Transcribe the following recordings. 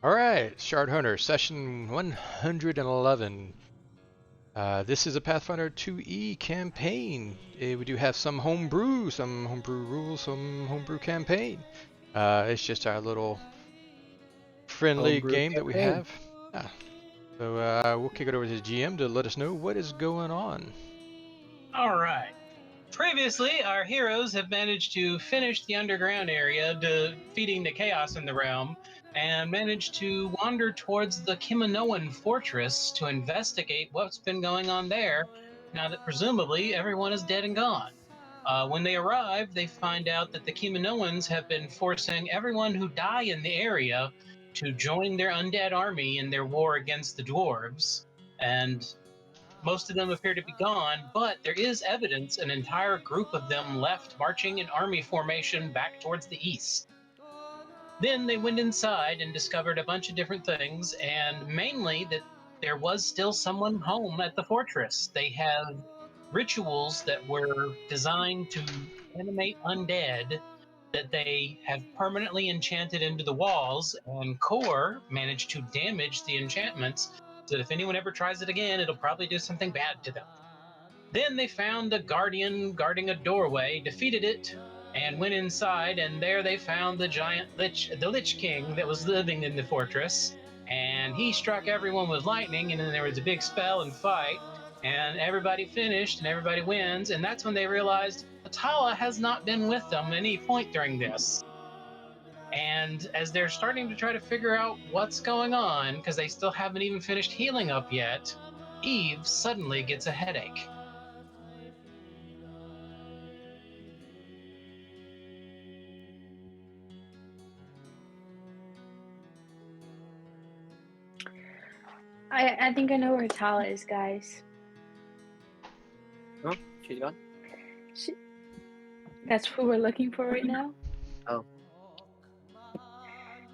Alright, Shard Hunter, session 111. This is a Pathfinder 2E campaign. We do have some homebrew rules, some homebrew campaign. It's just our little friendly Homebrew game that we campaign. have. Yeah. So we'll kick it over to the GM to let us know what is going on. All right. Previously, our heroes have managed to finish the underground area, defeating the chaos in the realm, and managed to wander towards the Kiminoan fortress to investigate what's been going on there, now that presumably everyone is dead and gone. When they arrive, they find out that the Kiminoans have been forcing everyone who die in the area to join their undead army in their war against the dwarves. And most of them appear to be gone, but there is evidence an entire group of them left marching in army formation back towards the east. Then they went inside and discovered a bunch of different things, and mainly that there was still someone home at the fortress. They have rituals that were designed to animate undead that they have permanently enchanted into the walls, and Core managed to damage the enchantments so that if anyone ever tries it again, it'll probably do something bad to them. Then they found a guardian guarding a doorway, defeated it, and went inside, and there they found the giant lich, the Lich King that was living in the fortress, and he struck everyone with lightning, and then there was a big spell and fight, and everybody finished, and everybody wins, and that's when they realized Atala has not been with them at any point during this. And as they're starting to try to figure out what's going on, because they still haven't even finished healing up yet, Eve suddenly gets a headache. I think I know where Tala is, guys. Oh, she's gone? That's who we're looking for right now. Oh.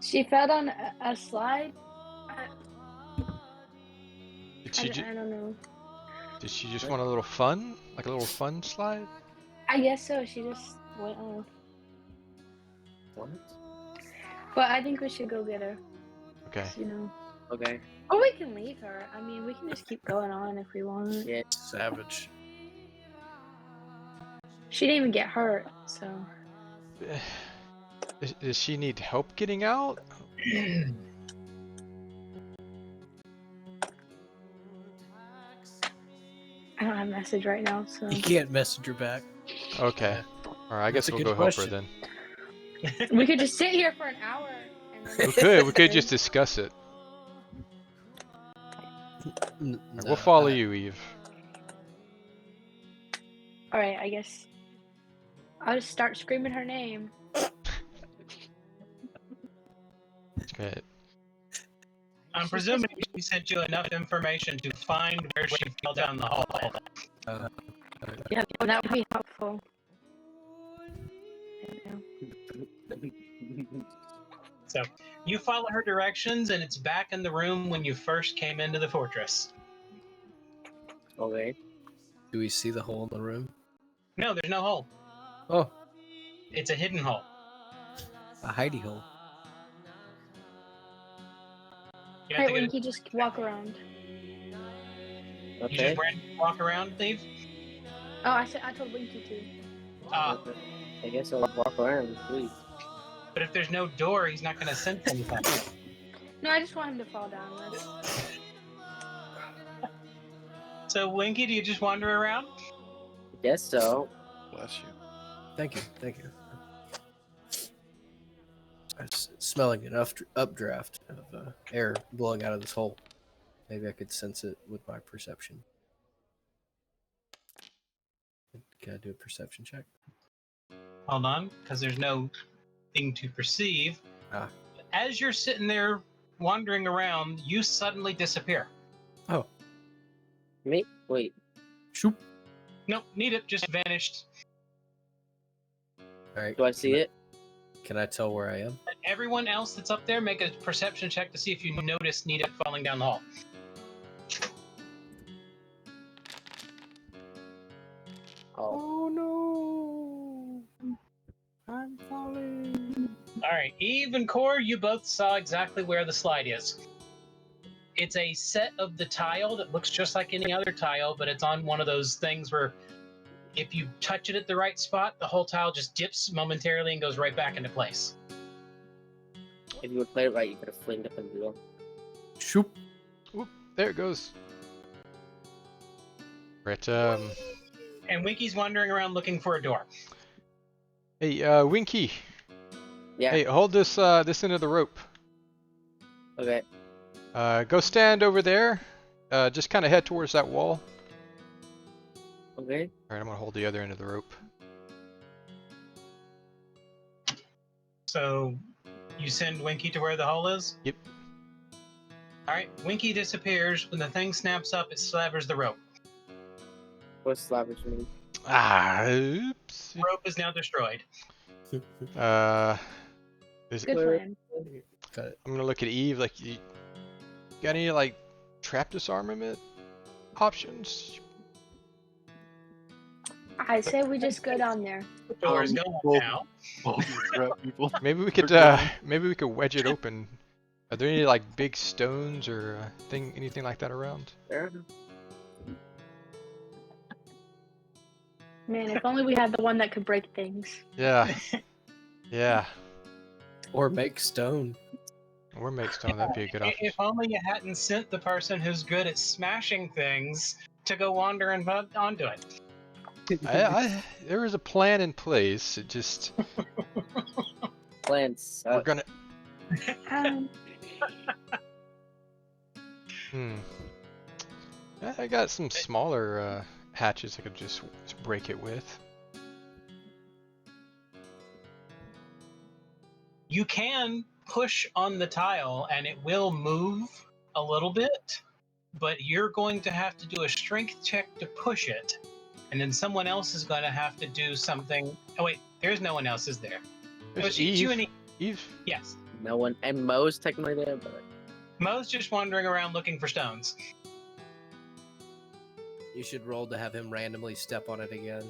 She fell down a slide. Did she, I don't know. did she just want a little fun? Like a little fun slide? I guess so. She just went off. What? But I think we should go get her. Okay. You know. Okay. Or we can leave her. I mean, we can just keep going on if we want. Yeah. Savage. She didn't even get hurt, so. Does she need help getting out? I don't have a message right now, so. You can't message her back. Okay. Alright, I guess That's a we'll good go help her question. then. We could just sit here for an hour. And We could just discuss it. We'll follow you, Eve. Alright, I guess. I'll just start screaming her name. Okay. I'm presuming she sent you enough information to find where she fell down the hall. Yeah, that would be helpful. So you follow her directions, and it's back in the room when you first came into the fortress. Okay. Do we see the hole in the room? No, there's no hole. Oh, It's a hidden hole. a hidey hole. You have Alright, to when get you just walk around. you Okay. just walk around, Eve? Oh, I told Winky to. I guess I'll walk around, please. But if there's no door, he's not going to sense anything. No, I just want him to fall down. So, Winky, do you just wander around? Guess so. Bless you. Thank you. Thank you. I'm smelling an updraft of air blowing out of this hole. Maybe I could sense it with my perception. Can I do a perception check? Hold on, because there's no thing to perceive. Ah. As you're sitting there wandering around, you suddenly disappear. Oh. Me? Wait. Shoop. Nope, need it, just vanished. All right. Do I see it? Can I tell where I am? Everyone else that's up there, make a perception check to see if you notice Nita falling down the hall. Oh. Oh no! I'm falling. All right, Eve and Core, you both saw exactly where the slide is. It's a set of the tile that looks just like any other tile, but it's on one of those things where if you touch it at the right spot, the whole tile just dips momentarily and goes right back into place. If you would play it right, you could have flinged up in the middle. Shoop. Whoop, there it goes. Right, And Winky's wandering around looking for a door. hey, Winky. Yeah. Hey, hold this this end of the rope. Okay. Go stand over there. Just kind of head towards that wall. Okay. All right, I'm gonna hold the other end of the rope. So you send Winky to where the hole is? Yep. All right, Winky disappears. When the thing snaps up, it slavers the rope. What's slavish mean? Ah, oops. Rope is now destroyed. Is it, Good plan. Got it. I'm gonna look at Eve. Like, you got any like trap disarmament options? I say we just go down there. The door is gone well- now. Trap people. Maybe we could They're maybe we could wedge it open. Are there any like big stones or anything like that around? Fair enough. Man, if only we had the one that could break things. Yeah, yeah. Or make stone. Or make stone. That'd be a good option. If only you hadn't sent the person who's good at smashing things to go wander and onto it. There is a plan in place. It just Plants. we're gonna. Um, I got some smaller hatches I could just break it with. You can push on the tile and it will move a little bit, but you're going to have to do a strength check to push it. And then someone else is going to have to do something. Oh, wait, there's no one else, is there? There's it's you and Eve. Eve. Yes. No one. And Mo's technically there, but Mo's just wandering around looking for stones. You should roll to have him randomly step on it again.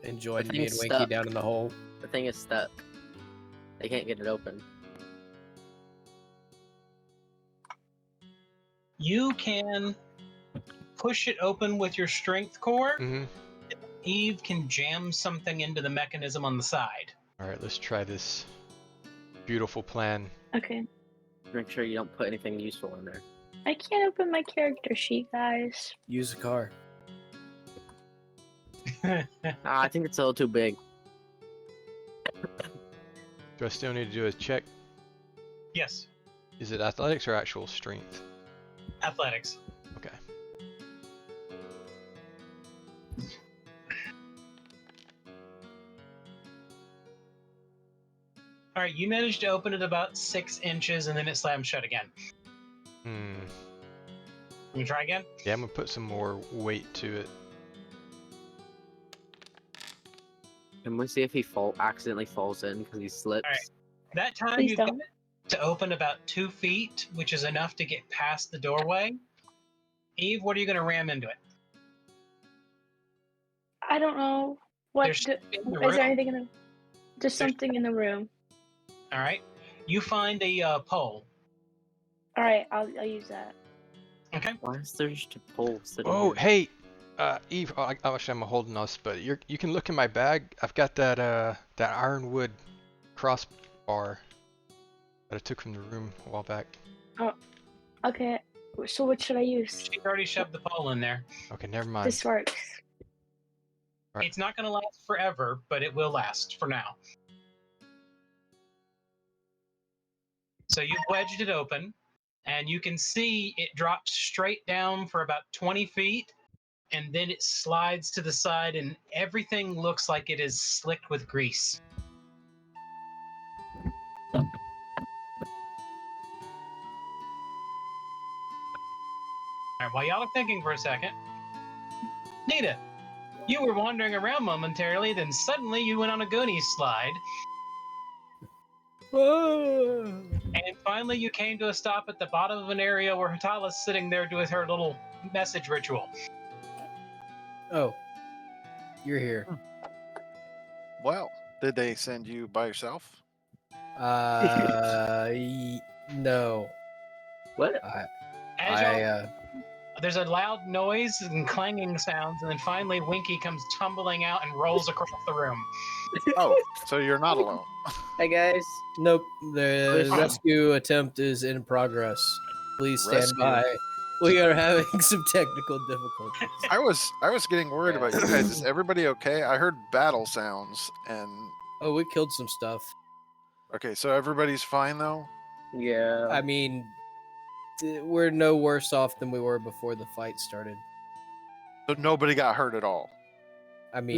And join The me and thing's Winky stuck. down in the hole. the thing is stuck. They can't get it open. You can push it open with your strength core. Mm-hmm. Eve can jam something into the mechanism on the side. All right, let's try this beautiful plan. okay. Make sure you don't put anything useful in there. I can't open my character sheet, guys. Use the car. I think it's a little too big. Do I still need to do a check? Yes, Is it athletics or actual strength? athletics. Okay. All right, you managed to open it about 6 inches and then it slams shut again. Hmm. Can we try again? Yeah, I'm gonna put some more weight to it. Can we see if he accidentally falls in because he slips? Alright. That time Please you get don't. it to open about 2 feet, which is enough to get past the doorway. Eve, what are you going to ram into it? I don't know. What There's do, in the is room. there anything in the just There's- something in the room? All right. You find a pole. All right, I'll use that. Okay. Why is there just a pole sitting Oh, there? hey, Eve. Actually, I'm holding us, but you can look in my bag. I've got that that ironwood crossbar that I took from the room a while back. Okay, so what should I use? She already shoved the pole in there. Okay, never mind. This works. Right. It's not going to last forever, but it will last for now. So you've wedged it open, and you can see it drops straight down for about 20 feet, and then it slides to the side, and everything looks like it is slicked with grease. All right, while y'all are thinking for a second, Nita, you were wandering around momentarily, then suddenly you went on a Goonies slide, and finally you came to a stop at the bottom of an area where Hatala's sitting there doing her little message ritual. Oh. You're here. Wow. Did they send you by yourself? No. What? As y'all, I there's a loud noise and clanging sounds, and then finally Winky comes tumbling out and rolls across the room. Oh, so you're not alone. Hey guys. nope. The Where's- rescue attempt is in progress. Please stand Rescue? by. We are having some technical difficulties. I was getting worried Yeah. about you guys. Is everybody okay? I heard battle sounds and Oh, we killed some stuff. okay, so everybody's fine though. Yeah. I mean, we're no worse off than we were before the fight started. So nobody got hurt at all. I mean,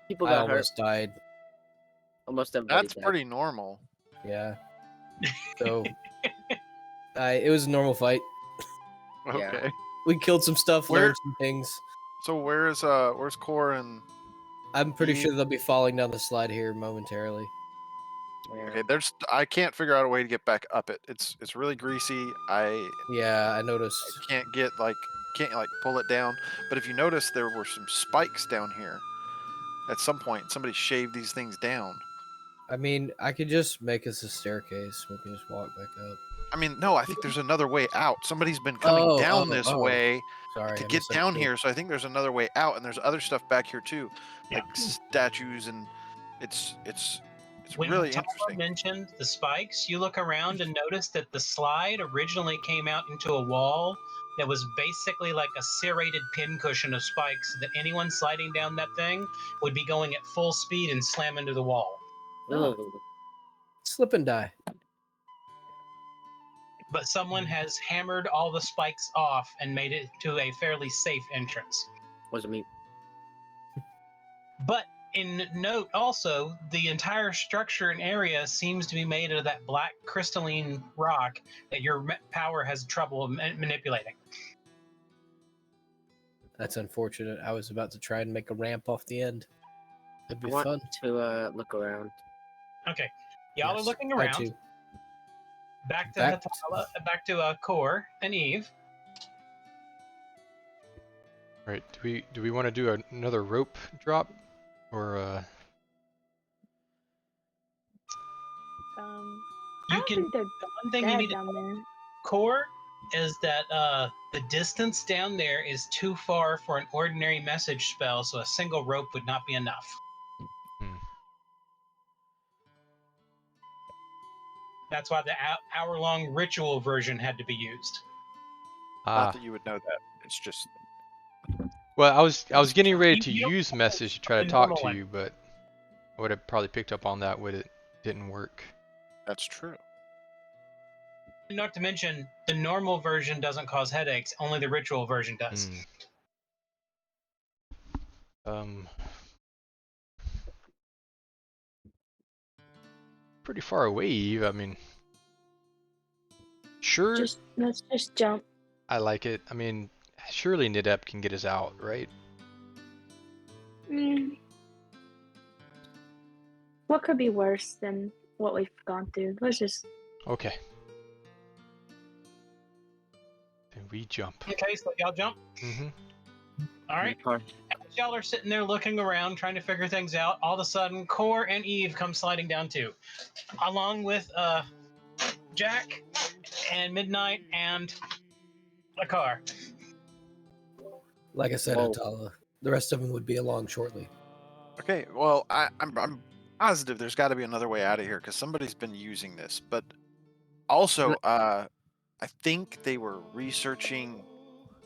People I got hurt. almost died. Almost everybody. That's died. pretty normal. Yeah. So, it was a normal fight. Yeah. Okay. We killed some stuff, Where- learned some things. So where's Core and I'm pretty Eve? sure they'll be falling down the slide here momentarily. Yeah. okay? I can't figure out a way to get back up it. It's really greasy. I Yeah, I noticed. can't pull it down. But if you notice, there were some spikes down here. At some point, somebody shaved these things down. I mean, I could just make us a staircase. We can just walk back up. I mean, no, I think there's another way out. Somebody's been coming down this way Sorry, to I get down misunderstood. here, so I think there's another way out, and there's other stuff back here too, Yeah. like statues, and it's When really Tala interesting. mentioned the spikes, you look around and notice that the slide originally came out into a wall that was basically like a serrated pincushion of spikes that anyone sliding down that thing would be going at full speed and slam into the wall. Ugh. Slip and die. But someone has hammered all the spikes off and made it to a fairly safe entrance. Wasn't me. But in note also, the entire structure and area seems to be made of that black crystalline rock that your power has trouble manipulating. That's unfortunate. I was about to try and make a ramp off the end. That'd I be want fun. to look around. Okay, y'all are Yes, looking I around. too. Back to Back- Hatala, back to Core and Eve. Right. Do we want to do another rope drop, or You I can. think they're The one thing you dead need to down there. Core is that the distance down there is too far for an ordinary message spell, so a single rope would not be enough. That's why the hour-long ritual version had to be used. Not that you would know that. It's just Well, I was getting ready to You don't use have message to try to the talk normal to one. you, but I would have probably picked up on that when it didn't work. that's true. Not to mention, the normal version doesn't cause headaches. Only the ritual version does. Pretty far away, Eve. I mean, sure, Let's just jump. I like it. I mean, surely Nidep can get us out, right? Mm. What could be worse than what we've gone through? Let's just. Okay. Then we jump. Okay, so y'all jump. Mm-hmm. All right. As y'all are sitting there looking around, trying to figure things out, all of a sudden, Core and Eve come sliding down too, along with Jack and Midnight and a car. Like I said, Whoa. Atala, the rest of them would be along shortly. Okay, well, I'm positive there's got to be another way out of here because somebody's been using this. But also, I think they were researching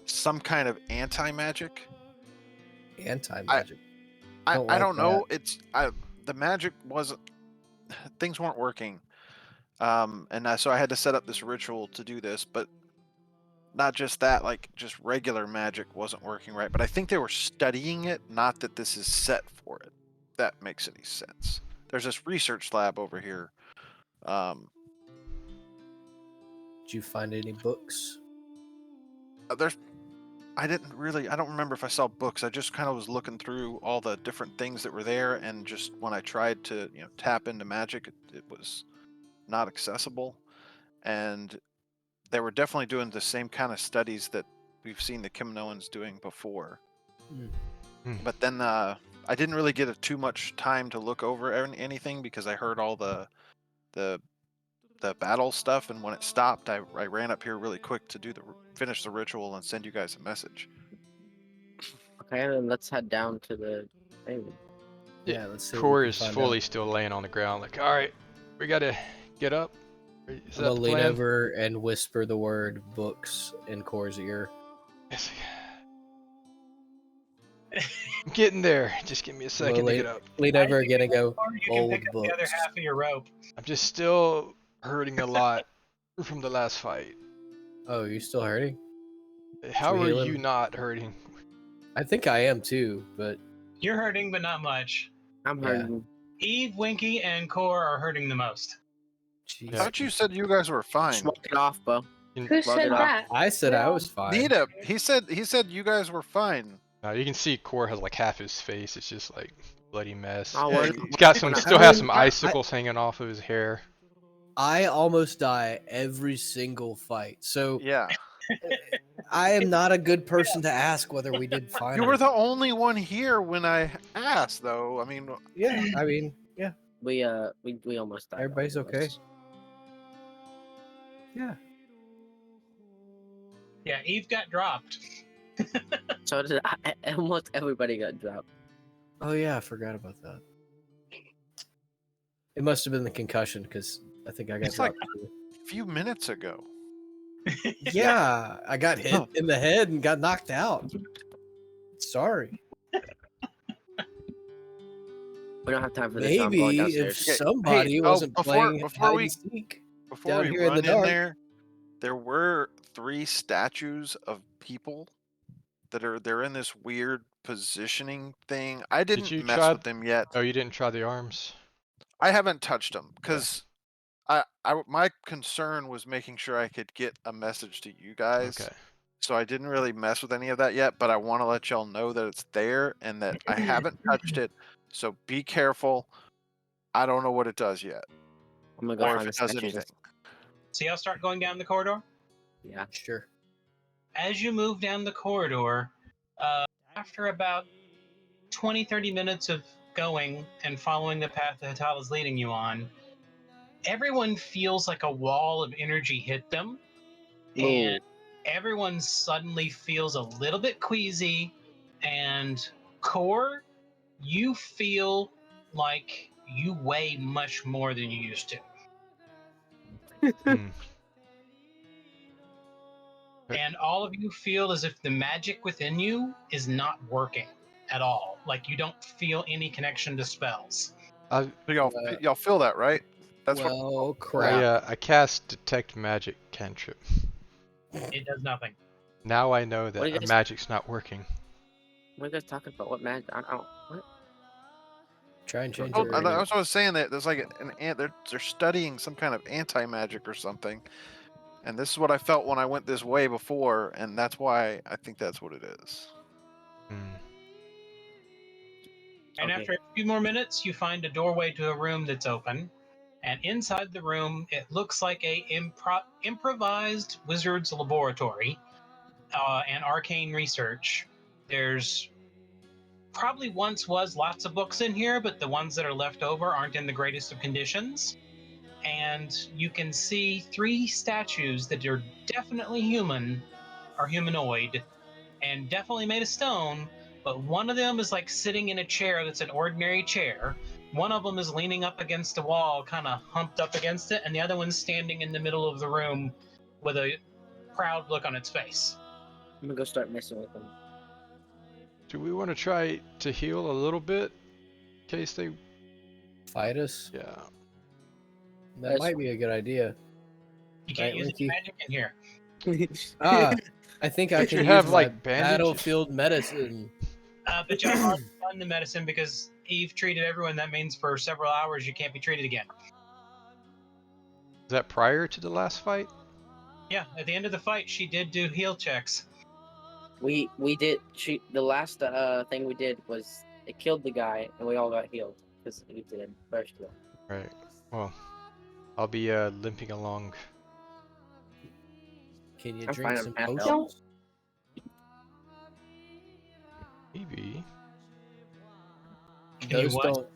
some kind of anti-magic. Anti-magic. I Don't like don't know. The magic wasn't. Things weren't working, and so I had to set up this ritual to do this. But not just that, like just regular magic wasn't working right. But I think they were studying it, not that this is set for it. If that makes any sense. There's this research lab over here. Did you find any books? I don't remember if I saw books. I just kind of was looking through all the different things that were there, and just when I tried to, tap into magic, it was not accessible. And they were definitely doing the same kind of studies that we've seen the Kimnoans doing before. Hmm. Hmm. But then I I didn't really get too much time to look over anything because I heard all the battle stuff, and when it stopped, I ran up here really quick to finish the ritual and send you guys a message. Okay, then let's head down to the thing. Yeah, let's see. Core what we is can find fully out. still laying on the ground. Like, all right, we gotta get up. Is I'm that gonna the lean plan? over and whisper the word "books" in Core's ear. Yes. I'm getting there. Just give me a I'm gonna second to get up. lean over again and go, Or you can "Old pick up the other books." half of your rope. I'm just still hurting a lot from the last fight. Oh, you still hurting? How we are heal you him? not hurting? I think I am too, but You're hurting, but not much. I'm Yeah. hurting. Eve, Winky, and Core are hurting the most. jeez. I thought you said you guys were fine. Smoke it off, Bo. Who Plug said it off. that? I said I was fine. Nita, he said you guys were fine. You can see Core has like half his face. It's just like bloody mess. Oh, Yeah, we're- you- He's got some, we're not- still has I some mean, icicles hanging off of his hair. I almost die every single fight, so Yeah. I am not a good person to ask whether we did fine. You or were the not. only one here when I asked, though. I mean, Yeah, I mean, yeah, We almost died. Everybody's all of okay. us. yeah. Yeah, Eve got dropped. So did almost everybody got dropped. Oh yeah, I forgot about that. It must have been the concussion because I think I got It's like- dropped too. a few minutes ago. Yeah, I got hit in the head and got knocked out. Sorry. We don't have time for this. so I'm Maybe going if downstairs. Okay, somebody hey, wasn't before- playing before hide we- and seek. Before Down we here in run the dark. there were 3 statues of people they're in this weird positioning thing. I didn't you mess try- with them yet. Oh, you didn't try the arms? I haven't touched them because my concern was making sure I could get a message to you guys. Okay. So I didn't really mess with any of that yet, but I want to let y'all know that it's there and that I haven't touched it. So be careful. I don't know what it does yet, I'm gonna go or if find it the does statues. anything. So y'all start going down the corridor. Yeah. Sure. As you move down the corridor, after about 20-30 minutes of going and following the path that Hatal is leading you on, everyone feels like a wall of energy hit them, and everyone suddenly feels a little bit queasy. And Core, you feel like you weigh much more than you used to. Hmm. And all of you feel as if the magic within you is not working at all. Like you don't feel any connection to spells. So y'all feel that, right? That's what. well, crap. I cast Detect Magic cantrip. It does nothing. Now I know What that do you our guys- magic's not working. What are you guys talking about? What magic? I don't. What? Try and change Oh, it. that's what I was saying. That there's like they're studying some kind of anti-magic or something, and this is what I felt when I went this way before, and that's why I think that's what it is. Hmm. And Okay. after a few more minutes, you find a doorway to a room that's open. And inside the room, it looks like a improvised wizard's laboratory and arcane research. There's probably once was lots of books in here, but the ones that are left over aren't in the greatest of conditions. And you can see 3 statues that are definitely human, or humanoid, and definitely made of stone. But one of them is like sitting in a chair that's an ordinary chair. One of them is leaning up against a wall, kind of humped up against it, and the other one's standing in the middle of the room with a proud look on its face. I'm gonna go start messing with them. Do we want to try to heal a little bit in case they? Fight us. Yeah. That That's- might be a good idea. You can't Right, use Winky? any magic in here. Ah, I think I Don't can you use have, my like, bandages? battlefield medicine. But y'all already done the medicine because Eve treated everyone. That means for several hours you can't be treated again. Is that prior to the last fight? Yeah, at the end of the fight, she did do heal checks. we did. The last thing we did was it killed the guy, and we all got healed because we did first heal. Right. Well, I'll be limping along. Can you I'm drink fine, I'm some half health. potions? Maybe. You Those what? don't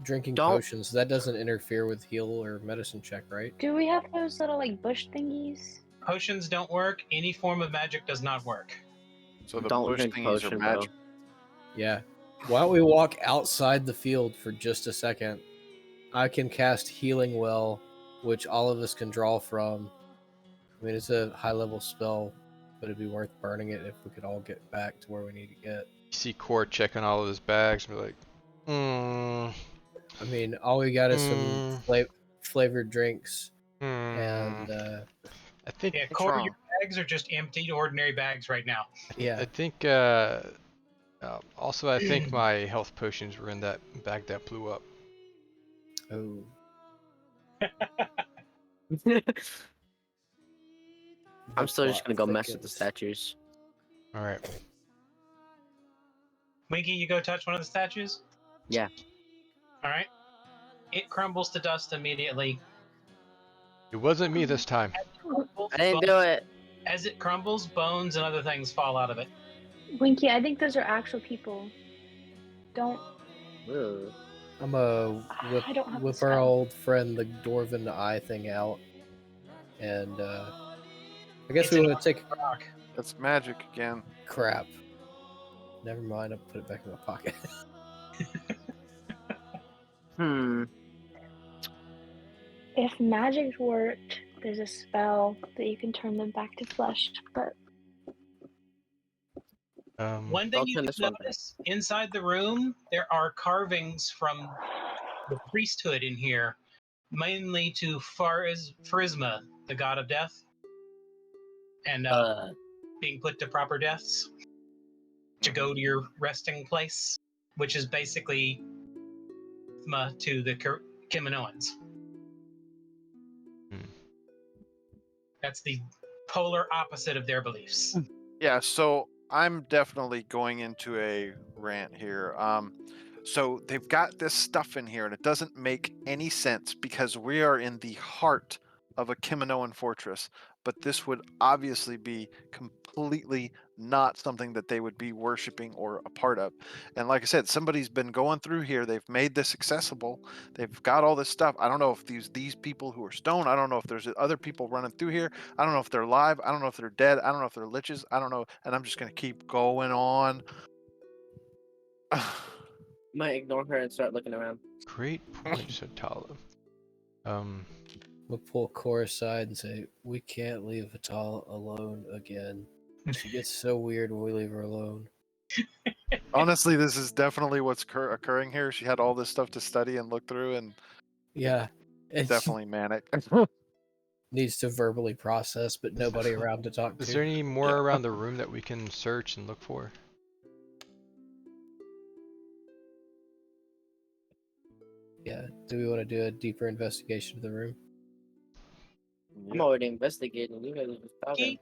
drinking Don't- potions. That doesn't interfere with heal or medicine check, right? Do we have those little like bush thingies? Potions don't work. Any form of magic does not work. So the Don't bush drink thingies are potion, magic. bro. Yeah. Why don't we walk outside the field for just a second? I can cast Healing Well, which all of us can draw from. I mean, it's a high level spell, but it'd be worth burning it if we could all get back to where we need to get. You see Court checking all of his bags and be like, I mean, all we got is some Mm. flavored drinks, hmm. and I think Yeah, What's Corey, wrong? your bags are just empty, ordinary bags right now. yeah. I think also I think my health potions were in that bag that blew up. Oh, I'm the still just plot gonna go mess with the thickens. statues. All right. Winky, you go touch one of the statues? Yeah. All right. It crumbles to dust immediately. It wasn't me this time. I didn't do it. As it crumbles, bones and other things fall out of it. Winky, I think those are actual people. Don't. Ooh. I'm gonna whip, I don't have the whip our spell. old friend the Dwarven eye thing out, and I guess It's we an want to take rock. That's magic again. crap. Never mind. I'll put it back in my pocket. Hmm. If magic worked, there's a spell that you can turn them back to flesh. But One thing I'll you turn do this one back. notice inside the room, there are carvings from the priesthood in here, mainly to Pharisma, the god of death, and being put to proper deaths to go to your resting place, which is basically to the Kiminoans. Hmm. That's the polar opposite of their beliefs. Yeah, so I'm definitely going into a rant here. So they've got this stuff in here, and it doesn't make any sense because we are in the heart of a Kiminoan fortress. But this would obviously be completely not something that they would be worshiping or a part of. And like I said, somebody's been going through here. They've made this accessible. They've got all this stuff. I don't know if these people who are stoned. I don't know if there's other people running through here. I don't know if they're alive. I don't know if they're dead. I don't know if they're liches. I don't know. And I'm just gonna keep going on. Might ignore her and start looking around. Great point, said Tala. We'll pull Cora aside and say, "We can't leave Vital alone again. She gets so weird when we leave her alone." Honestly, this is definitely what's occurring here. She had all this stuff to study and look through, and Yeah, it definitely manic. needs to verbally process, but nobody around to talk Is to. there any more Yeah. around the room that we can search and look for? Yeah. Do we want to do a deeper investigation of the room? I'm already investigating. You guys are just talking. Keith,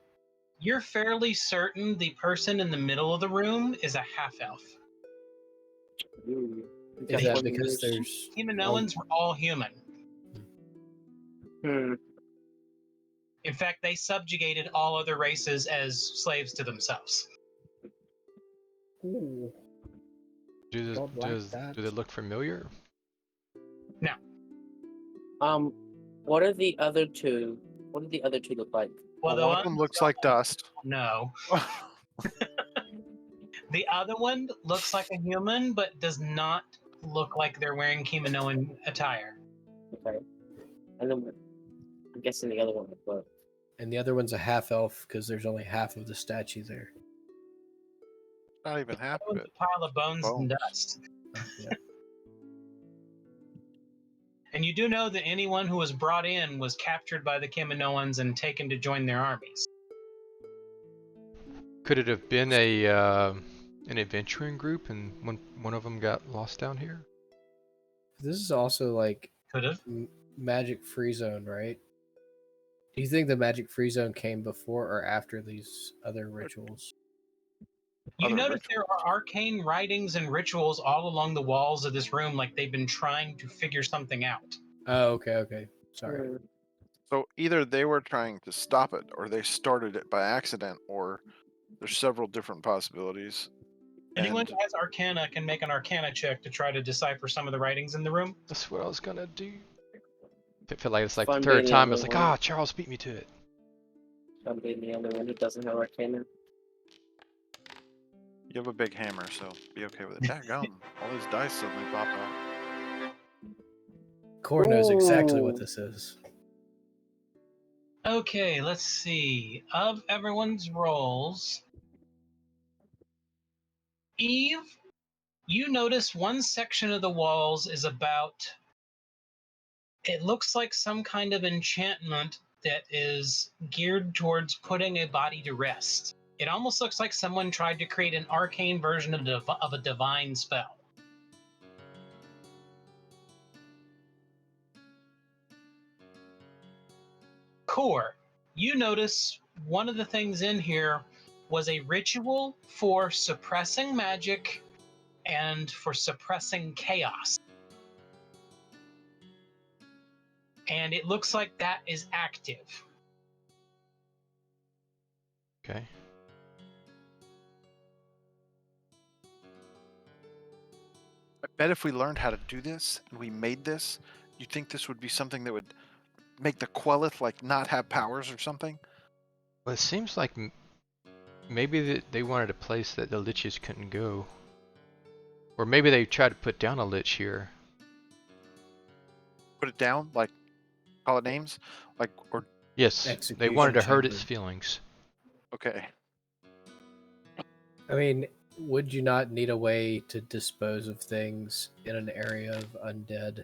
you're fairly certain the person in the middle of the room is a half-elf. Ooh. Is They- that because there's Kiminoans were all human. Hmm. In fact, they subjugated all other races as slaves to themselves. Ooh, Do Don't like that. they look familiar? What are the other two? What do the other two look like? Well, the one of one them looks like dust. no, the other one looks like a human, but does not look like they're wearing Kiminoan attire. Okay. And then I'm guessing the other one as well. and the other one's a half elf because there's only half of the statue there. Not even half That of one's it. a pile of bones and Bones. dust. Yeah. And you do know that anyone who was brought in was captured by the Kiminoans and taken to join their armies. Could it have been a an adventuring group and one of them got lost down here? This is also like Could have. magic free zone, right? Do you think the magic free zone came before or after these other rituals? You Other notice there are arcane writings and rituals all along the walls of this room, like they've been trying to figure something out. Oh, okay. Sorry. Hmm. So either they were trying to stop it, or they started it by accident, or there's several different possibilities. Anyone And who has Arcana can make an Arcana check to try to decipher some of the writings in the room. That's what I was gonna do. I feel like it's like Fun the third being the time. only It's like, one. Charles beat me to it. I'm being the only one who doesn't have Arcana. you have a big hammer, so be okay with it. Dadgum, all those dice suddenly pop out. Core knows exactly what Ooh. this is. Okay, let's see. Of everyone's rolls, Eve, you notice one section of the walls is about. It looks like some kind of enchantment that is geared towards putting a body to rest. It almost looks like someone tried to create an arcane version of a divine spell. Core, you notice one of the things in here was a ritual for suppressing magic and for suppressing chaos. And it looks like that is active. Okay. I bet if we learned how to do this and we made this, you think this would be something that would make the Quel'Ith like not have powers or something? Well, it seems like maybe they wanted a place that the liches couldn't go, or maybe they tried to put down a lich here. Put it down, like call it names, like or Yes, they Execution wanted to hurt chamber. its feelings. okay. I mean, would you not need a way to dispose of things in an area of undead?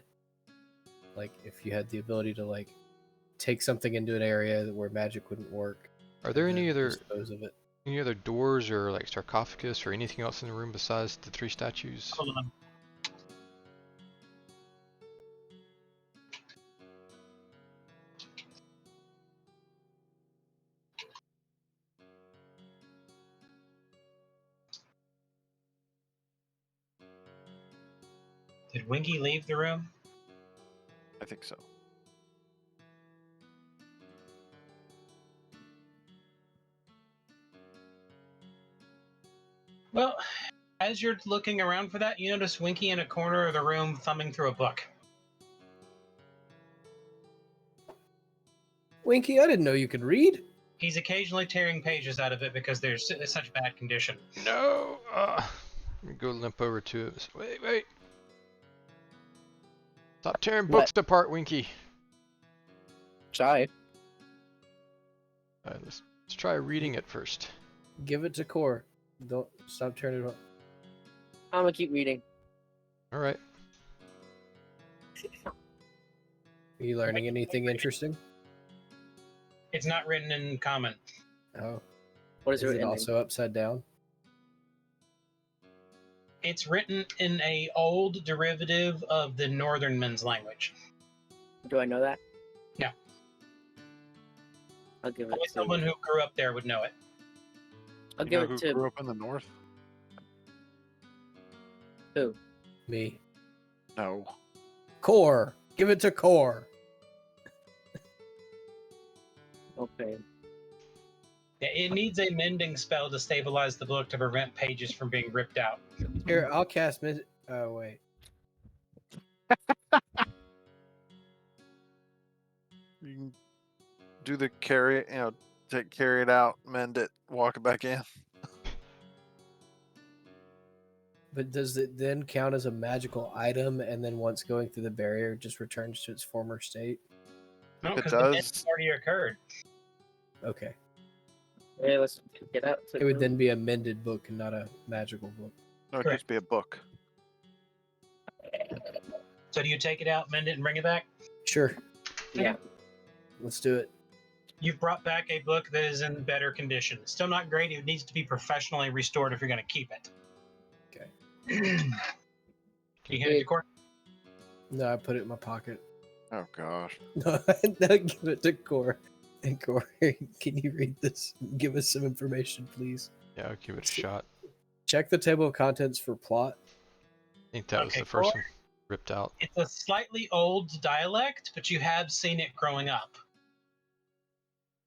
Like, if you had the ability to, like, take something into an area where magic wouldn't work. Are there and any then other dispose of it? doors or like sarcophagus or anything else in the room besides the 3 statues? Hold on. Did Winky leave the room? I think so. Well, as you're looking around for that, you notice Winky in a corner of the room thumbing through a book. Winky, I didn't know you could read. He's occasionally tearing pages out of it because they're in such bad condition. No! Let me go limp over to it. Wait! Stop tearing What? books apart, Winky. Shy. Alright, let's try reading it first. Give it to Core. Don't stop turning it on. I'm gonna keep reading. Alright. Are you learning anything interesting? It's not written in common. Oh. What Is is it it? also upside down? It's written in a old derivative of the Northernman's language. Do I know that? No. I'll give it Only to. someone who grew up there would know it. I'll You give know it who to grew up in the north? who? Me. No. Core. Give it to Core. Okay. Yeah, it needs a mending spell to stabilize the book to prevent pages from being ripped out. Here, I'll cast oh, wait. You can do the carry it, carry it out, mend it, walk it back in. But does it then count as a magical item and then once going through the barrier just returns to its former state? No, It because the mending does. already occurred. Okay. Hey, let's get out. It would then be a mended book and not a magical book. No, it Correct. just be a book. So do you take it out, mend it, and bring it back? Sure. Yeah. Let's do it. You've brought back a book that is in better condition. Still not great. It needs to be professionally restored if you're going to keep it. Okay. You hand it to Court? No, I put it in my pocket. Oh gosh. No, give it to Core. And Core, can you read this? Give us some information, please. Yeah, I'll give it a shot. Check the table of contents for plot. I think that was Okay, the first cool. one. Ripped out. It's a slightly old dialect, but you have seen it growing up.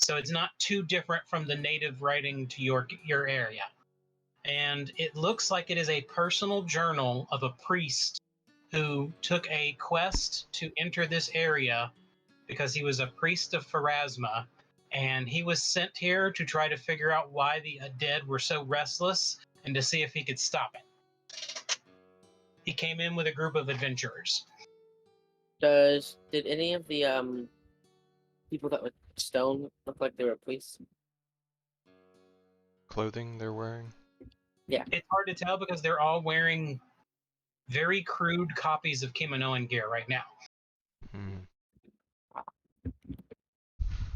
So it's not too different from the native writing to your area. and it looks like it is a personal journal of a priest who took a quest to enter this area because he was a priest of Pharasma, and he was sent here to try to figure out why the dead were so restless and to see if he could stop it. He came in with a group of adventurers. Did any of the people that were stone look like they were priests? Clothing they're wearing. It's hard to tell because they're all wearing very crude copies of Kimonoan gear right now. Hmm.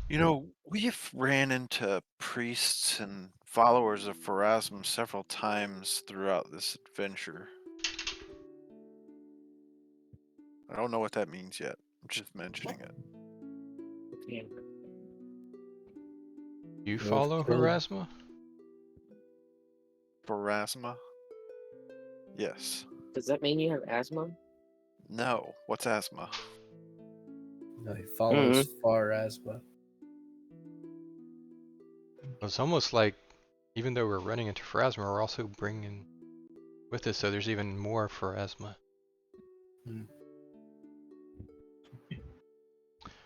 You know, we've ran into priests and followers of Pharasma several times throughout this adventure. I don't know what that means yet. I'm just mentioning it. Yeah. You Well, follow cool. Pharasma? Pharasma? Yes. Does that mean you have asthma? No. What's asthma? No, he follows Pharasma. It's almost like, even though we're running into Pharasma, we're also bringing with us, so there's even more Pharasma. I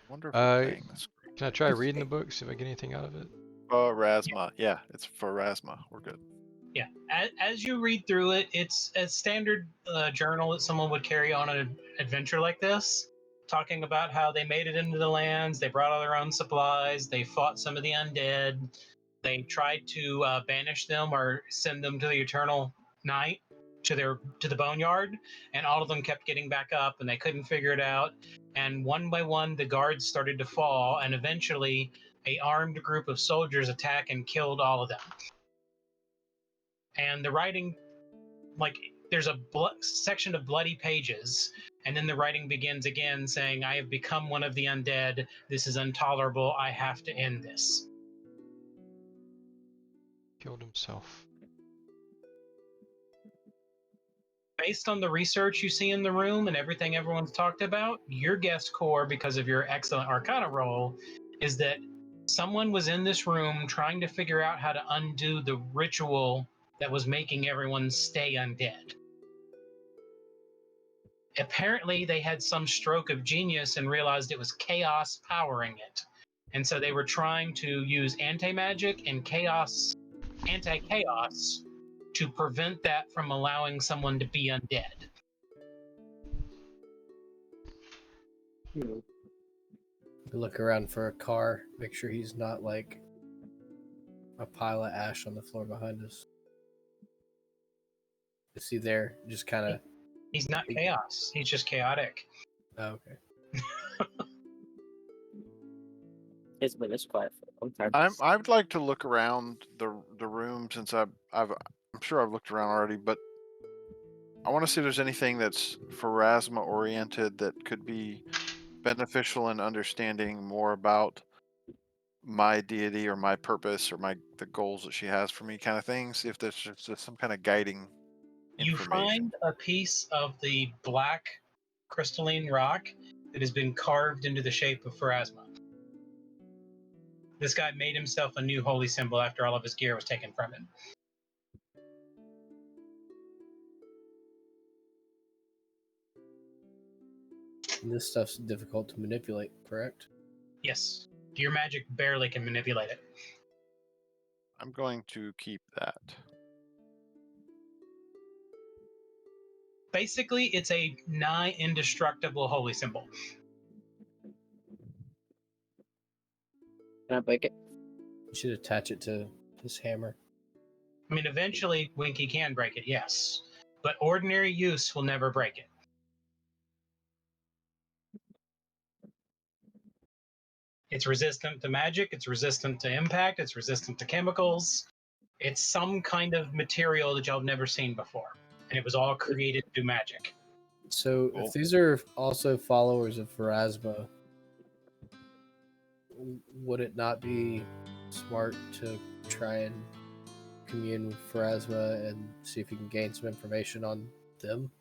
wonder if we're playing this. Can I try reading the book, see if I get anything out of it? Pharasma. Yeah, it's Pharasma. We're good. Yeah, as you read through it, it's a standard journal that someone would carry on an adventure like this, talking about how they made it into the lands, they brought all their own supplies, they fought some of the undead, they tried to banish them or send them to the eternal night, to the boneyard, and all of them kept getting back up, and they couldn't figure it out. And one by one, the guards started to fall, and eventually, a armed group of soldiers attacked and killed all of them. And the writing, like, there's a section of bloody pages, and then the writing begins again saying, I have become one of the undead. This is intolerable. I have to end this. Killed himself. Based on the research you see in the room and everything everyone's talked about, your guess core, because of your excellent Arcana roll, is that someone was in this room trying to figure out how to undo the ritual that was making everyone stay undead. Apparently, they had some stroke of genius and realized it was chaos powering it. And so they were trying to use anti-magic and anti-chaos to prevent that from allowing someone to be undead. Look around for a car, make sure he's not like a pile of ash on the floor behind us. Is he there? Just kind of. He's not chaos. He's just chaotic. Oh, okay. It's been this quiet for a long time. I would like to look around the room since I'm sure I've looked around already, but I want to see if there's anything that's Pharasma oriented that could be beneficial in understanding more about my deity or my purpose or the goals that she has for me, kind of thing. See if there's just some kind of guiding You information. find a piece of the black crystalline rock that has been carved into the shape of Pharasma. This guy made himself a new holy symbol after all of his gear was taken from him. And this stuff's difficult to manipulate, correct? Yes, your magic barely can manipulate it. I'm going to keep that. Basically, it's a nigh indestructible holy symbol. Can I break it? You should attach it to his hammer. I mean, eventually Winky can break it, yes, but ordinary use will never break it. It's resistant to magic, it's resistant to impact, it's resistant to chemicals. It's some kind of material that y'all have never seen before, and it was all created through magic. So, Cool. if these are also followers of Pharasma, would it not be smart to try and commune with Pharasma and see if you can gain some information on them?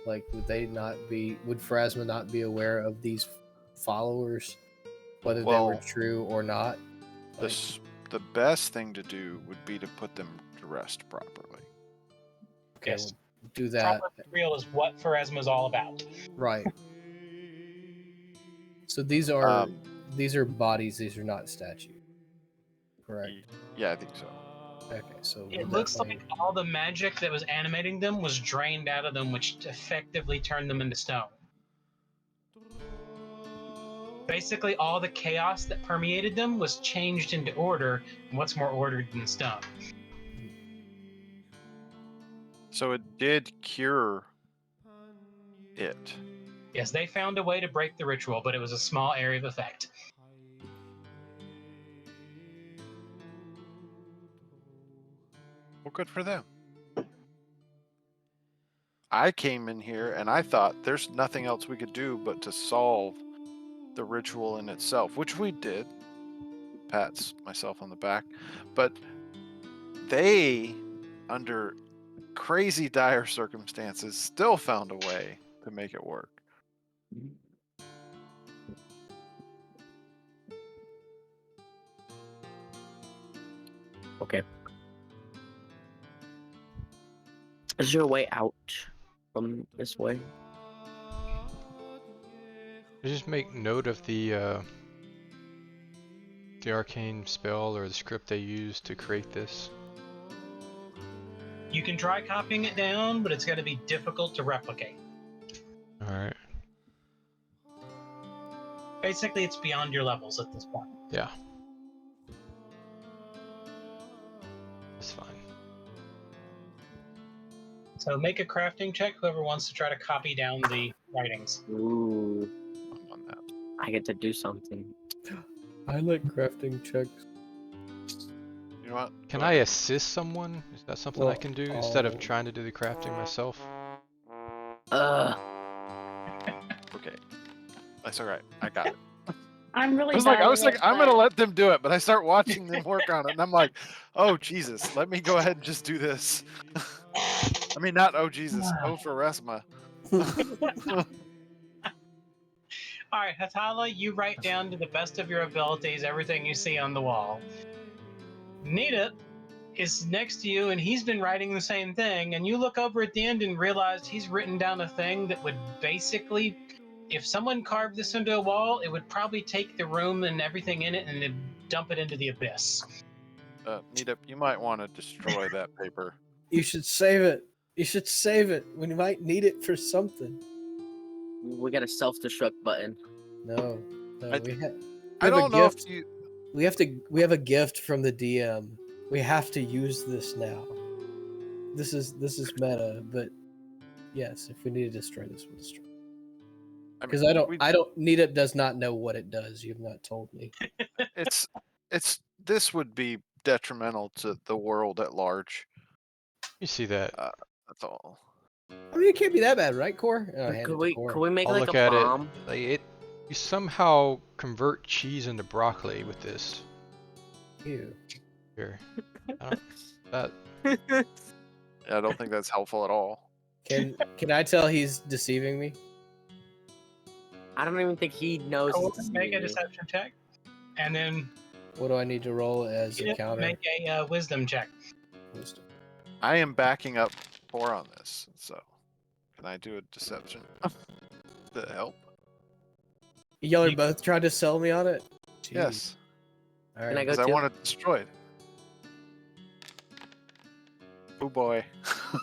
Like, would Pharasma not be aware of these followers, whether they were Well, true or not? Like, The the best thing to do would be to put them to rest properly. Okay, Yes. we'll do that. Proper burial is what Pharasma's all about. Right. So these are bodies. These are not statues. Correct. Yeah, I think so. Okay, so It we'll looks definitely- like all the magic that was animating them was drained out of them, which effectively turned them into stone. Basically, all the chaos that permeated them was changed into order, and what's more ordered than stone? So it did cure it. Yes, they found a way to break the ritual, but it was a small area of effect. Well, good for them. I came in here and I thought there's nothing else we could do but to solve the ritual in itself, which we did. Pats myself on the back. But they, under crazy dire circumstances, still found a way to make it work. Okay. Is there a way out from this way? Just make note of the arcane spell or the script they used to create this. You can try copying it down, but it's going to be difficult to replicate. Alright. Basically, it's beyond your levels at this point. Yeah. That's fine. So make a crafting check, whoever wants to try to copy down the writings. Ooh, I'm on that. I get to do something. I like crafting checks. You know what? Can Go I ahead. assist someone? Is that something I Well, can do instead of I'll- trying to do the crafting myself? Okay. That's all right. I got it. I'm really I was like, bad at it, I'm gonna but let them do it, but I start watching them work on it, and I'm like, oh Jesus, let me go ahead and just do this. I mean, not oh Jesus, oh Pharasma. All right, Hatala, you write down to the best of your abilities everything you see on the wall. Nita is next to you, and he's been writing the same thing. And you look over at the end and realize he's written down a thing that would basically, if someone carved this into a wall, it would probably take the room and everything in it and then dump it into the abyss. Nita, you might want to destroy that paper. You should save it. You should save it. We might need it for something. We got a self-destruct button. No, I- we I have a don't know gift. if you. We have a gift from the DM. We have to use this now. This is meta, but yes, if we need to destroy this, we'll destroy. I mean, Because I don't need it. Does not know what it does. You've not told me. It's this would be detrimental to the world at large. You see that? That's all. I mean, it can't be that bad, right, Core? Oh, hand it Could to we Core. could we make I'll like look a at bomb? it. Like it, you somehow convert cheese into broccoli with this. Ew. Here, I don't, that Yeah, I don't think that's helpful at all. Can I tell he's deceiving me? I don't even think he knows. Go he's make a deceiving me. deception check, and then What do I need to roll as a counter? make a wisdom check. Wisdom. I am backing up 4 on this, so can I do a deception to help? Y'all are You- both trying to sell me on it? Jeez. Yes, All Can I right. go because I too? want it destroyed. Oh boy. All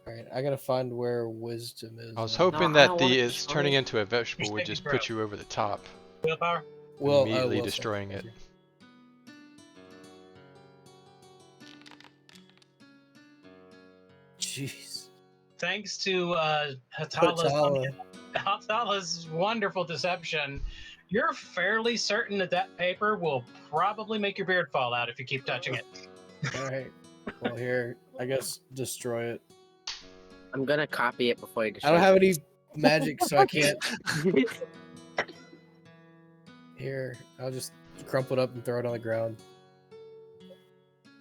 right. I gotta find where wisdom is. I was now. hoping I that don't the wanna it's destroy turning it. into a vegetable Just would take just it put you over the top, Willpower. immediately Will save. destroying Thank it. you. Jeez. Thanks to Hatala's Hatala. Hatala's wonderful deception, you're fairly certain that that paper will probably make your beard fall out if you keep touching it. All right. Well, here, I guess destroy it. I'm gonna copy it before you I destroy don't it. have any magic, so I can't. Here, I'll just crumple it up and throw it on the ground.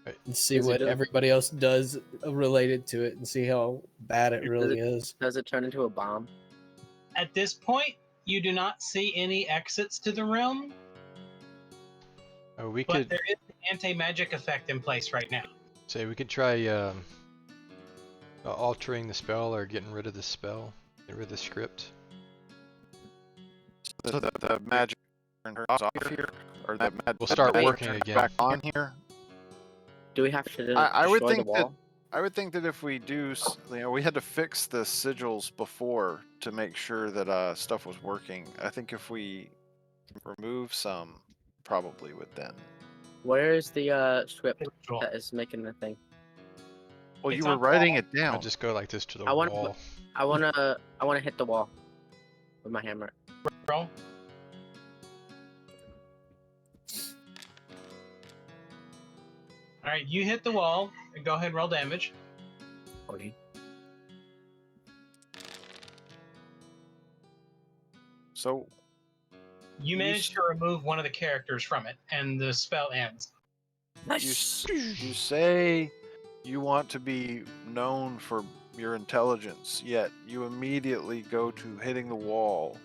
Right. And see Does it what do- everybody else does related to it and see how bad it really is. Does it turn into a bomb? At this point, you do not see any exits to the room. We But could there is an anti-magic effect in place right now. say we could try altering the spell or getting rid of the spell, get rid of the script. So the magic turns off here, or that We'll start magic working turns again. back on here. Do we have to I would destroy the think wall? I would think that if we do, we had to fix the sigils before to make sure that stuff was working. I think if we remove some, probably would then. Where is the script Ritual. that is making the thing? Well, It's you were on the writing wall. it down. I'll just go like this to the I wanna wall. I wanna hit the wall with my hammer. Roll. All right, you hit the wall and go ahead and roll damage. 40. So You managed to remove one of the characters from it, and the spell ends. you say you want to be known for your intelligence, yet you immediately go to hitting the wall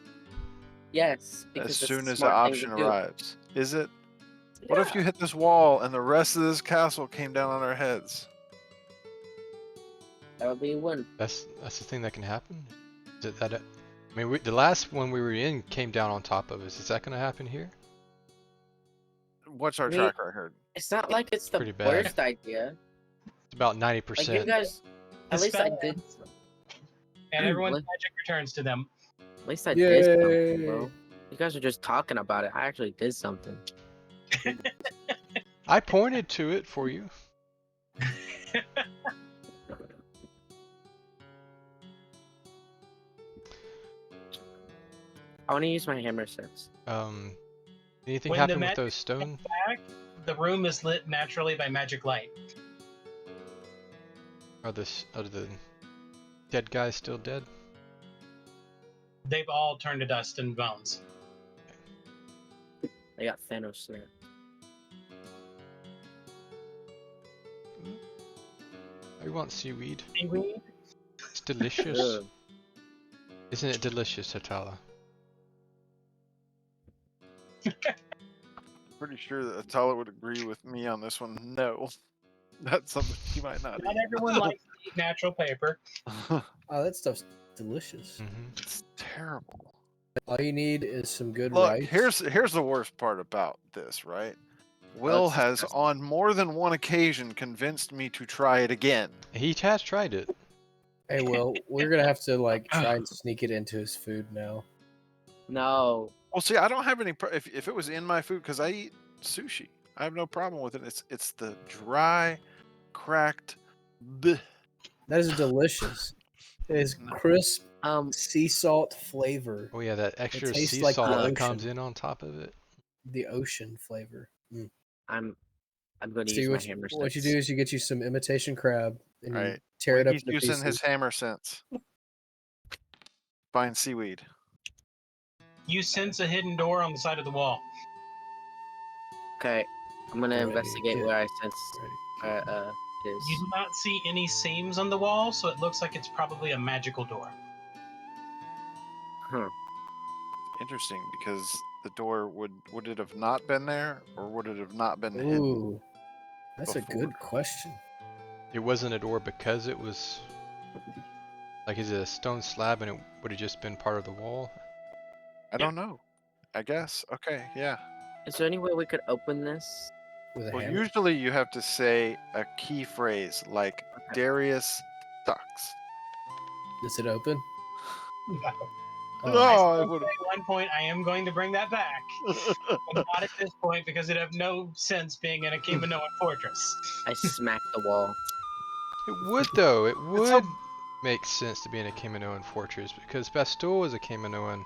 Yes, because as it's soon the as the smart thing option to do. arrives. Is it? What if you hit this wall and the rest of this castle came down on our heads? That would be a win. That's the thing that can happen. Is it that? I mean, the last one we were in came down on top of us. Is that going to happen here? What's our Me- track record? It's not like it's the Pretty bad. worst idea. It's about Like 90%. you guys, The at least I spell did. ends, and everyone's Let- magic returns to them. At least I did something, Yay. bro. You guys are just talking about it. I actually did something. I pointed to it for you. I want to use my hammer since. Anything When the happen with magic those stone? Back, the room is lit naturally by magic light. Are the dead guys still dead? They've all turned to dust and bones. I got Thanos snap. I want seaweed. Seaweed? It's delicious. Ugh. Isn't it delicious, Atala? Pretty sure that Atala would agree with me on this one. No, that's something he might not Not eat. everyone likes to eat natural paper. Oh, that stuff's delicious. Mm-hmm. It's terrible. All you need is some good Look, rice. here's the worst part about this, right? Will That's has disgusting. on more than one occasion convinced me to try it again. He has tried it. Hey, Will, we're gonna have to like try and sneak it into his food now. No. Well, see, I don't have any. If it was in my food, because I eat sushi, I have no problem with it. It's the dry, cracked. bleh. That is delicious. It is crisp sea salt flavor, Oh yeah, that extra tastes sea like the salt that comes ocean. in on top of it. the ocean flavor. I'm going to See, use my what, hammer what you since. do is you get you some imitation crab and you Right. tear it up He's into using pieces. his hammer sense. Find seaweed. You sense a hidden door on the side of the wall. Okay. I'm going to Ready, investigate get where I sense ready. it is. You do not see any seams on the wall, so it looks like it's probably a magical door. Huh. Interesting, because the door would it have not been there, or would it have not been hidden? Ooh, that's a before. good question. It wasn't a door because it was like, is it a stone slab and it would have just been part of the wall? I don't know. I guess. Okay, yeah. Is there any way we could open this? With a Well, hammer. usually you have to say a key phrase like Darius sucks. Is it open? Oh, I I still would've- say at one point, I am going to bring that back. But not at this point because it'd have no sense being in a Kimanoan fortress. I smacked the wall. It would though. It a- would make sense to be in a Kaminoan fortress because Bastul was a Kaminoan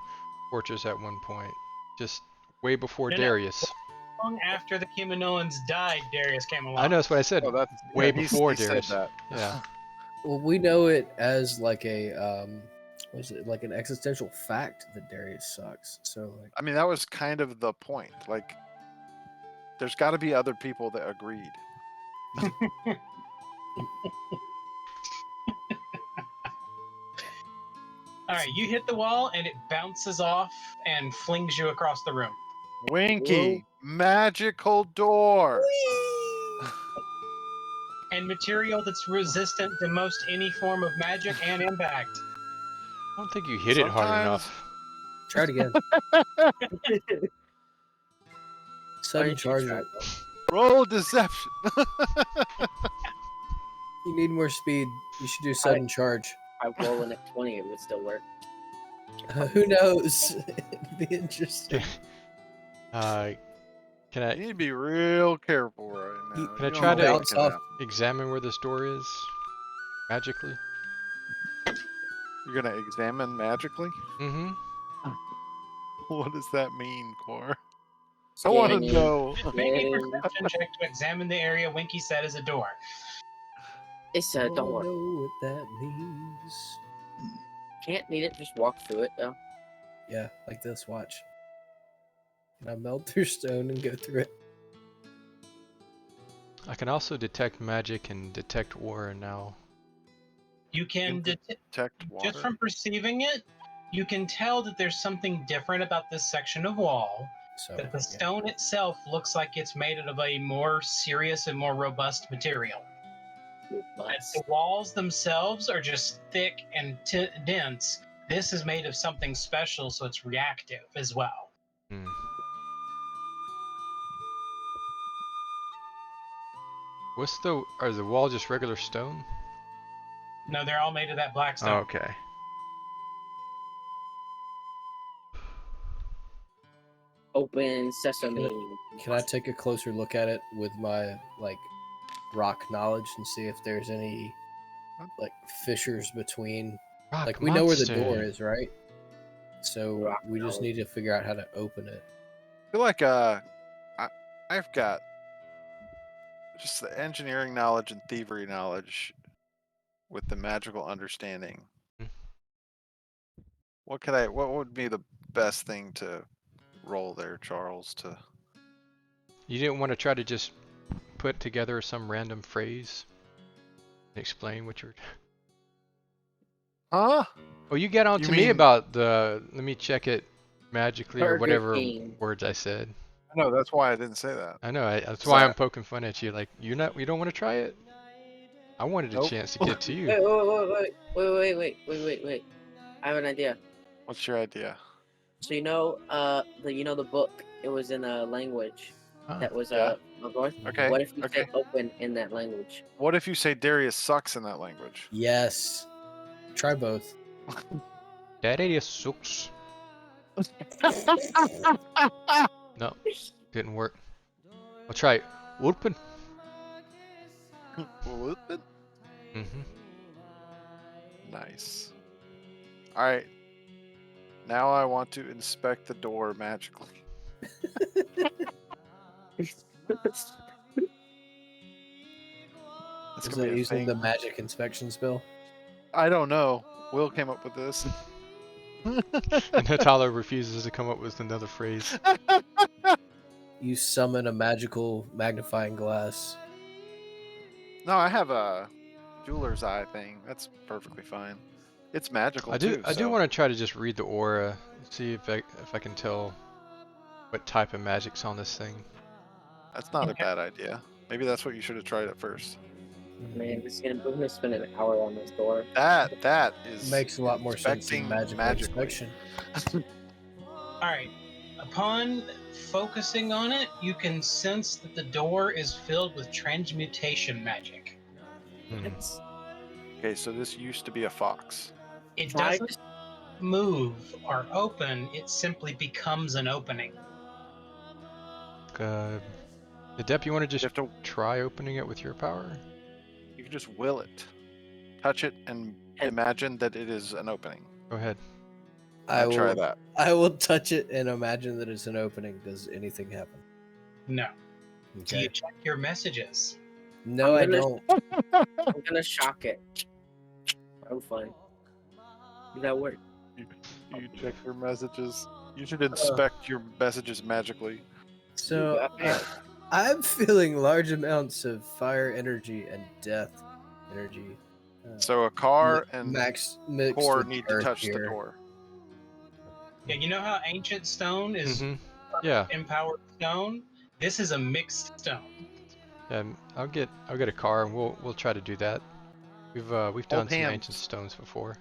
fortress at one point, just way before No, no. Darius. Long after the Kimanoans died, Darius came along. I know that's what I said. Oh, that's Way he's- before he said Darius. that. Yeah. Well, we know it as like a was it like an existential fact that Darius sucks. So like, I mean, that was kind of the point. Like, there's got to be other people that agreed. All right, you hit the wall and it bounces off and flings you across the room. Winky, magical door. And material that's resistant to most any form of magic and impact. I don't think you hit it hard Sometimes- enough. Try it again. Why Sudden don't you charge. try It. that? Roll deception. You need more speed. You should do sudden charge. I roll in at 20, it would still work. Who knows? It'd be interesting. Can You I need to be real careful right now. Can I You don't try know to- what Bounce can off. happen. examine where this door is magically? You're gonna examine magically? Mm-hmm. What does that mean, Core? I want to Scanning. know. Make a And perception check to examine the area Winky said is a door. it's a Don't door. know what that means. Can't need it, just walk through it though. Yeah, like this. Watch. Can I melt through stone and go through it? I can also detect magic and detect aura now. You can You Detect water. just from perceiving it, you can tell that there's something different about this section of wall. So That the yeah. stone itself looks like it's made out of a more serious and more robust material. But the walls themselves are just thick and dense. This is made of something special, so it's reactive as well. Hmm. Are the wall just regular stone? No, they're all made of that black stone. Oh, okay. Open sesame. Can I take a closer look at it with my like rock knowledge and see if there's any like fissures between? Rock Like we know where the door monster. is, right? So Rock we just knowledge. need to figure out how to open it. I feel like I've got just the engineering knowledge and thievery knowledge with the magical understanding. Hmm. What would be the best thing to roll there, Charles? To You didn't want to try to just put together some random phrase and explain what you're. Huh? Oh, you get on You to me mean- about the. Let me check it magically or Burger whatever King. words I said. No, that's why I didn't say that. I know. That's why So- I'm poking fun at you. Like you don't want to try it. I wanted a Nope. chance to get to you. Wait. I have an idea. What's your idea? So the book. It was in a language Huh. that was Yeah. north. Okay. What if you okay. say open in that language? What if you say Darius sucks in that language? Yes. Try both. That idiot sucks. No, didn't work. I'll try open. Whoopin'. Mm-hmm. Nice. All right. Now I want to inspect the door magically. That's Is gonna that be a using the thing. magic inspection spell? I don't know. Will came up with this. And Natala refuses to come up with another phrase. You summon a magical magnifying glass. No, I have a jeweler's eye thing. That's perfectly fine. It's magical I do too. I do want to try to just read the aura, see if I can tell what type of magic's on this thing. That's not a Okay. bad idea. Maybe that's what you should have tried at first. Man, we're gonna spend an hour on this door. That is Makes a lot more sense inspecting than magical magically. inspection. All right. Upon focusing on it, you can sense that the door is filled with transmutation magic. Hmm. It's Okay, so this used to be a fox. It Try- doesn't move or open, it simply becomes an opening. Adep, you want to You just have to try opening it with your power? you can just will it. Touch it and And- imagine that it is an opening. Go ahead. I Try will. that. I will touch it and imagine that it's an opening. Does anything happen? No. Do you Okay. check your messages? No, I I'm gonna- don't. I'm gonna shock it. Oh, fun. Did that work? You check your messages. You should inspect your messages magically. So Okay. I'm feeling large amounts of fire energy and death energy. So a car and Max mixed core with need to earth touch the here. door. Yeah, you know how ancient stone is Mm-hmm. Yeah. empowered stone. This is a mixed stone. I'll get a car and we'll try to do that. We've done some hands. ancient stones before.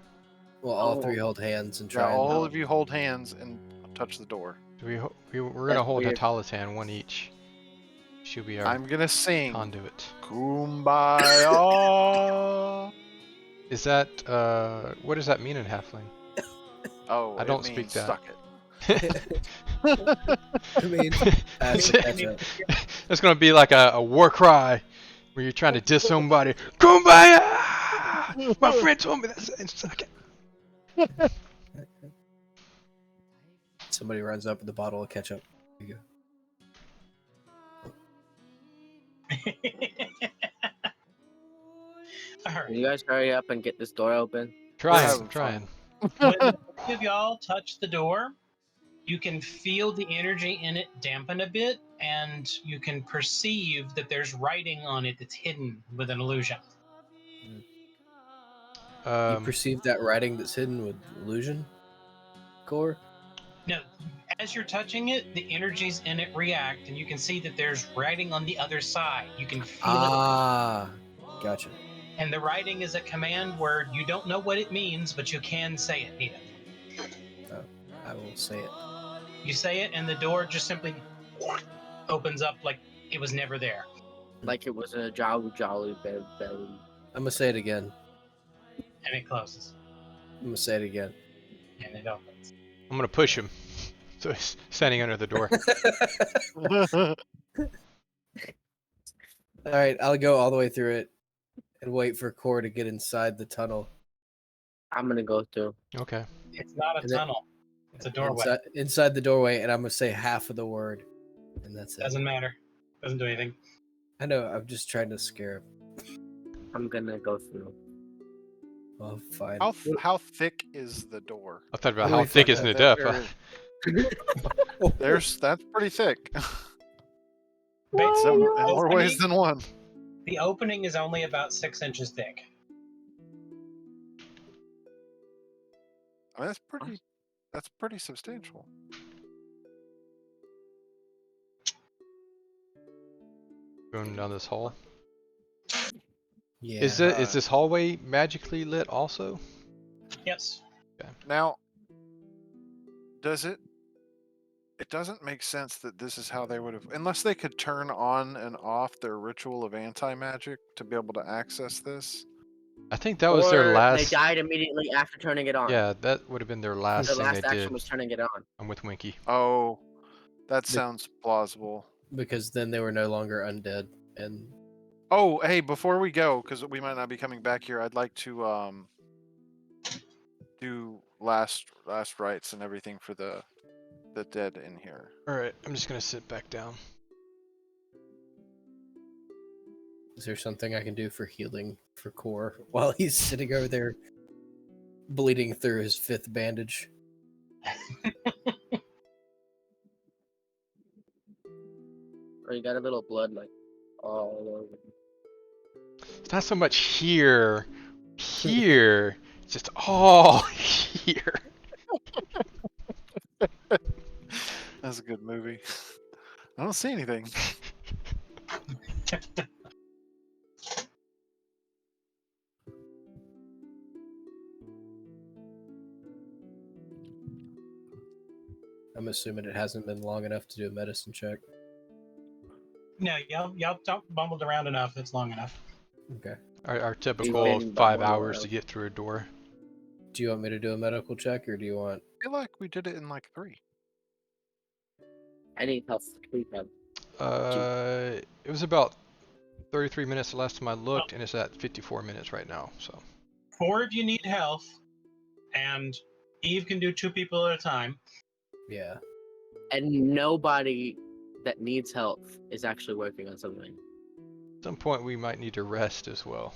Well, all Oh. three hold hands and Yeah, try. all and... of you hold hands and touch the door. We're gonna That's hold weird. Natala's hand, one each. She'll be our I'm gonna sing conduit. Kumbaya. Is that what does that mean in Halfling? Oh, I don't it speak means that. suck it. I mean, pass the ketchup. That's gonna be like a war cry where you're trying to diss somebody. Kumbaya! My friend told me that. Suck it. Somebody runs up with a bottle of ketchup. There you All Can right. you guys hurry up and get this door open? Trying, having I'm trying. When the three of y'all touch the door, you can feel the energy in it dampen a bit, and you can perceive that there's writing on it that's hidden with an illusion. You perceive that writing that's hidden with illusion core? No, as you're touching it, the energies in it react, and you can see that there's writing on the other side. You can feel Ah, gotcha. it. And the writing is a command word. You don't know what it means, but you can say it, Nita. I will say it. You say it, and the door just simply opens up like it was never there. Like it was a jolly belly. I'm gonna say it again. And it closes. I'm gonna say it again. And it opens. I'm gonna push him, so he's standing under the door. All right, I'll go all the way through it and wait for Core to get inside the tunnel. I'm gonna go through. Okay. It's not a And then- tunnel. It's a doorway. Inside the doorway, and I'm gonna say half of the word, and that's it. Doesn't matter. Doesn't do anything. I know. I'm just trying to scare him. I'm gonna go through. Oh, fine. How thick is the door? I thought about What do how we thick find is out Nadef. That's pretty thick. But So, in the more ways opening- than one. The opening is only about 6 inches thick. I mean, that's pretty substantial. Going down this hall. Yeah. Is this hallway magically lit also? Yes. Now, it doesn't make sense that this is how they would have, unless they could turn on and off their ritual of anti-magic to be able to access this. I think that was their Or last. They died immediately after turning it on. Yeah, that would have been their last Their thing last they action did. was turning it on. I'm with Winky. Oh, that sounds plausible. Because then they were no longer undead, and Oh, hey, before we go, because we might not be coming back here, I'd like to do last rites and everything for the dead in here. All right, I'm just gonna sit back down. is there something I can do for healing for Core while he's sitting over there bleeding through his 5th bandage? Or you got a little blood like all over. It's not so much here. Here. It's just all here. That's a good movie. I don't see anything. I'm assuming it hasn't been long enough to do a medicine check. No, y'all bumbled around enough. It's long enough. Okay. Our typical been 5 bumbling hours around. to get through a door. Do you want me to do a medical check, or do you want? I feel like we did it in like 3. I need health rehab. It was about 33 minutes the last time I looked, and it's at 54 minutes right now. So 4 of you need health, and Eve can do 2 people at a time. Yeah. And nobody that needs health is actually working on something. at some point we might need to rest as well.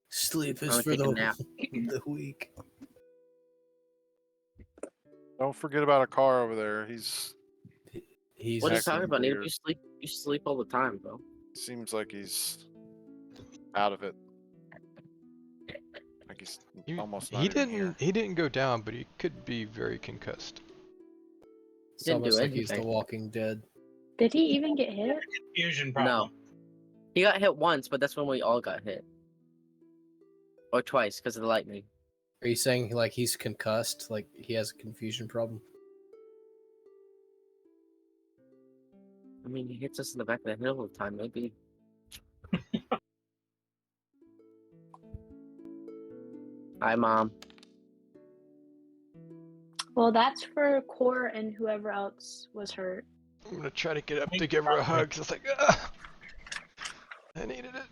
Sleep I'm is gonna for take a the nap. the weak. Don't forget about a car over there. He's What are you acting talking about? Nate? weird. You sleep all the time, bro. Seems like he's out of it. Like he's almost not He even here. didn't go down, but he could be very concussed. It's Didn't do almost like he's The anything. Walking Dead. Did he even get hit? Fusion problem. He got hit once, but that's when we all got hit. Or twice because of the lightning. Are you saying like he's concussed? Like he has a confusion problem? I mean, he hits us in the back of the head all the time, maybe. Hi, Mom. Well, that's for Core and whoever else was hurt. I'm gonna try to get up to give her a hug. 'Cause it's like, ah, I needed it.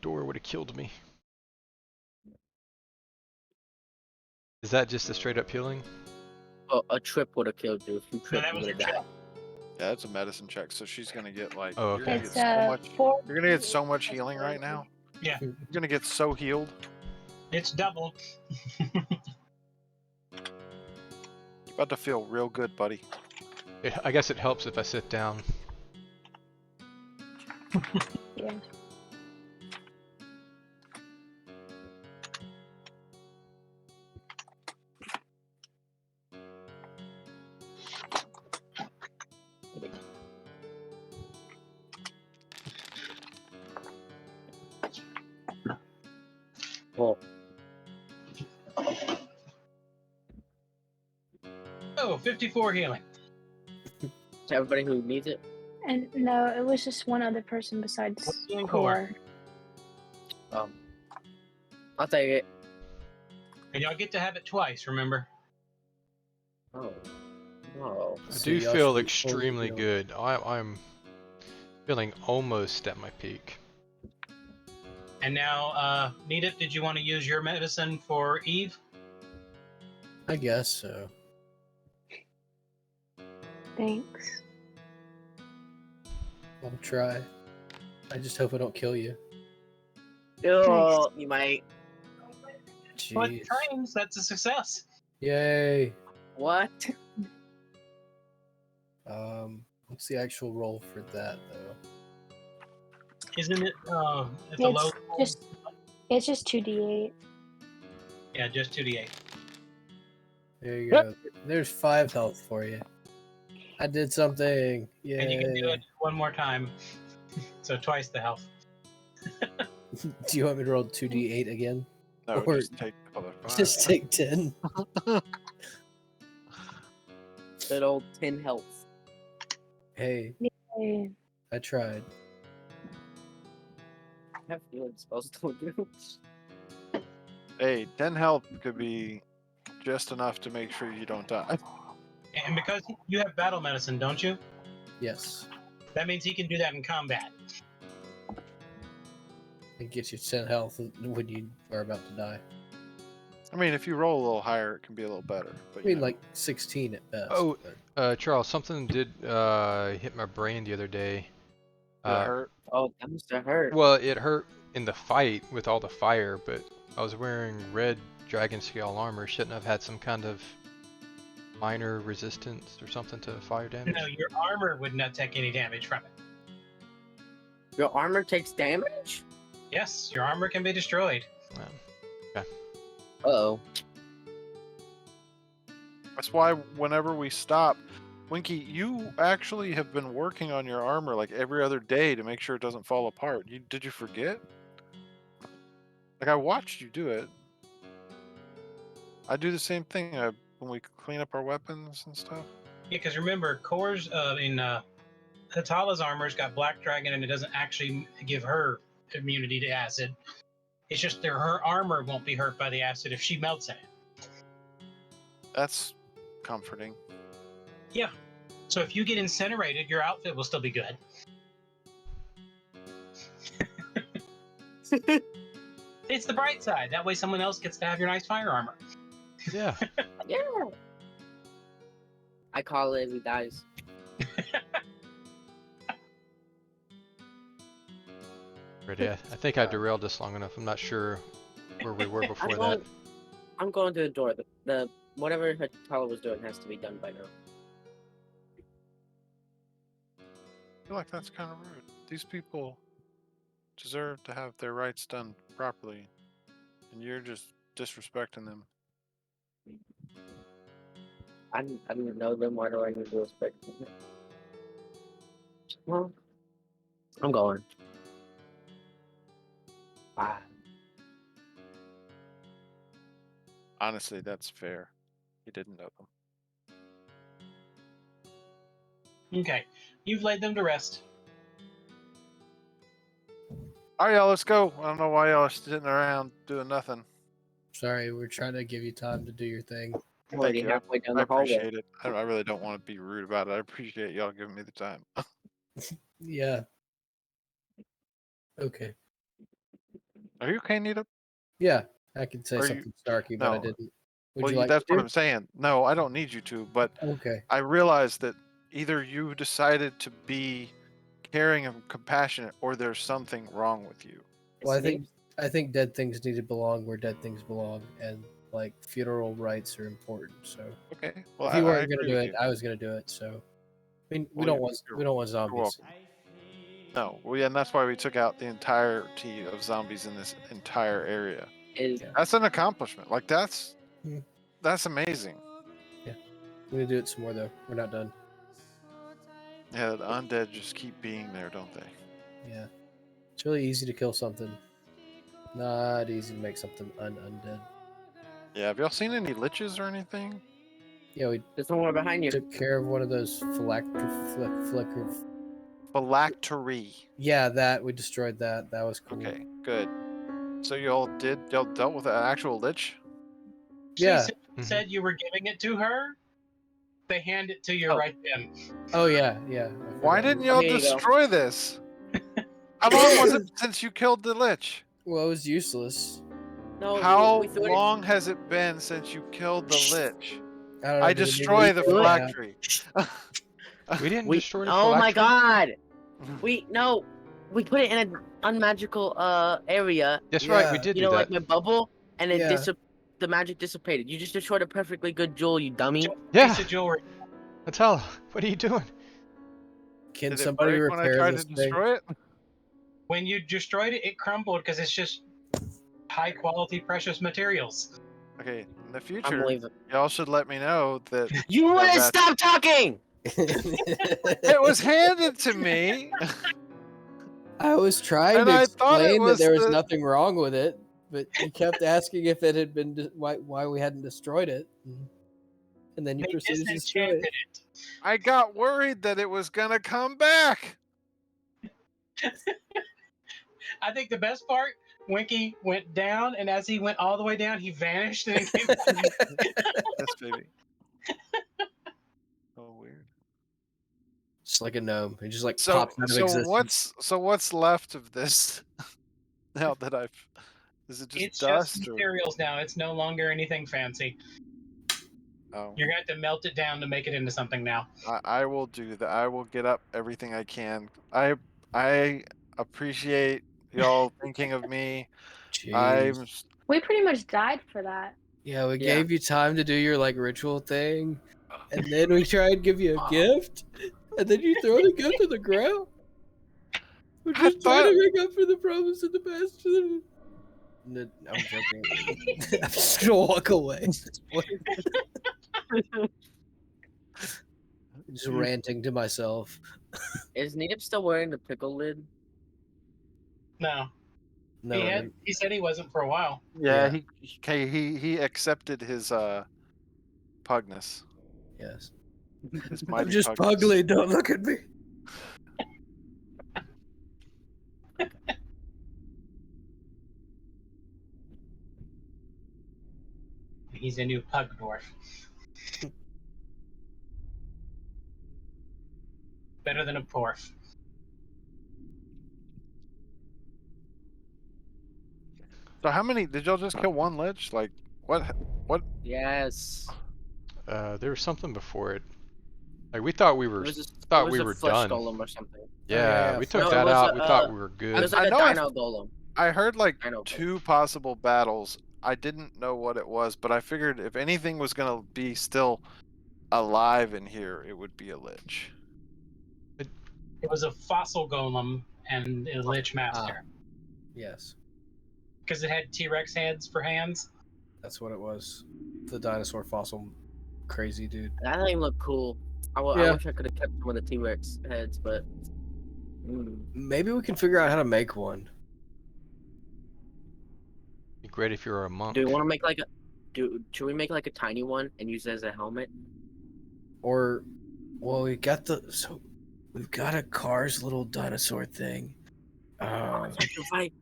Door would have killed me. Is that just a straight up healing? Well, a trip would have killed you. If you No, tripped, that you was would her have trip. died. Yeah, it's a medicine check, so she's gonna get like. Oh, You're gonna okay. It's get so much. 4. You're gonna get so much healing right now. Yeah. You're gonna get so healed. It's doubled. You're about to feel real good, buddy. I guess it helps if I sit down. Yeah. Well, Oh, 54 healing. to everybody who needs it. And no, it was just one other person besides What's the Core. I'll take it. And y'all get to have it twice, remember? Oh. No. I So do y'all feel should extremely heal. good. I'm feeling almost at my peak. And now, Nita, did you want to use your medicine for Eve? I guess so. Thanks. I'll try. I just hope I don't kill you. Oh, you might. But Jeez. trains, that's a success. Yay. What? What's the actual roll for that though? Isn't it at the low? It's just 2d8. Yeah, just 2d8. There you go. There's 5 health for you. I did something. Yay. And you can do it one more time. So twice the health. Do you want me to roll 2d8 again? No, Or- just take the other 5. Just take 10. Good old 10 health. Hey, Hey, I tried. I have healing spells to do. Hey, 10 health could be just enough to make sure you don't die. And because you have battle medicine, don't you? Yes. That means he can do that in combat. It gets you 10 health when you are about to die. I mean, if you roll a little higher, it can be a little better. But I mean, you know. like 16 at best. Oh, but- Charles, something did hit my brain the other day. Did it hurt? Oh, that must have hurt. Well, it hurt in the fight with all the fire, but I was wearing red dragon scale armor. Shouldn't have had some kind of minor resistance or something to fire damage. No, your armor would not take any damage from it. Your armor takes damage? Yes, your armor can be destroyed. Uh-oh. That's why whenever we stop, Winky, you actually have been working on your armor like every other day to make sure it doesn't fall apart. Did you forget? Like I watched you do it. I do the same thing when we clean up our weapons and stuff. Yeah, because remember, Core's Hatala's armor's got Black Dragon, and it doesn't actually give her immunity to acid. It's just that her armor won't be hurt by the acid if she melts in it. That's comforting. Yeah. So if you get incinerated, your outfit will still be good. It's the bright side. That way someone else gets to have your nice fire armor. Yeah. Yeah. I call it if he dies. Ready. I think I derailed this long enough. I'm not sure where we were before that. I'm going to the door. The whatever Hatala was doing has to be done by now. I feel like that's kind of rude. These people deserve to have their rights done properly, and you're just disrespecting them. I didn't know them. Why do I need to respect them? Well, I'm going. Ah, Honestly, that's fair. He didn't know them. Okay, you've laid them to rest. All right, y'all, let's go. I don't know why y'all are sitting around doing nothing. Sorry, we're trying to give you time to do your thing. I'm already you. halfway down I the hallway. appreciate it. I really don't want to be rude about it. I appreciate y'all giving me the time. Yeah. Okay. Are you okay, Nita? Yeah, I could say Are you- something snarky, but I No. didn't. Would Well, you like that's me what to? I'm saying. No, I don't need you to, but Okay. I realized that either you decided to be caring and compassionate, or there's something wrong with you. Well, I It's think dead things need to belong where dead things belong, and like funeral rites are important. So Okay. Well, if you I weren't gonna agree do with it, you. I was gonna do it. So I mean, we Well, don't you're- want you're- we don't want zombies. welcome. No, well, yeah, and that's why we took out the entirety of zombies in this entire area. is Yeah. That's an accomplishment. Like that's Hmm. amazing. We're gonna do it some more though. We're not done. Yeah, the undead just keep being there, don't they? Yeah. It's really easy to kill something. Not easy to make something undead. Yeah. Have y'all seen any liches or anything? Yeah, we there's someone behind you. took care of one of those flicker. Phylactery. Yeah, that we destroyed that. That was cool. Okay, good. So y'all dealt with an actual lich? She Yeah. said you were giving it to her. They hand it to you Oh. right then. Oh yeah. I Why forgot. didn't y'all Here you go. destroy this? How long was it since you killed the lich? Well, it was useless. No, How we threw it. long has it been since you killed the lich? I don't know. I did it destroy need the to- yeah. phylactery. We didn't We, destroy the oh my phylactery. god! We put it in an unmagical area. That's right, we Yeah. did You do know, that. like my bubble, and it Yeah. the magic dissipated. You just destroyed a perfectly good jewel, you dummy. Yeah, Piece of jewelry. Natalia, what are you doing? Can Did it somebody break when I repair tried this to thing? destroy it? When you destroyed it, it crumbled because it's just high quality precious materials. Okay, in the I'm future, leaving. y'all should let me know that You want to that- stop talking? it was handed to me. I was trying And to I thought it explain that was there was the- nothing wrong with it, but you kept asking if it had been why we hadn't destroyed it, and then you They proceeded to destroy disenchanted it. it. I got worried that it was gonna come back. I think the best part, Winky went down, and as he went all the way down, he vanished and then came back. Yes, baby. Oh, weird. Just like a gnome, it just like So, pops out of existence. what's left of this? Now that is it just It's dust just or? materials now. It's no longer anything fancy. Oh, You're going to have to melt it down to make it into something now. I will do that. I will get up everything I can. I appreciate y'all thinking of me. I'm Jeez. We pretty much died for that. Yeah, we Yeah. gave you time to do your like ritual thing, and then we tried to give you a gift, and then you throw the gift on the ground. We're I just trying thought- to make up for the problems in the past. No, I'm joking. I'm just gonna walk away. Just ranting to myself. Is Needham still wearing the pickle lid? No. No, He said he wasn't for a while. yeah. Yeah. He accepted his pugness. yes. His I'm mighty just pugness. pugly. Don't look at me. He's a new pug dwarf. Better than a porf. So how many did y'all just kill? One lich? Like what? Yes. There was something before it. Like we thought we were It was a flesh done. golem or something. Yeah, yeah, we took No, it that was out. a, We thought we were good. It was I like a know I- dino golem. I heard like I know. 2 possible battles. I didn't know what it was, but I figured if anything was gonna be still alive in here, it would be a lich. It was a fossil golem and a lich master. Yes. Because it had T-Rex heads for hands. That's what it was. The dinosaur fossil, crazy dude. That thing looked cool. I Yeah. wish I could have kept some of the T-Rex heads, but Maybe we can figure out how to make one. Be great if you were a monk. do we want to make like a? Should we make like a tiny one and use it as a helmet? Or, well, we've got a Cars little dinosaur thing. Fight.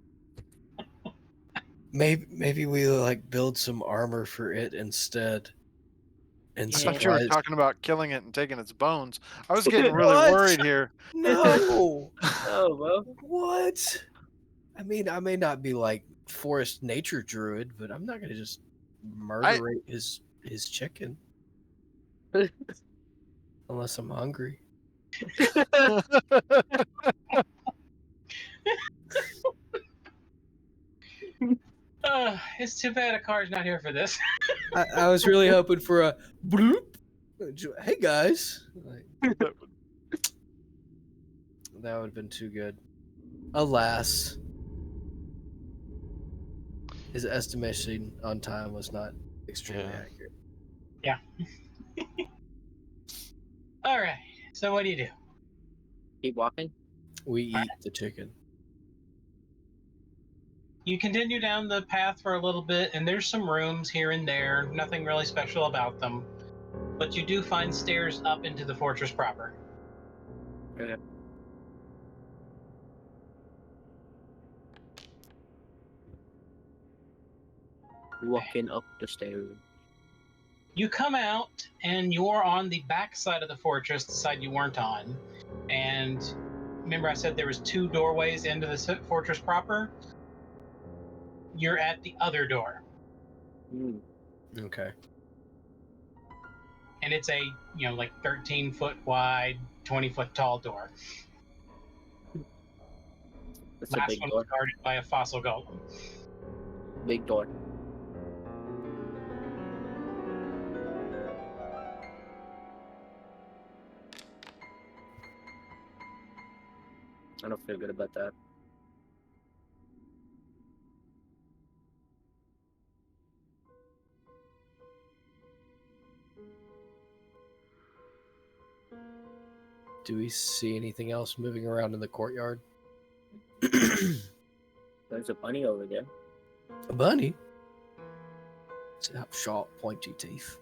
Maybe we like build some armor for it instead. And I thought you were supplies. talking about killing it and taking its bones. I was getting really What? worried here. No. Oh, well. What? I mean, I may not be like forest nature druid, but I'm not gonna just murderate his chicken unless I'm hungry. It's too bad a car's not here for this. I was really hoping for a bloop. Hey guys, like, that would have been too good. Alas, his estimation on time was not extremely Yeah. accurate. All right. So what do you do? Keep walking. We eat the chicken. You continue down the path for a little bit, and there's some rooms here and there. Nothing really special about them, but you do find stairs up into the fortress proper. Okay. Walking up the stairs. You come out, and you're on the back side of the fortress, the side you weren't on. And remember, I said there was 2 doorways into the fortress proper. You're at the other door, Okay. and it's a like 13-foot wide, 20-foot tall door. It's a Last big one door. was guarded by a fossil golem. Big door. I don't feel good about that. Do we see anything else moving around in the courtyard? There's a bunny over there. A bunny? Does it have sharp, pointy teeth?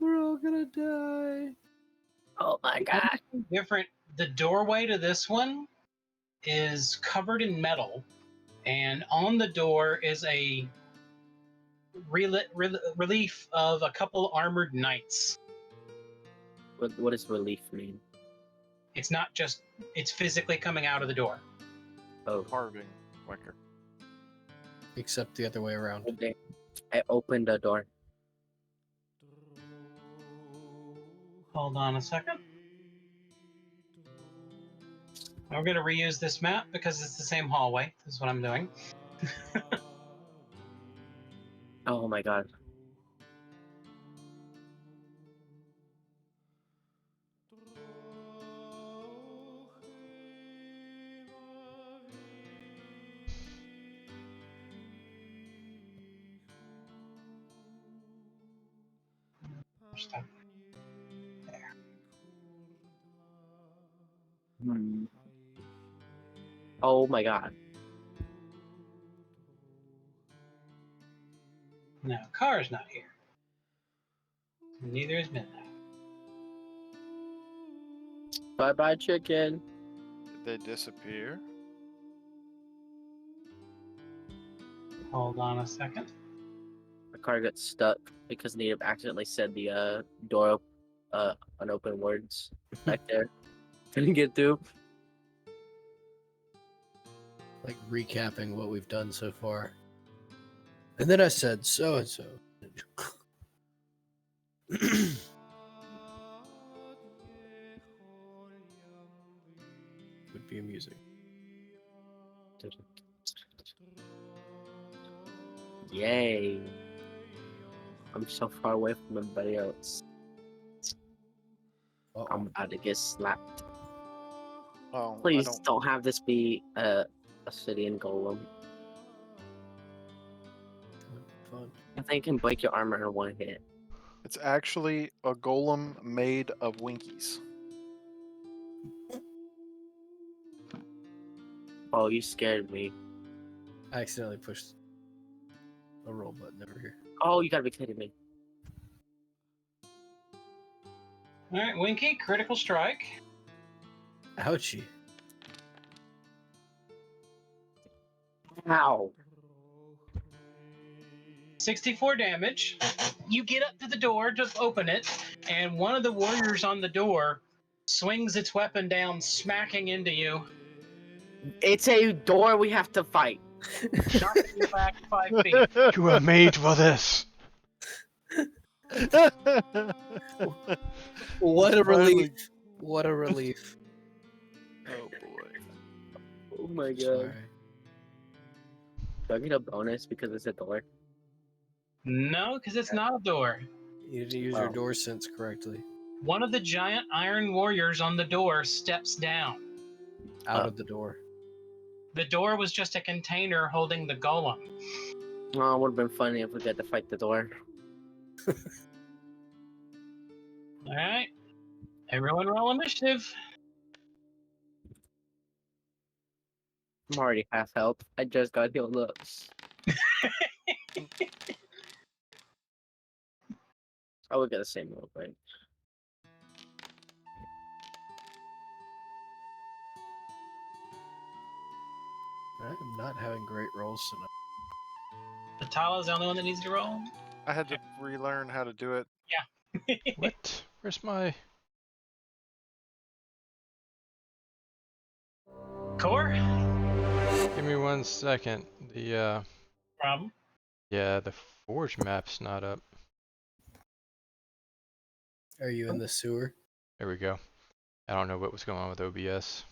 We're all gonna die. Oh my god. Different. The doorway to this one is covered in metal, and on the door is a relief of a couple armored knights. What does relief mean? It's not just, it's physically coming out of the door. Oh, Carving wicker. Except the other way around. okay. I opened the door. Hold on a second. We're going to reuse this map because it's the same hallway. This is what I'm doing. Oh my god. Stop. Oh my god. No, Car's not here. Neither is Midnight. Bye bye, chicken. Did they disappear? Hold on a second. The car got stuck because Native accidentally said the door unopened words back there. Couldn't get through. Like recapping what we've done so far. And then I said so and so. Would be amusing. Yay. I'm so far away from everybody else. Uh-oh. I'm about to get slapped. Oh, Please I don't. don't have this be a obsidian golem. Fun. I think it can break your armor in one hit. It's actually a golem made of Winkies. Oh, you scared me. I accidentally pushed a roll button over here. Oh, you gotta be kidding me. All right, Winky, critical strike. Ouchie. Ow. 64 damage. You get up to the door to open it, and one of the warriors on the door swings its weapon down, smacking into you, It's a door we have to fight. knocking you back 5 feet. You were made for this. What a Finally. relief. What a relief. Oh boy. Oh my god. Sorry. Do I get a bonus because it's a door? No, because it's not a door. You need to use your Wow. door sense correctly. One of the giant iron warriors on the door steps down. Out of the door. The door was just a container holding the golem. Oh, it would have been funny if we got to fight the door. All right, everyone roll initiative. I'm already half health. I just got healed up. I would get the same real quick. I'm not having great rolls tonight. Atala's the only one that needs to roll. I had to relearn how to do it. What? Where's my... Core? Give me 1 second. The, Problem. yeah, the forge map's not up. Are you in the sewer? There we go. I don't know what was going on with OBS.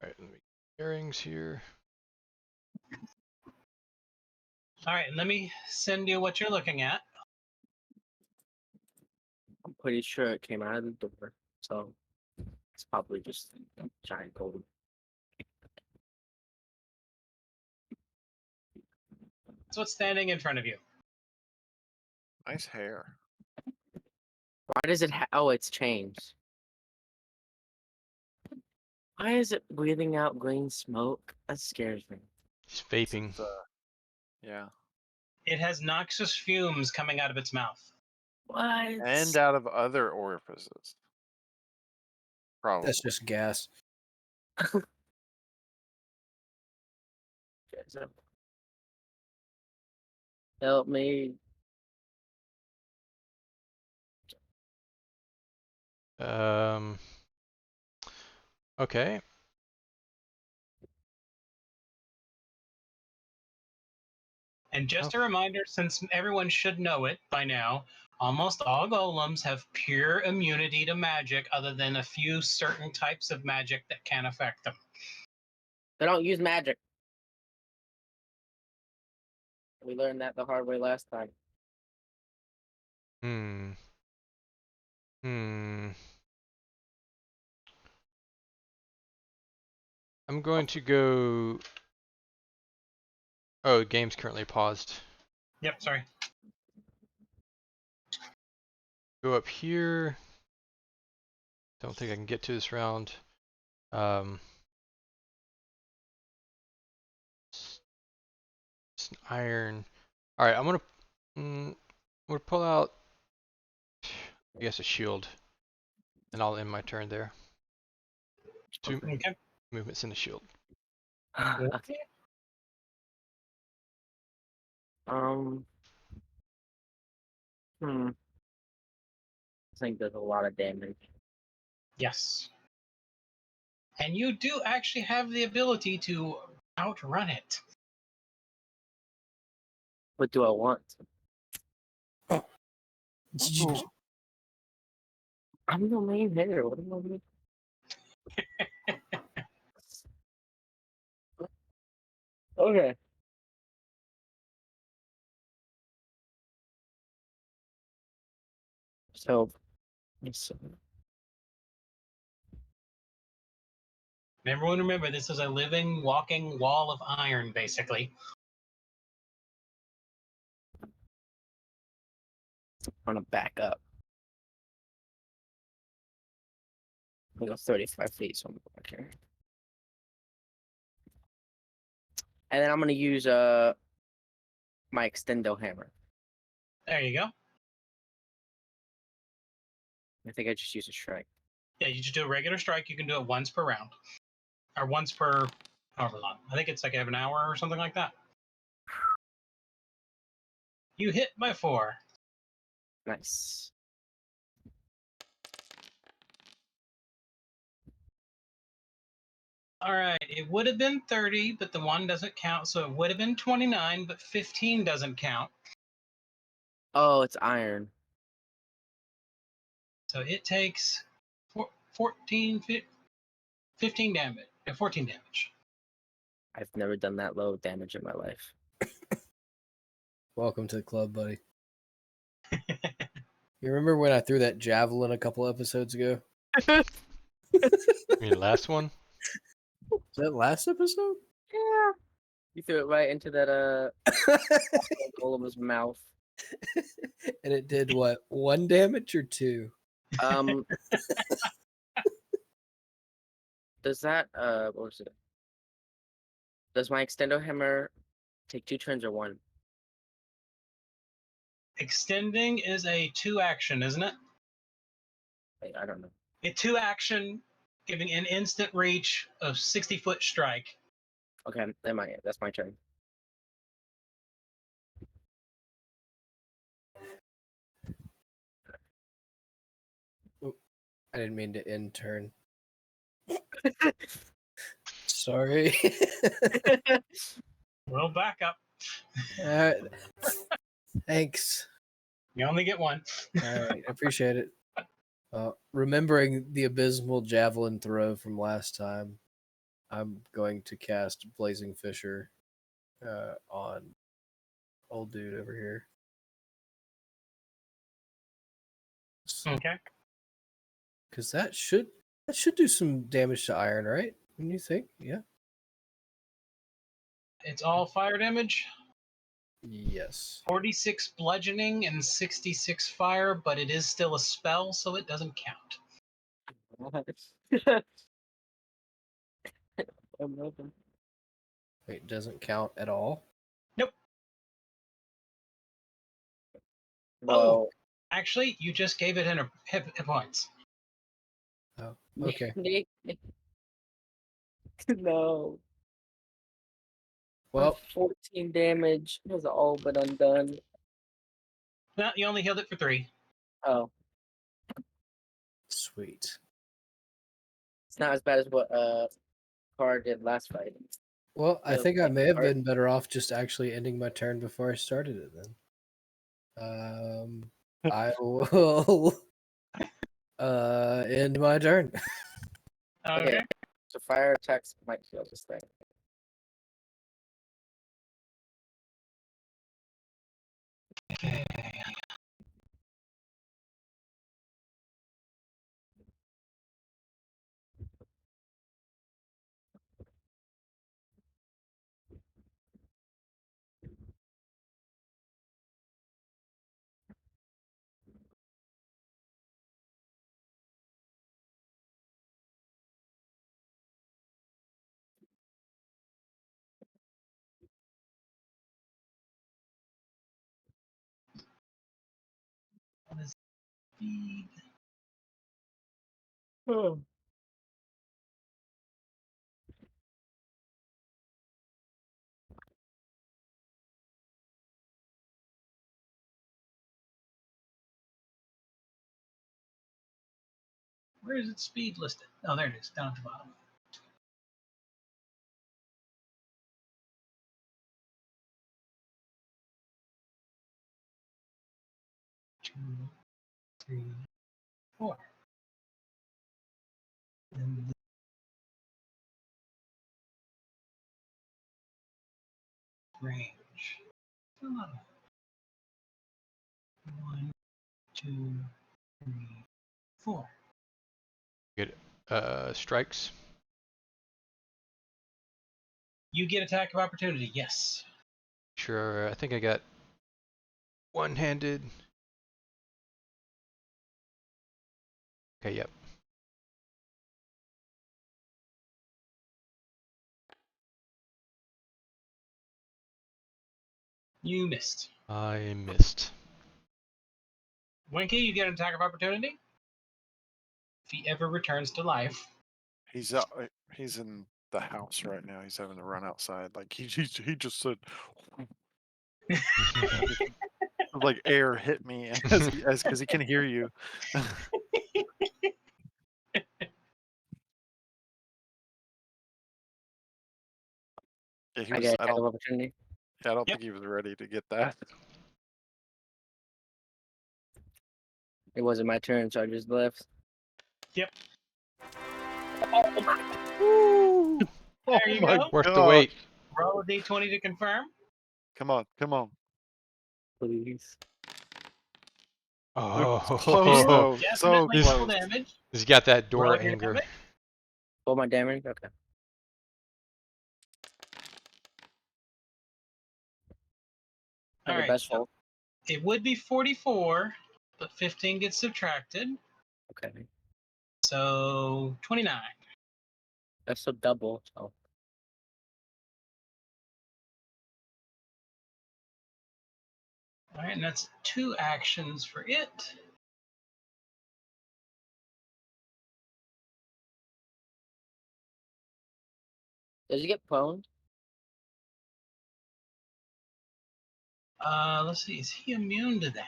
Alright, let me get bearings here. All right, let me send you what you're looking at. I'm pretty sure it came out of the door. So it's probably just a giant golem. That's what's standing in front of you. Nice hair. Why does it oh, it's changed. Why is it breathing out green smoke? That scares me. He's vaping. It's, yeah. It has noxious fumes coming out of its mouth. What? And out of other orifices. Probably. That's just gas. Help me. Okay. And just a reminder, since everyone should know it by now, almost all golems have pure immunity to magic other than a few certain types of magic that can affect them. They don't use magic. We learned that the hard way last time. I'm going to go... Oh, game's currently paused. Yep, sorry. Go up here. Don't think I can get to this round. It's an iron. All right, I'm gonna pull out, I guess, a shield, and I'll end my turn there. 2 Okay. movements in the shield. Okay. I think there's a lot of damage. Yes. And you do actually have the ability to outrun it. What do I want? I'm the main hitter. What do I mean? Okay. So, yes, Everyone remember, this is a living, walking wall of iron, basically. I'm gonna back up. I'm gonna go 35 feet, so I'm back here. And then I'm gonna use my extendo hammer. There you go. I think I just use a strike. Yeah, you just do a regular strike. You can do it once per round, or once per however long. I think it's like every hour or something like that. You hit by 4. Nice. All right, it would have been 30, but the 1 doesn't count, so it would have been 29, but 15 doesn't count. Oh, it's iron. So it takes 14, 15 damage. 14 damage. I've never done that low damage in my life. Welcome to the club, buddy. You remember when I threw that javelin a couple episodes ago? I mean, last one. Was that last episode? Yeah. You threw it right into that golem's mouth. And it did what? 1 damage or 2? Does that what was it? Does my extendo hammer take 2 turns or 1? Extending is a 2 action, isn't it? Wait, I don't know. A 2 action, giving an instant reach of 60-foot strike. Okay, that's my turn. I didn't mean to end turn. Sorry. We'll back up. Alright. Thanks. You only get 1. Alright, I appreciate it. Remembering the abysmal javelin throw from last time, I'm going to cast Blazing Fissure on old dude over here. Okay. Because that should do some damage to iron, right? When you think, yeah. It's all fire damage. Yes. 46 bludgeoning and 66 fire, but it is still a spell, so it doesn't count. I'm open. Wait, doesn't count at all? Well, Actually, you just gave it hit points. Oh, okay. No. Well, 14 damage has all but undone. No, you only healed it for 3. Oh, sweet. it's not as bad as what Car did last fight. Well, I So, think I like, may have alright. been better off just actually ending my turn before I started it then. I will end my turn. Okay. So fire attacks might kill this thing. Okay. What is speed? Oh. Where is its speed listed? Oh, there it is, down at the bottom. Two, 3, 4. And range. Come on. 1, 2, 3, 4. Good. Strikes. You get attack of opportunity, yes. Sure. I think I got one-handed. Okay. Yep. You missed. I missed. Winky, you get an attack of opportunity. If he ever returns to life. He's in the house right now. He's having to run outside. Like he just said, like air hit me as because he can hear you. Yeah, he I was. get I attack of don't. opportunity. Yeah, I don't Yep. think he was ready to get that. It wasn't my turn, so I just left. Yep. Woo! There you my go. Worth the God. wait. Roll a d20 to confirm. Come on, come on. Please. Oh, Close though. So Definitely full close. damage. he's got that Roll door your anger. damage. Roll my damage? Okay. All Have your right. best So roll. it would be 44, but 15 gets subtracted. Okay. So 29. That's still double, so. All right, and that's 2 actions for it. Does he get prone? Let's see. Is he immune to that?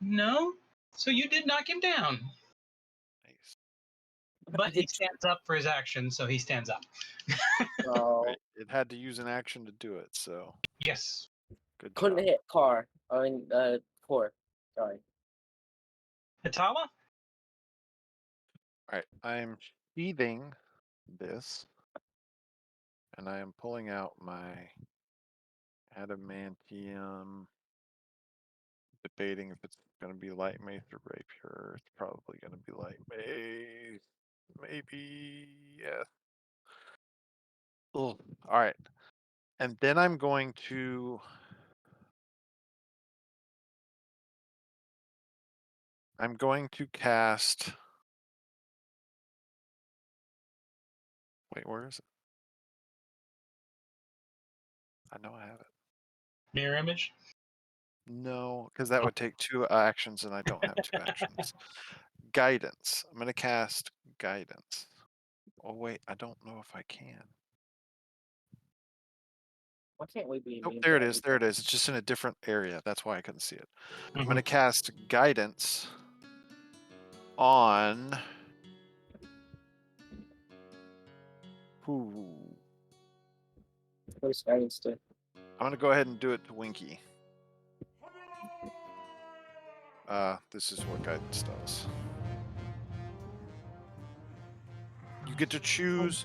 No. So you did knock him down, Nice. but he stands up for his action, so he stands up. Oh, Right. It had to use an action to do it, so Yes. good couldn't job. hit car. I mean, core. Sorry. Hatala? All right, I'm sheathing this, and I am pulling out my adamantium. Debating if it's going to be light mace or rapier. It's probably going to be light mace. Maybe, yeah. Ugh. All right. And then I'm going to cast. Wait, where is it? I know I have it. Mirror image? No, because that would take 2 actions, and I don't have 2 actions. Guidance. I'm going to cast guidance. Oh wait, I don't know if I can. Why can't we be Oh, immune? there to it is. There it is. It's just in a different area. That's why I couldn't see it. I'm Mhm. going to cast guidance on. Ooh. Where's guidance to? I'm going to go ahead and do it to Winky. This is what guidance does. You get to choose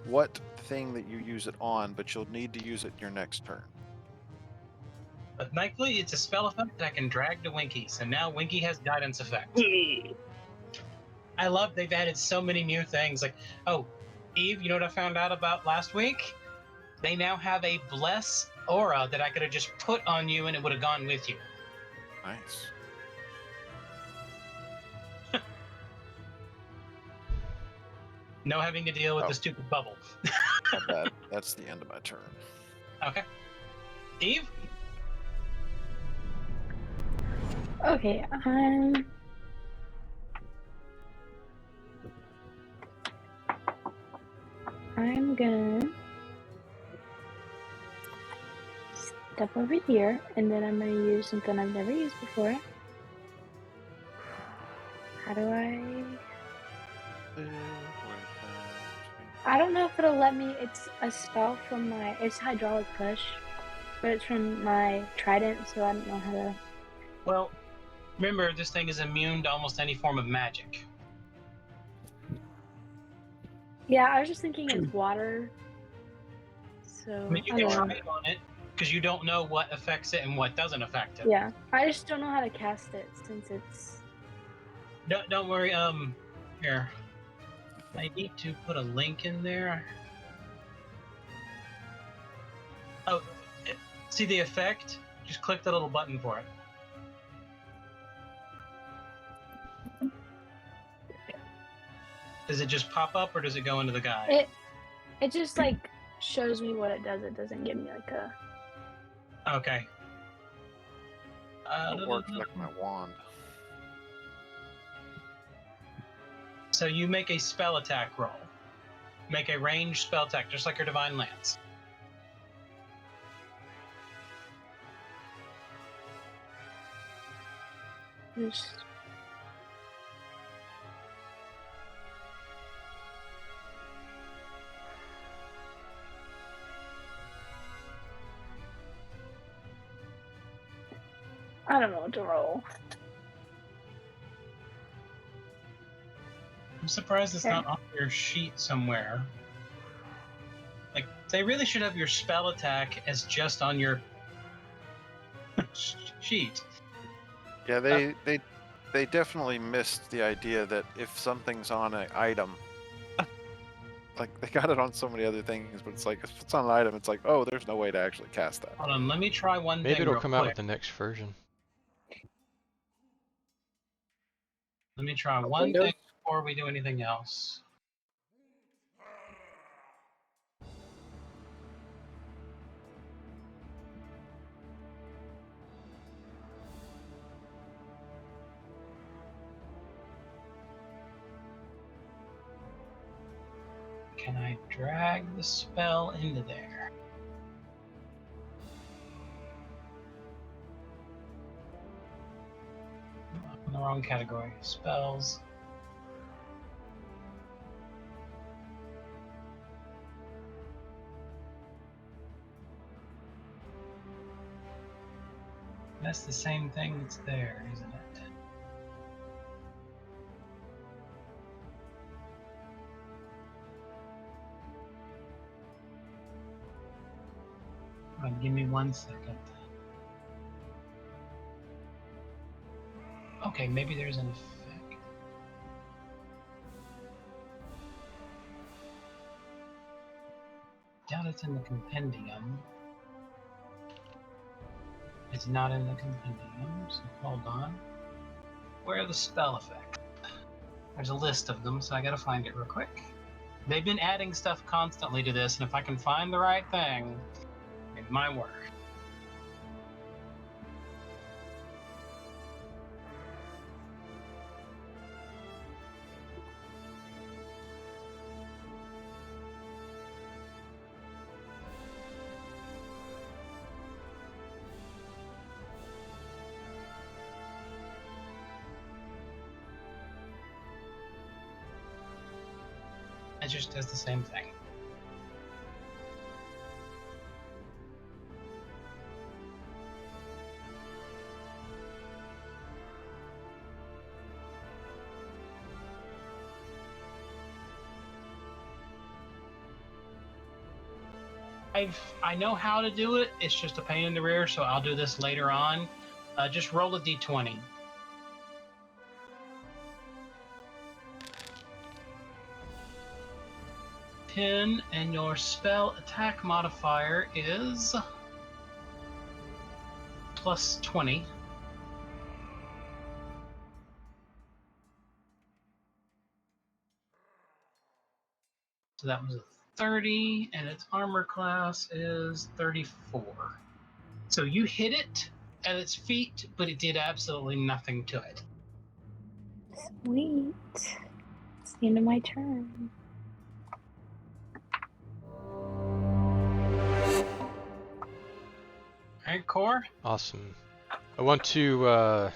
what thing that you use it on, but you'll need to use it your next turn. But thankfully, it's a spell effect that I can drag to Winky, so now Winky has guidance effect. I love they've added so many new things. Like, oh, Eve, you know what I found out about last week? They now have a bless aura that I could have just put on you and it would have gone with you. Nice. No having to deal with Oh. the stupid bubble. Not bad. That's the end of my turn. Okay. Eve? Okay, I'm gonna step over here, and then I'm gonna use something I've never used before. How do I don't know if it'll let me. It's a spell from my. It's hydraulic push, but it's from my trident, so I don't know how to. Well, remember, this thing is immune to almost any form of magic. Yeah, I was just thinking it's water. So I mean, you I can don't try know. it on it because you don't know what affects it and what doesn't affect it. Yeah, I just don't know how to cast it since it's. Don't worry. Here, I need to put a link in there. Oh, see the effect? Just click the little button for it. Does it just pop up or does it go into the guide? It just like shows me what it does. It doesn't give me like a. Okay. It works like my wand. So you make a spell attack roll. Make a ranged spell attack, just like your Divine Lance. Just, I don't know what to roll. I'm surprised it's Okay. not on your sheet somewhere. Like, they really should have your spell attack as just on your sheet. Yeah, they definitely missed the idea that if something's on an item, like they got it on so many other things, but it's like if it's on an item, it's like, oh, there's no way to actually cast that. Hold on, let me try one Maybe thing it'll real come quick. out with the next version. Let me try one Windows? thing before we do anything else. Can I drag the spell into there? In the wrong category. Spells. That's the same thing that's there, isn't it? Give me 1 second. Okay, maybe there's an effect. Doubt it's in the compendium. It's not in the compendium, so hold on. Where are the spell effects? There's a list of them, so I gotta find it real quick. They've been adding stuff constantly to this, and if I can find the right thing, it might work. It just does the same thing. I know how to do it. It's just a pain in the rear, so I'll do this later on. Just roll a d20. Pin, and your spell attack modifier is plus 20. So that was a 30, and its armor class is 34. So you hit it at its feet, but it did absolutely nothing to it. Sweet. It's the end of my turn. Alright, Core? Awesome. I want to,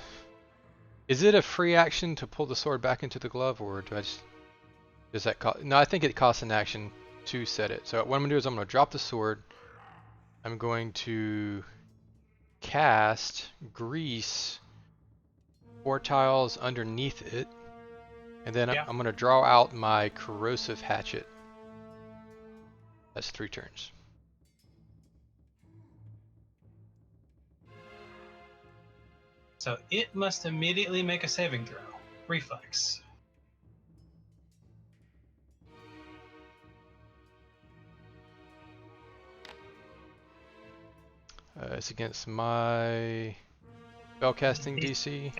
is it a free action to pull the sword back into the glove, or do I just, does that cost, no, I think it costs an action to set it. So what I'm gonna do is I'm gonna drop the sword. I'm going to cast Grease 4 tiles underneath it, and then Yeah. I'm gonna draw out my corrosive hatchet That's 3 turns. So it must immediately make a saving throw. Reflex. It's against my spellcasting DC.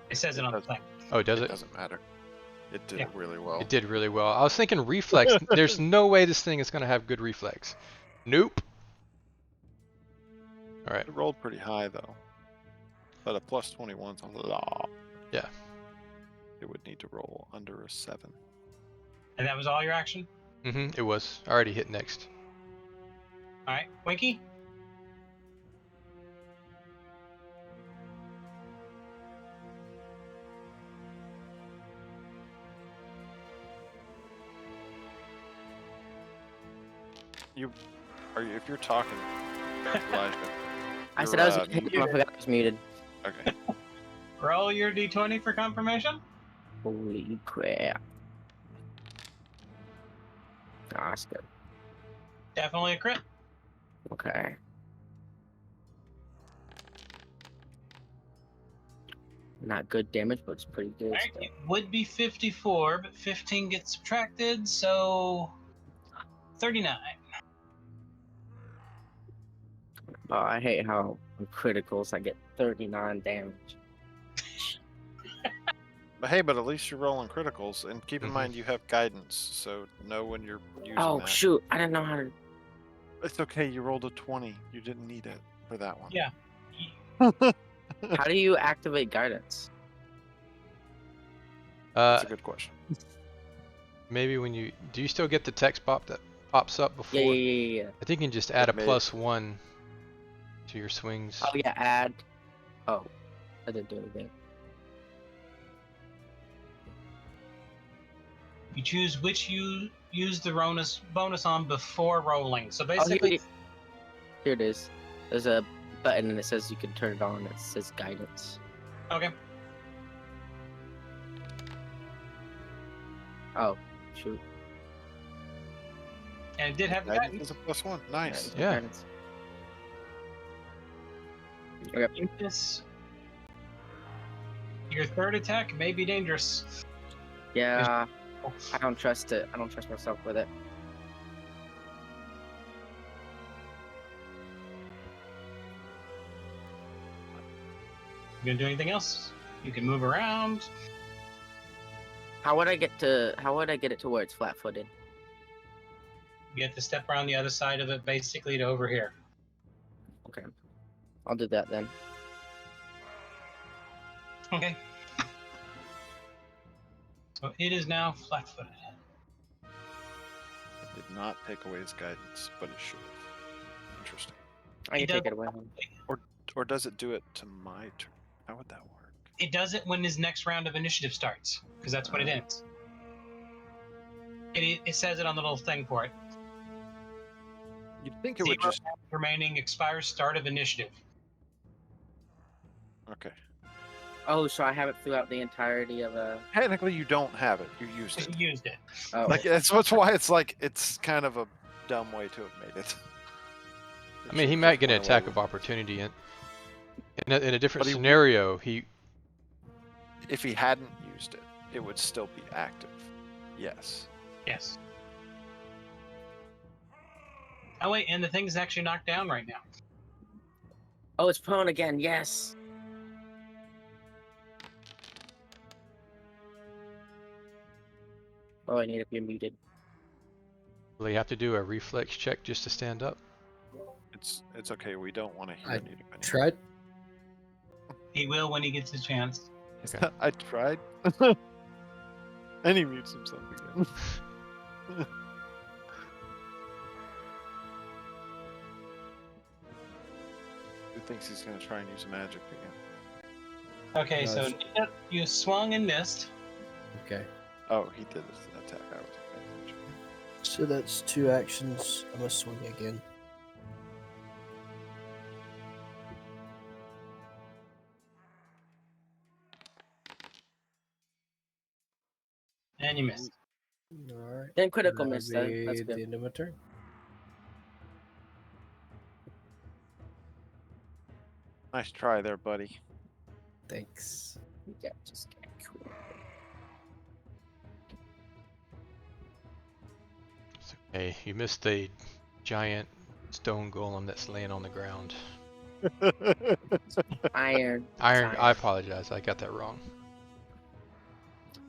It says it on the thing. Oh, does It it? doesn't matter. It did Yeah. really well. It did really well. I was thinking reflex. There's no way this thing is going to have good reflex. Nope. All right. It rolled pretty high though, but a plus 21's a lot. Yeah. It would need to roll under a 7. And that was all your action? It was. I already hit next. Alright, Winky? If you're talking, Elijah. I said I was muted. muted. I forgot I was muted. Okay. Roll your d20 for confirmation. Holy crap. Oh, that's good. Definitely a crit. Okay. Not good damage, but it's pretty good. Alright, Still. it would be 54, but 15 gets subtracted, so 39. Oh, I hate how on criticals I get 39 damage. But hey, but at least you're rolling criticals, and keep in Mhm. mind you have guidance, so know when you're using Oh that. shoot! I didn't know how to. It's okay. You rolled a 20. You didn't need it for that one. Yeah. How do you activate guidance? That's a good question. Maybe when you do, you still get the text pop that pops up before? Yeah. I think you can just add a It may- +1 to your swings. Oh yeah, add. Oh, I didn't do anything. You choose which you use the bonus on before rolling. So Oh, basically, here it is. There's a button and it says you can turn it on. It says guidance. okay. Oh, shoot. And it did have the Guidance guidance. is a +1. Nice. Yeah. Guidance. Okay. Incus, your third attack may be dangerous. Yeah, I don't trust it. I don't trust myself with it. You gonna do anything else? You can move around. How would I get it to where it's flat-footed? You have to step around the other side of it, basically to over here. Okay, I'll do that then. Okay. So it is now flat-footed. It did not take away his guidance, but it should have. Interesting. I It can take does- it away. Or does it do it to my turn? How would that work? It does it when his next round of initiative starts, because that's when it ends. It says it on the little thing for it. You'd think it would Zero just. remaining expires start of initiative. Okay. Oh, so I have it throughout the entirety of a. Technically, you don't have it. You used it. You used it. Oh, Like that's why it's like it's kind of a dumb way to have made it. I mean, he might get an attack of opportunity in a different But he- scenario. If he hadn't used it, it would still be active. Yes. Yes. Oh wait, and the thing's actually knocked down right now. oh, it's prone again. Yes. Oh, I need to be muted. Will he have to do a reflex check just to stand up? It's okay. We don't want to hear I anything. Tried. He will when he gets his chance. I tried. And he mutes himself again. Who thinks he's gonna try and use magic again? Okay, No, so it's- Nia, you swung and missed. Okay. Oh, he did his attack. I was paying attention. So that's 2 actions. I'm gonna swing again. And you missed. Alright. Then critical That'll miss. That's be good. the end of my turn. Nice try there, buddy. Thanks. Yeah, just get cool. It's okay. You missed the giant stone golem that's laying on the ground. Iron. Iron. I Iron. apologize. I got that wrong.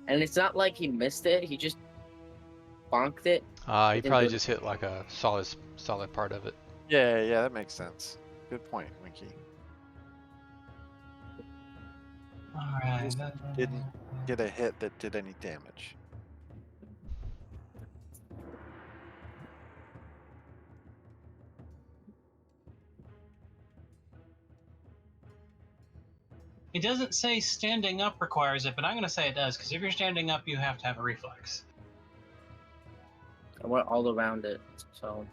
And it's not like he missed it. He just bonked it. He didn't probably do just hit like a solid part of it. Yeah, that makes sense. Good point, Winky. All right. Just didn't get a hit that did any damage. It doesn't say standing up requires it, but I'm going to say it does, because if you're standing up, you have to have a reflex. I went all around it, so.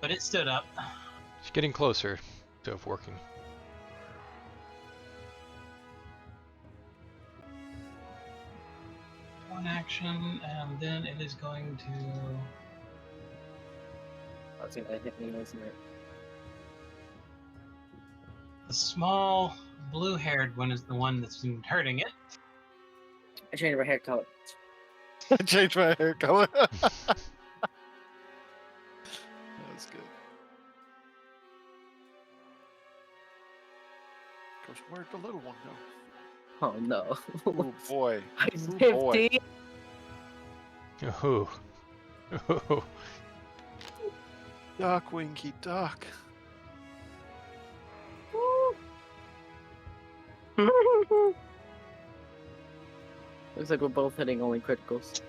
But it stood up. It's getting closer to it working. One action, and then it is going to. That's gonna hit me, isn't it? The small blue-haired one is the one that's been hurting it. I changed my hair color. I changed my hair color. That was good. Goes, where'd the little one go? Oh no. Oh boy. I'm Oh, boy. 50. Oh. Oh. Duck, Winky, duck. Looks like we're both hitting only criticals.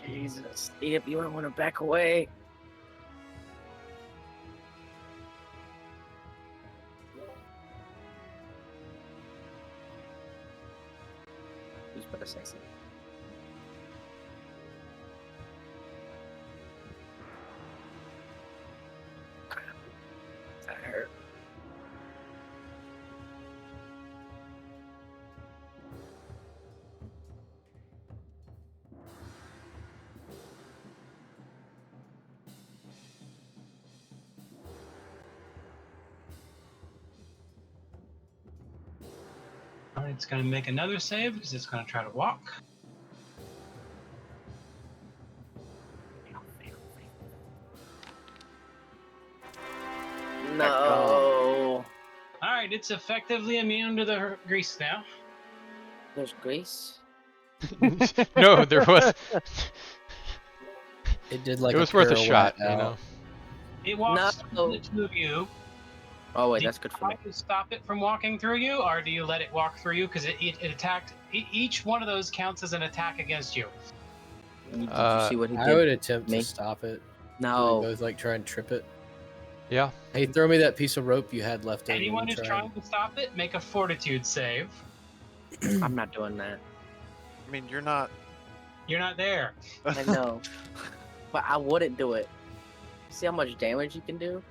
Jesus. Steve, you might want to back away. Who's better sexy? That hurt. Alright, it's going to make another save because it's going to try to walk. No. Alright, it's effectively immune to the grease now. There's Grace. No, there was. It did like It was worth a pirouette shot, you out. know. It walks No. through the two of you. Oh wait, Do you that's good for try me. to stop it from walking through you, or do you let it walk through you? Because it attacked. Each one of those counts as an attack against you. Did you Uh, see what he I did? would attempt Me? to stop it. No. Both like try and trip it. Yeah. Hey, throw me that piece of rope you had left over. Anyone We'll who's try trying to stop it, make a fortitude save. I'm not doing that. I mean, you're not. You're not there. I know. But I wouldn't do it. See how much damage you can do?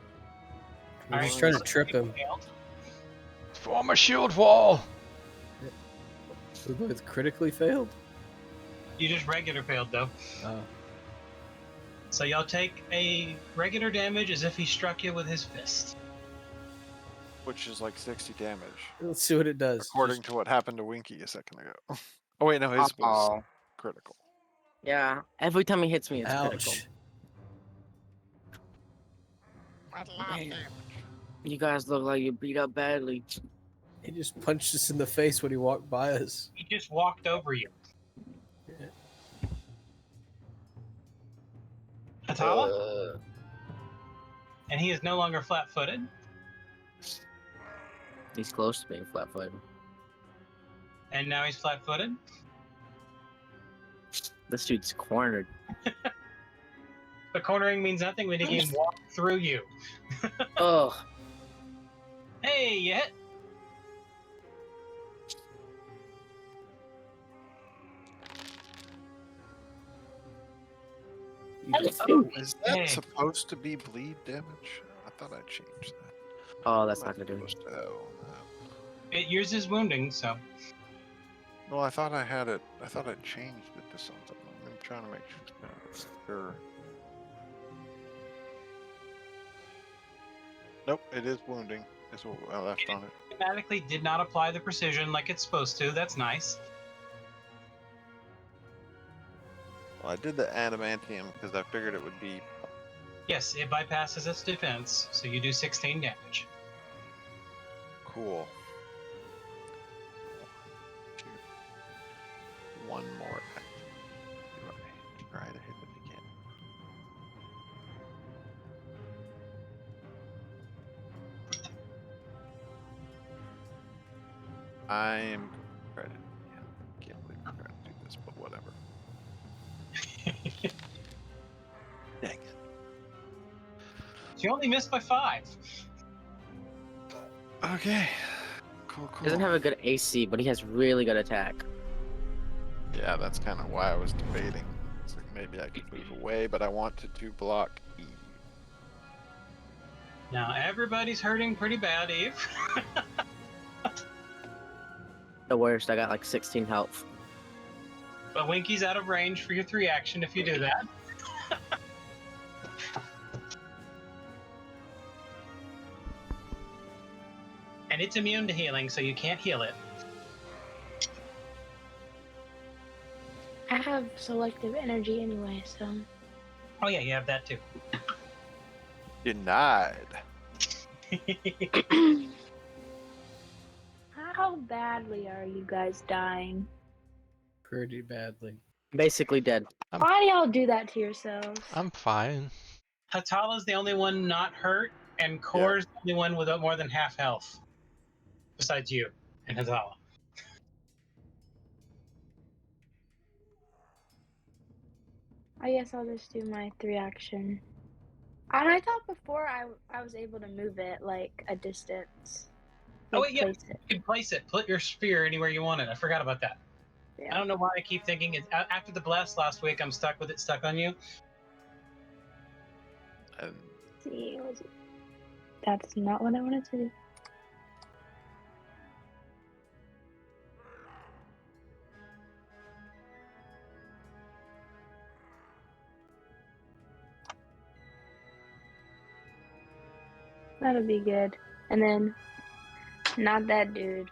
I'm just Alright, trying to so trip you him. failed. Form a shield wall. We both critically failed. You just regular failed though. Oh. So y'all take a regular damage as if he struck you with his fist. Which is like 60 damage, Let's see what it does. according to what happened to Winky a second ago. Oh wait, no, his was Uh-oh. critical. Yeah. Every time he hits me, it's critical. Ouch. Man, you guys look like you beat up badly. He just punched us in the face when he walked by us. He just walked over you. Yeah. Atala? And he is no longer flat-footed. He's close to being flat-footed. And now he's flat-footed. This dude's cornered. The cornering means nothing when he can walk through you. Ugh. Hey, you hit. Is that Hey. supposed to be bleed damage? I thought I changed that. Oh, that's Am I not gonna do it. supposed to- oh, no. Yours is wounding, so. Well, I thought I had it. I thought I changed it to something. I'm trying to make sure. Nope, it is wounding. Is what I left on it. Automatically did not apply the precision like it's supposed to. That's nice. Well, I did the adamantium because I figured it would be. Yes, it bypasses its defense, so you do 16 damage. Cool. One more action. Try to hit it again. I am credit. Yeah, can't believe I'm trying to do this, but whatever. Dang it. You only missed by 5. Okay. Cool, cool. He doesn't have a good AC, but he has really good attack. Yeah, that's kind of why I was debating. It's like maybe I could move away, but I wanted to block Eve. Now everybody's hurting pretty bad, Eve. The worst. I got like 16 health. But Winky's out of range for your 3 action if you do that. And it's immune to healing, so you can't heal it. I have selective energy anyway, so. Oh yeah, you have that too. Denied. How badly are you guys dying? Pretty badly. Basically dead. Why do y'all do that to yourselves? I'm fine. Hatala's the only one not hurt, and Kor's the only one with more than half health. Besides you and Hatala. I guess I'll just do my 3 action. And I thought before I was able to move it like a distance. Oh, Like, wait, yeah. place it. You can place it. Put your spear anywhere you want it. I forgot about that. Yeah. I don't know why I keep thinking it. After the blast last week, I'm stuck with it stuck on you. And See, that's not what I wanted to do. That'll be good. And then, not that dude.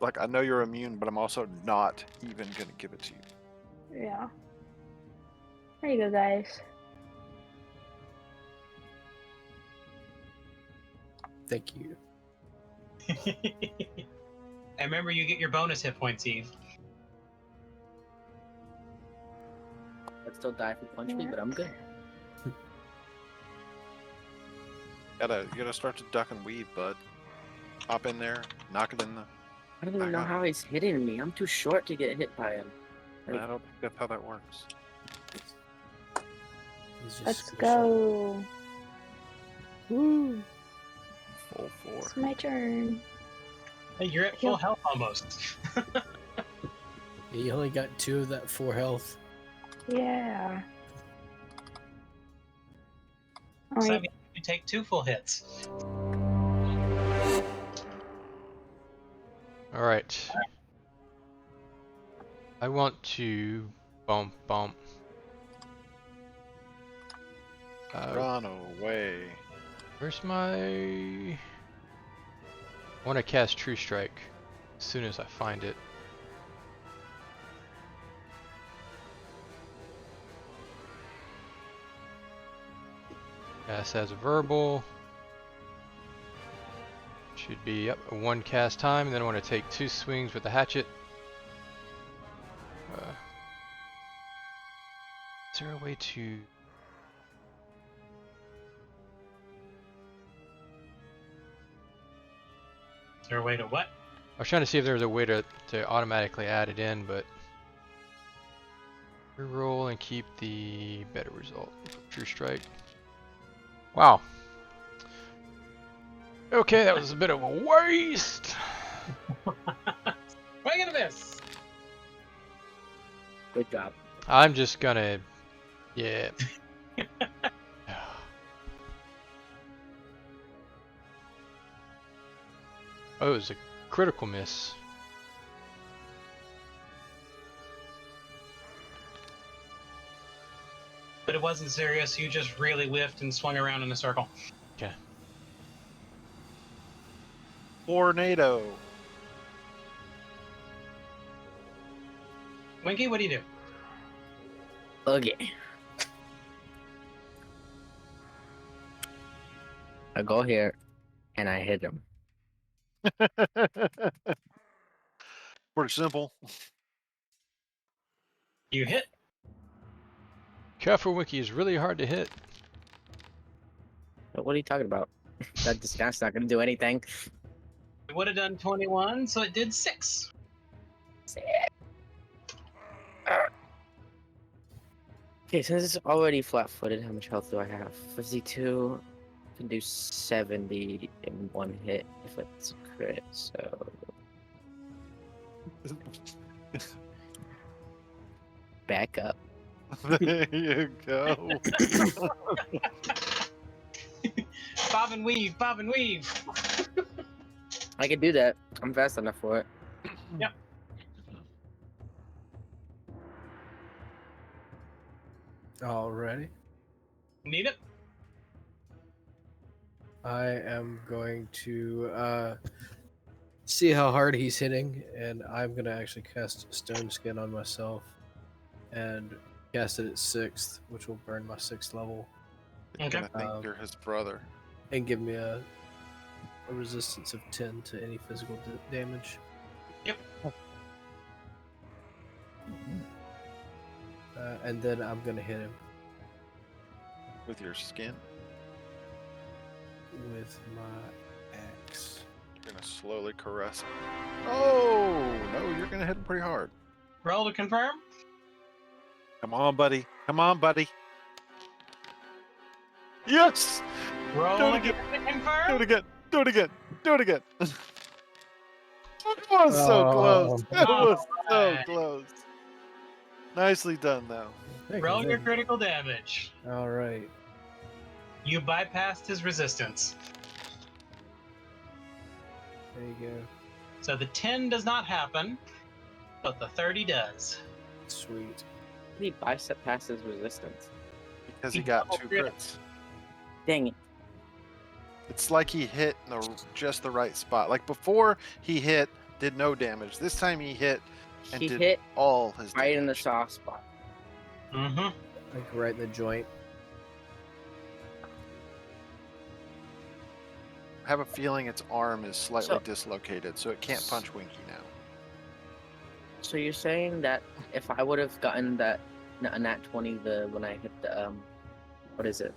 like, I know you're immune, but I'm also not even gonna give it to you. Yeah. There you go, guys. Thank you. And remember, you get your bonus hit points, Eve. I'd still die if you punch me, but I'm good. You gotta start to duck and weave, bud. Hop in there, knock it in the. I don't even know how he's hitting me. I'm too short to get hit by him. I don't think that's how that works. He's just Let's squishing. go. Woo. Full 4. It's my turn. Hey, you're at full health almost. Yeah, you only got 2 of that 4 health. Yeah. So that Alright. means you take 2 full hits. All right. I want to bump. Run away. Where's my? I want to cast True Strike as soon as I find it. Cast as a verbal. Should be up a 1 cast time, and then I want to take 2 swings with the hatchet. Is there a way to? Is there a way to what? I was trying to see if there was a way to automatically add it in, but reroll and keep the better result for True Strike. Wow. Okay, that was a bit of a waste. Swing and a miss. Good job. I'm just gonna, yeah. Oh, it was a critical miss. But it wasn't serious. You just really whiffed and swung around in a circle. Okay. Tornado. Winky, what do you do? Okay. I go here and I hit him. Pretty simple. You hit. Careful, Wiki is really hard to hit. What are you talking about? That discount's not gonna do anything. It would have done 21, so it did 6. Okay, since it's already flat-footed, how much health do I have? 52. I can do 70 in one hit if it's a crit, so... Back up. There you go. Bob and weave, bob and weave. I can do that. I'm fast enough for it. Yep. Alrighty. Need it? I am going to see how hard he's hitting, and I'm going to actually cast Stone Skin on myself and cast it at 6th, which will burn my 6th level, You're Okay. gonna think you're his brother. and give me a resistance of 10 to any physical damage. Yep. And then I'm going to hit him With your skin. with my axe. You're gonna slowly caress him. Oh no, you're gonna hit him pretty hard. Roll to confirm. Come on, buddy. Come on, buddy. Yes! Roll Do it again again. to confirm. Do it again. Do it again. Do it again. It was so close. It was so Alright. close. Nicely done, though. Roll your critical damage. All right. You bypassed his resistance. There you go. So the 10 does not happen, but the 30 does. Sweet. The bicep passes resistance. Because he got double 2 crit. crits. Dang it. It's like he hit in just the right spot. Like before, he hit, did no damage. This time he hit and He did hit all his right in the damage. soft spot. Mm-hmm. Like right in the joint. I have a feeling its arm is slightly So- dislocated, so it can't punch Winky now. So you're saying that if I would have gotten that a nat 20 when I hit the what is it?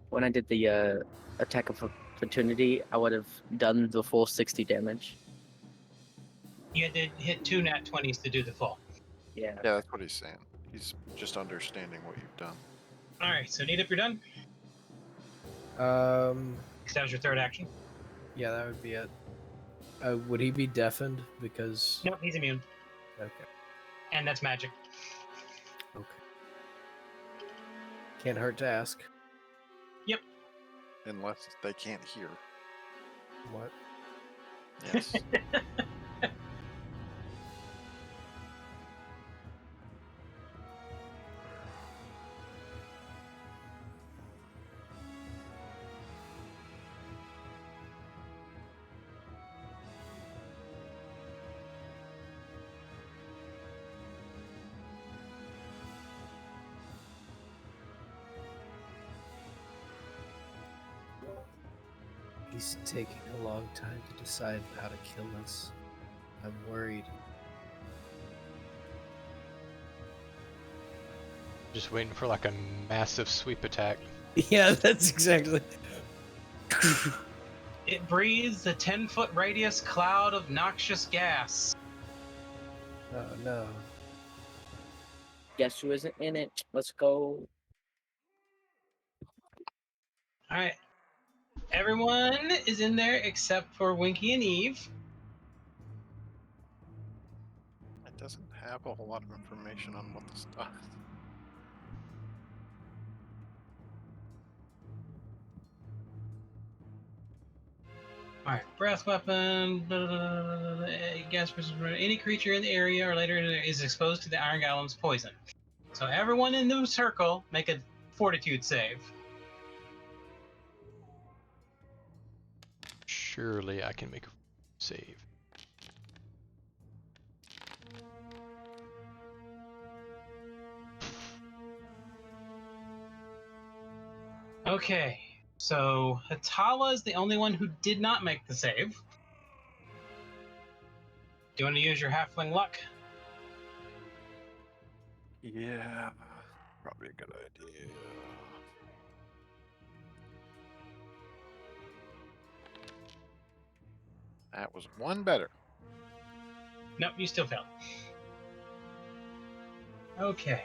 When I did the attack of opportunity, I would have done the full 60 damage. You had to hit 2 nat 20s to do the full. Yeah. Yeah, that's what he's saying. He's just understanding what you've done. All right, so Neat, if you're done, Um, 'cause that was your third action. yeah, that would be it. Would he be deafened? Because Nope, he's immune, okay, and that's magic. okay, can't hurt to ask. Unless they can't hear. What? Yes. He's taking a long time to decide how to kill us. I'm worried. Just waiting for like a massive sweep attack. Yeah, that's exactly. It breathes a 10-foot radius cloud of noxious gas. Oh no. Guess who isn't in it? Let's go. All right. Everyone is in there except for Winky and Eve. It doesn't have a whole lot of information on what this does. Alright, breath weapon. Gas any creature in the area or later is exposed to the iron golem's poison. So everyone in the circle make a fortitude save. Surely I can make a save. Okay, so Hatala is the only one who did not make the save. Do you want to use your halfling luck? Yeah, probably a good idea. That was one better. Nope, you still failed. Okay.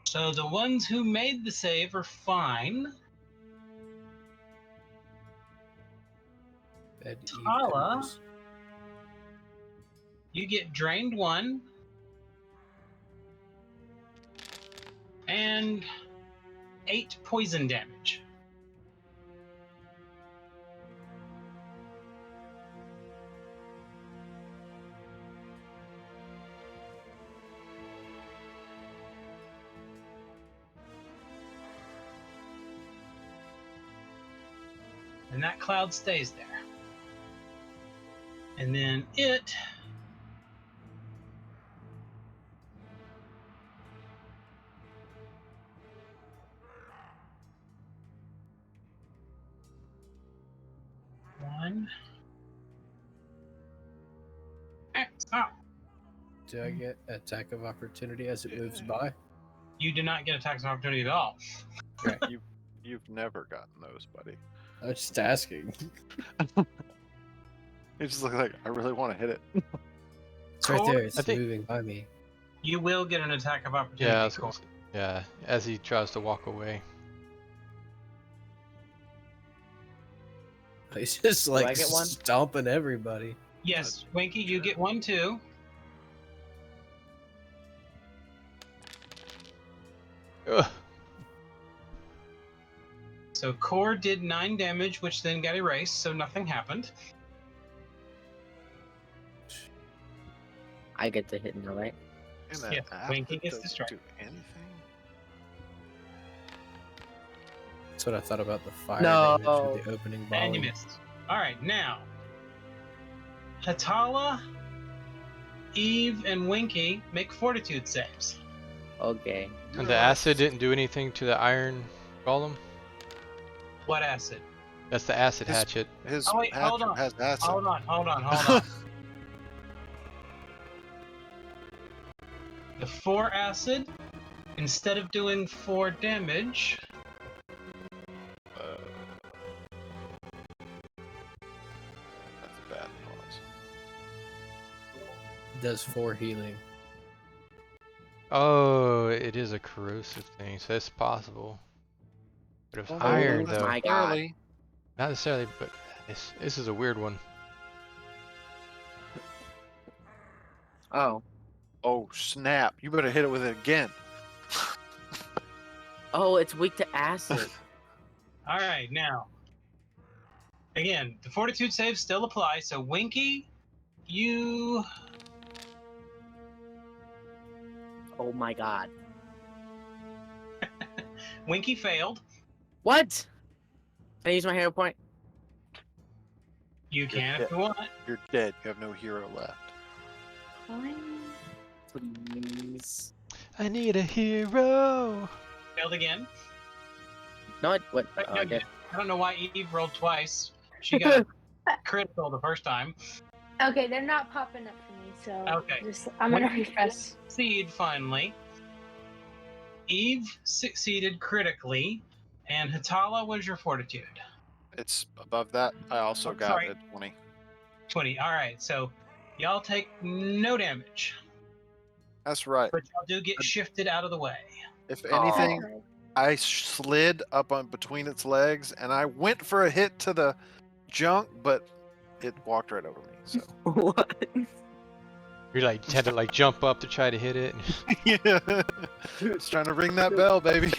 So the ones who made the save are fine. Bed Eve Tala? goes. You get drained 1. And 8 poison damage. And that cloud stays there. And then it one. Stop. Do I get attack of opportunity as it moves by? You do not get attacks of opportunity at all. You've never gotten those, buddy. I was just asking. It just looks like I really want to hit it. It's right there. It's I think- moving by me. You will get an attack of opportunity. Yeah, I was Cor. gonna say- yeah. As he tries to walk away. He's just I like get one? stomping everybody. Yes, Winky, you get 1 too. Ugh. So Core did 9 damage, which then got erased, so nothing happened. I get to hit now, right? And that Yeah, app Winky that gets doesn't distracted. do anything. That's what I thought about the fire No. damage with the opening ball. And you missed. Alright, now. Hatala, Eve, and Winky make fortitude saves. Okay. And the acid didn't do anything to the iron golem? What acid? That's the acid His- hatchet. His Oh, wait, hold hatchet on. has acid. Hold on. The 4 acid, instead of doing 4 damage, That's a bad pause. Does 4 healing. Oh, it is a corrosive thing, so it's possible. But if iron, oh though, my God. Early. not necessarily, but this is a weird one. Oh. Oh snap! You better hit it with it again. Oh, it's weak to acid. alright, now. Again, the fortitude saves still apply, so Winky, you... Oh my God. Winky failed. What? Can I use my hero point? You can if you want. You're dead. You have no hero left. Fine. Please. I need a hero. Failed again. No, what? Right, Oh, no, okay. I don't know why Eve rolled twice. She got a critical the first time. Okay, they're not popping up for me, so Okay. just I'm gonna When you refresh. Succeed finally. Eve succeeded critically, and Hatala was your fortitude. It's above that. I also Oh, got sorry. a 20. 20. Alright, so y'all take no damage, That's right. but y'all do get shifted out of the way. If Aw. anything, Okay. I slid up on between its legs, and I went for a hit to the junk, but it walked right over me. So What? You like had to like jump up to try to hit it. yeah, it's trying to ring that bell, baby.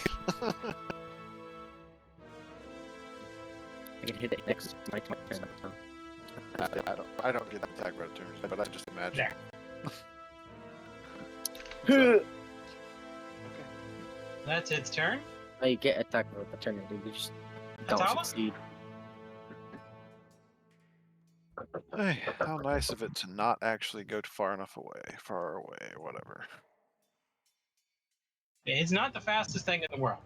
I can hit it next my turn. I don't get attack by turns, but I just imagine. There. Okay. That's its turn. Oh, you get attack of opportunity. You just don't Atala? succeed. Hey, how nice of it to not actually go far enough away, far away, or whatever. It's not the fastest thing in the world.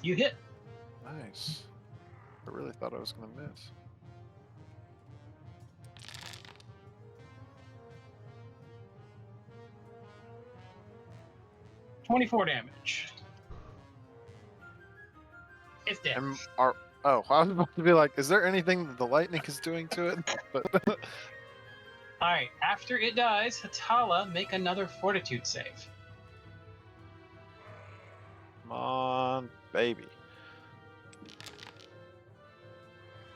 You hit. Nice. I really thought I was gonna miss. $24 damage. It's dead. Oh, I was about to be like, is there anything that the lightning is doing to it? But Alright, after it dies, Hatala, make another fortitude save. come on, baby.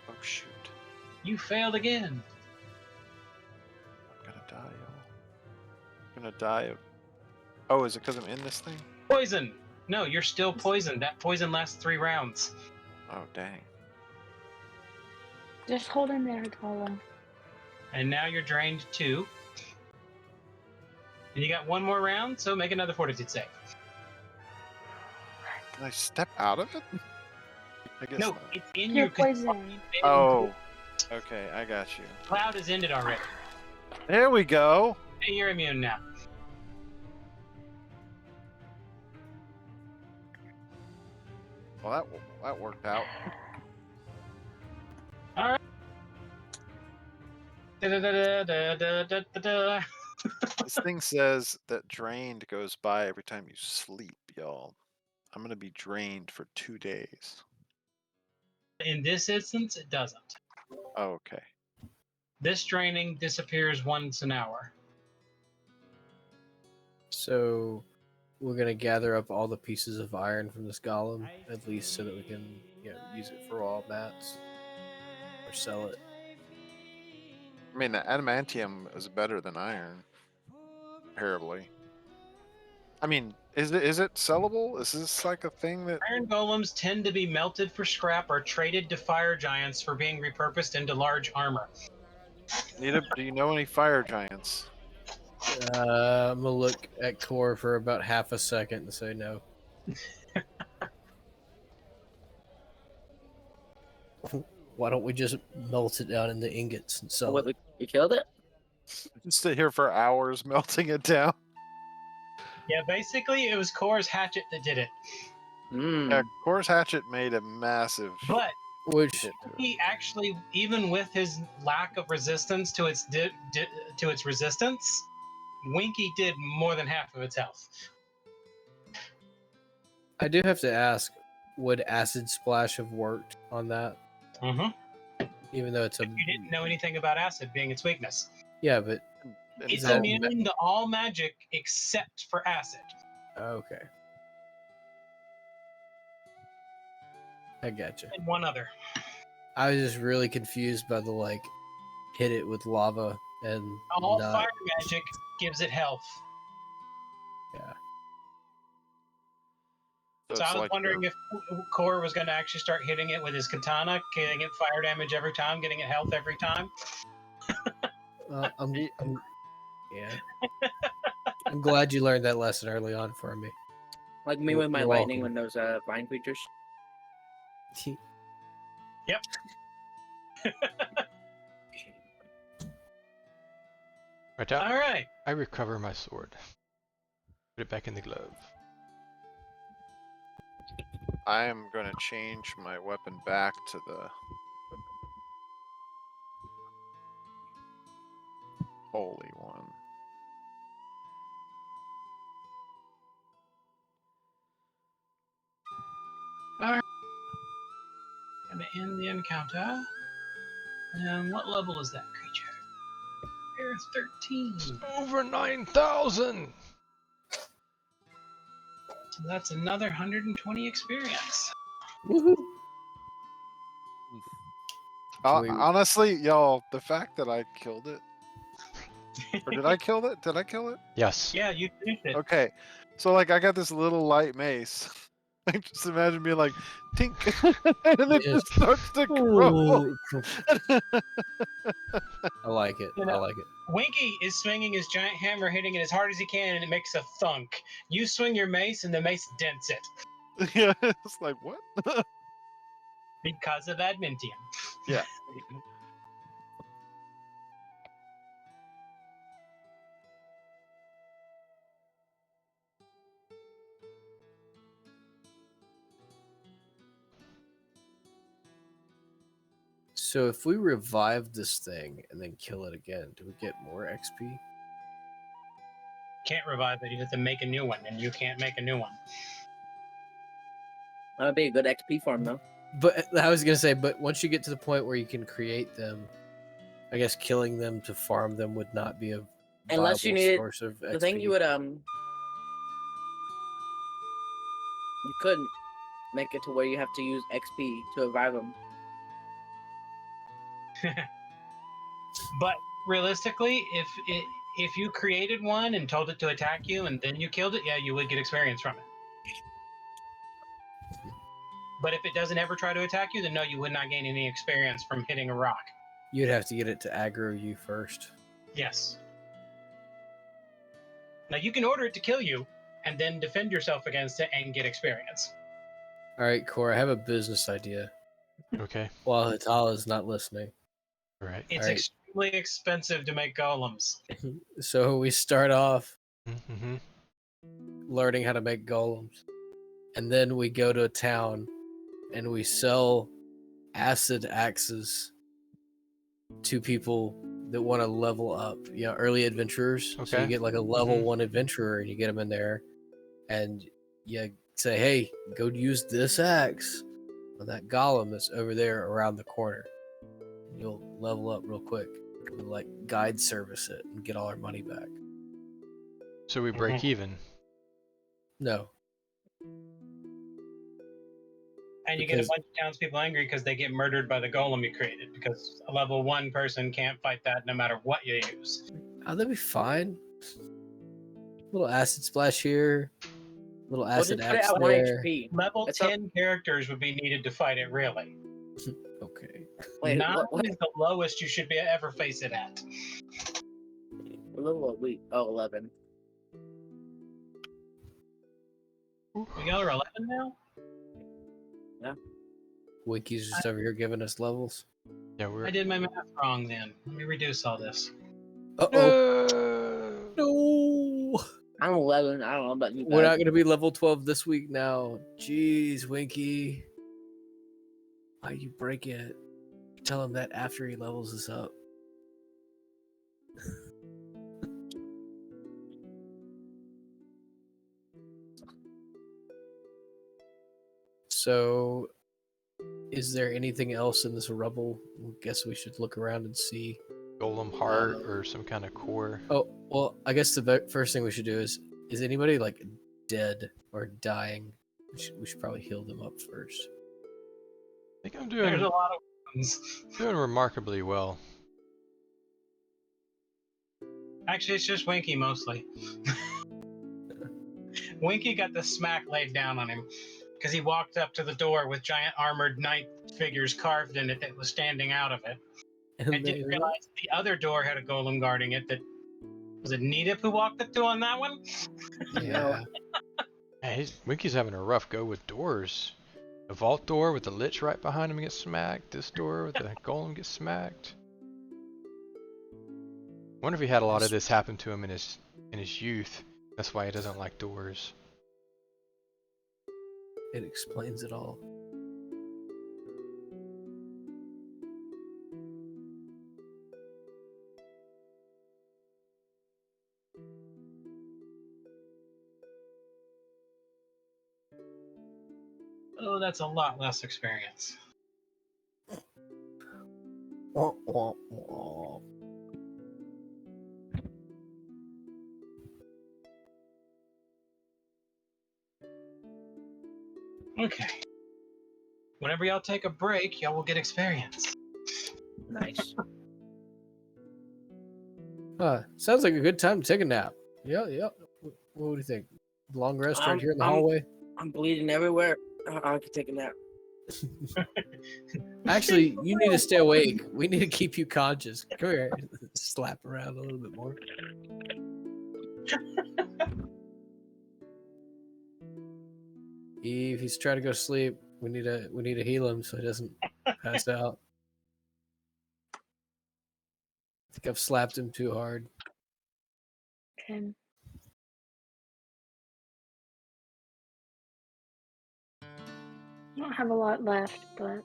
Oh shoot. You failed again. I'm gonna die, y'all. I'm gonna die of. Oh, is it because I'm in this thing? Poison! No, you're still poisoned. That poison lasts 3 rounds. Oh dang. Just hold in there, Tala. And now you're drained 2. And you got 1 more round, so make another fortitude save. Can I step out of it? I guess No, not. it's in You're your control. poisoned. Oh. Okay, I got you. Cloud has ended already. There we go. Hey, you're immune now. Well, that worked out. Da-da-da-da-da-da-da-da. This thing says that drained goes by every time you sleep, y'all. I'm gonna be drained for 2 days. In this instance, it doesn't. Oh, okay. This draining disappears once an hour. So we're gonna gather up all the pieces of iron from this golem, at least so that we can, use it for wall mats or sell it. I mean, the adamantium is better than iron, comparably. I mean, is it sellable? Is this like a thing that? Iron golems tend to be melted for scrap or traded to fire giants for being repurposed into large armor. Nita, do you know any fire giants? I'm gonna look at Core for about half a second and say no. Why don't we just melt it down into ingots and Oh, sell wait, it? you killed it? Sit here for hours melting it down. Yeah, basically, it was Core's hatchet that did it. Yeah, Core's hatchet made a massive But Which hit to it. he actually, even with his lack of resistance to its to its resistance, Winky did more than half of its health. I do have to ask, would acid splash have worked on that? Mm-hmm. Even though it's a You didn't know anything about acid being its weakness. yeah, but And It's that- immune to all magic except for acid. okay, I gotcha. And one other. I was just really confused by the hit it with lava and All not- fire magic gives it health. Yeah. So it's I was like wondering if Core was going to actually start hitting it with his katana, getting it fire damage every time, getting it health every time. I'm yeah. I'm glad you learned that lesson early on for me. Like me You're- with my you're lightning welcome. when those vine creatures. Yep. Right, All right. I recover my sword. Put it back in the glove. I am going to change my weapon back to the holy one. Gonna end the encounter. And what level is that creature? Air 13. Over 9,000! So that's another 120 experience. Woohoo! We- Honestly, y'all, the fact that I killed it, or did I kill it? Did I kill it? Yes. Yeah, you finished it. Okay, so I got this little light mace, I just imagine being like, tink, and then it Yes. just starts to crumble. Ooh. I like it. You I know. like it. Winky is swinging his giant hammer, hitting it as hard as he can, and it makes a thunk. You swing your mace, and the mace dents it Yeah, it's like what? because of adamantium. Yeah. So if we revive this thing and then kill it again, do we get more XP? Can't revive it. You have to make a new one, and you can't make a new one. That would be a good XP farm, though. But I was gonna say, but once you get to the point where you can create them, I guess killing them to farm them would not be a Unless you viable needed source of XP. the thing, you would you could make it to where you have to use XP to revive them. But realistically, if you created one and told it to attack you, and then you killed it, yeah, you would get experience from it. But if it doesn't ever try to attack you, then no, you would not gain any experience from hitting a rock. You'd have to get it to aggro you first. Yes. Now you can order it to kill you, and then defend yourself against it and get experience. All right, Core, I have a business idea. Okay. While Hatala's not listening. All right. It's Alright. extremely expensive to make golems. So we start off Mm-hmm. learning how to make golems. And then we go to a town and we sell acid axes to people that want to level up, early adventurers. So Okay. you get like a level Mhm. 1 adventurer and you get them in there and you say, hey, go use this axe on that golem that's over there around the corner. You'll level up real quick. We'll like guide service it and get all our money back. So we break even. No. And you get a Because- bunch of townspeople angry because they get murdered by the golem you created, because a level 1 person can't fight that no matter what you use. Oh, that'd be fine. Little acid splash here. Little We'll acid just put it axe at 1 there. HP. Level It's up- 10 characters would be needed to fight it, really. Okay. Wait, 9 what is the lowest you should be ever face it at. level are we? Oh, 11. We all are 11 now? Winky's just over here giving us levels. Yeah, we're. I did my math wrong then. Let me reduce all this. Uh-oh. No! No. I'm 11. I don't know about you guys. We're not going to be level 12 this week now. Jeez, Winky. Why you break it? Tell him that after he levels us up. So, is there anything else in this rubble? I guess we should look around and see. Golem heart or some kind of core. Oh, well, I guess the first thing we should do is anybody like dead or dying? We should probably heal them up first. I think I'm There's doing a lot of ones. doing remarkably well. Actually, it's just Winky mostly. Winky got the smack laid down on him because he walked up to the door with giant armored knight figures carved in it that was standing out of it. And And didn't realize the other door had a golem guarding it. That was it. Nedip who walked up to on that one. yeah. Man, Winky's having a rough go with doors. The vault door with the lich right behind him gets smacked. This door with the golem gets smacked. Wonder if he had a lot of this happen to him in his youth. That's why he doesn't like doors. It explains it all. Oh, that's a lot less experience. Wah, wah, wah. Okay. Whenever y'all take a break, y'all will get experience. Nice. Sounds like a good time to take a nap. Yeah. What do you think? Long rest right here in the hallway? I'm bleeding everywhere. I can take a nap. Actually, you need to stay awake. We need to keep you conscious. Come here. Slap around a little bit more. Eve, he's trying to go to sleep. We need to heal him so he doesn't pass out. I think I've slapped him too hard. Okay. I don't have a lot left, but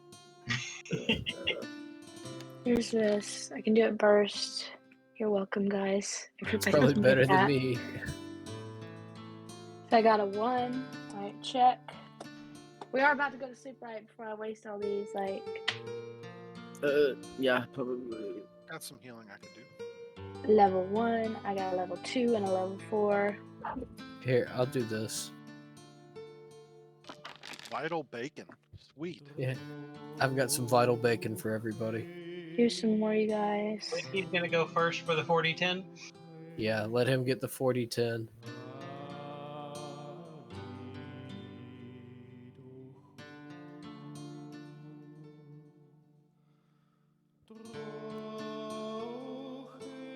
here's this. I can do it burst. You're welcome, guys. It's Everybody probably can better get than that. me. So I got a 1. Alright, check. We are about to go to sleep right before I waste all these, like... Yeah, probably. Got some healing I could do. Level 1, I got a level 2 and a level 4. Here, I'll do this. Vital bacon. Sweet. Yeah, I've got some vital bacon for everybody. Here's some more, you guys. He's gonna go first for the 40-10. Yeah, let him get the 40-10.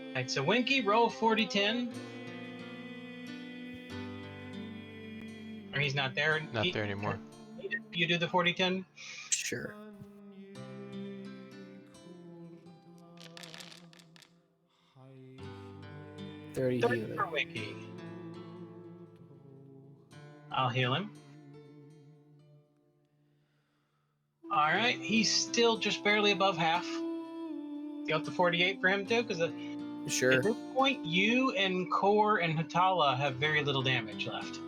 Alright, so Winky, roll 40-10. Or he's not there. Not there anymore. You do the 40-10? Sure. $30 30 healing. for Winky. I'll heal him. Alright, he's still just barely above half. You up to 48 for him too? Because Sure. at this point, you and Core and Hatala have very little damage left.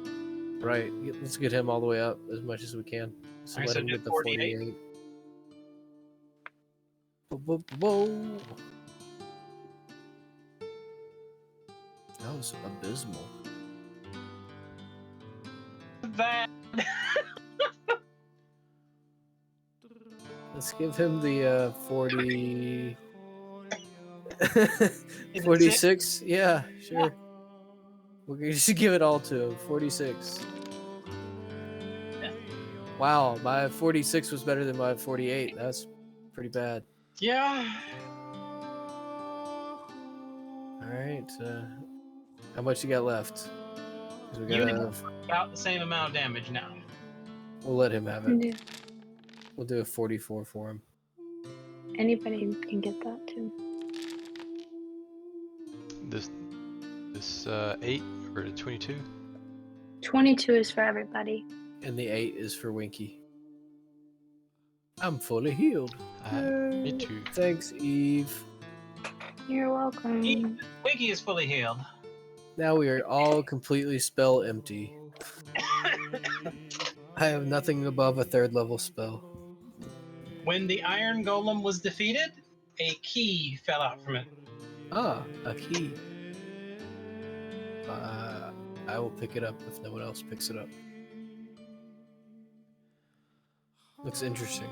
Right. Let's get him all the way up as much as we can. So Alright, let so him do get the 48. 48. Whoa. That was abysmal. That. Let's give him the 40. Is it 46? Yeah, sure. We're gonna just give it all to him. 46. Wow, my 46 was better than my 48. That's pretty bad. Yeah. Alright, how much you got left? 'Cause we You gotta, about the same amount of damage now. we'll let him have Can it. do- We'll do a 44 for him. Anybody can get that too. This 8 or 22. 22 is for everybody. And the 8 is for Winky. I'm fully healed. Me too. Thanks, Eve. You're welcome. Winky is fully healed. Now we are all completely spell empty. I have nothing above a 3rd level spell. When the Iron Golem was defeated, a key fell out from it. Ah, a key. I will pick it up if no one else picks it up. Looks interesting.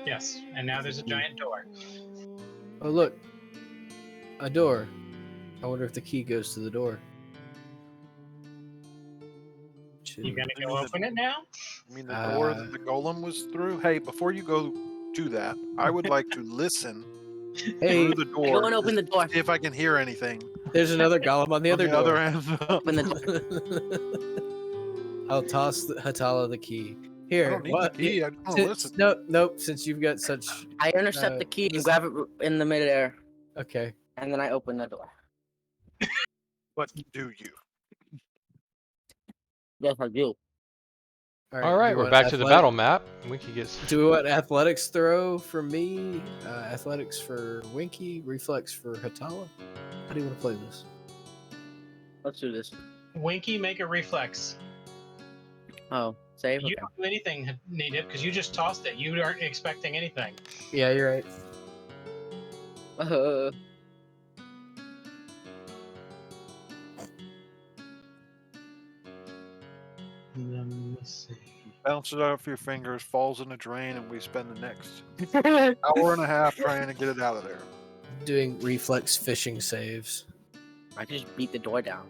Yes, and now there's a giant door. Oh, look. A door. I wonder if the key goes to the door. You gonna go open it now? I mean, the door Uh, that the golem was through. Hey, before you go do that, I would like to listen Hey, through the door. Go and open the door. See if I can hear anything. there's another golem on the on other the door. other end. Open the door. I'll toss Hatala the key. I Here, don't need what? the key. I just want to Since, listen. nope. Since you've got such I intercept the key and grab it in the midair, okay. and then I open the door. What do you? Yes, I do. All do right, you we're want back to the athletic- battle map. Winky gets. Do we want athletics throw for me? Athletics for Winky? Reflex for Hatala? How do you want to play this? Let's do this. Winky, make a reflex. Oh, save. You Okay. don't do anything needed because you just tossed it. You aren't expecting anything. Yeah, you're right. Let's see. Bounces off your fingers, falls in a drain, and we spend the next hour and a half trying to get it out of there. Doing reflex fishing saves. I just beat the door down.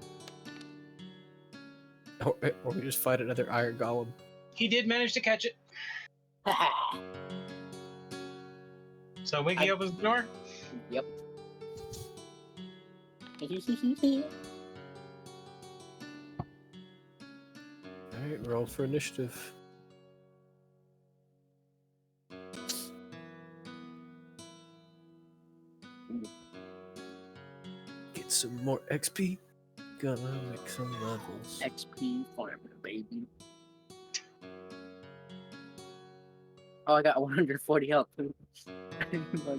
Or we just fight another iron golem. He did manage to catch it. So Wiggy opens the door. Yep. Alright, roll for initiative. Get some more XP. Gonna make some levels. XP farmer, baby. Oh, I got 140 health. I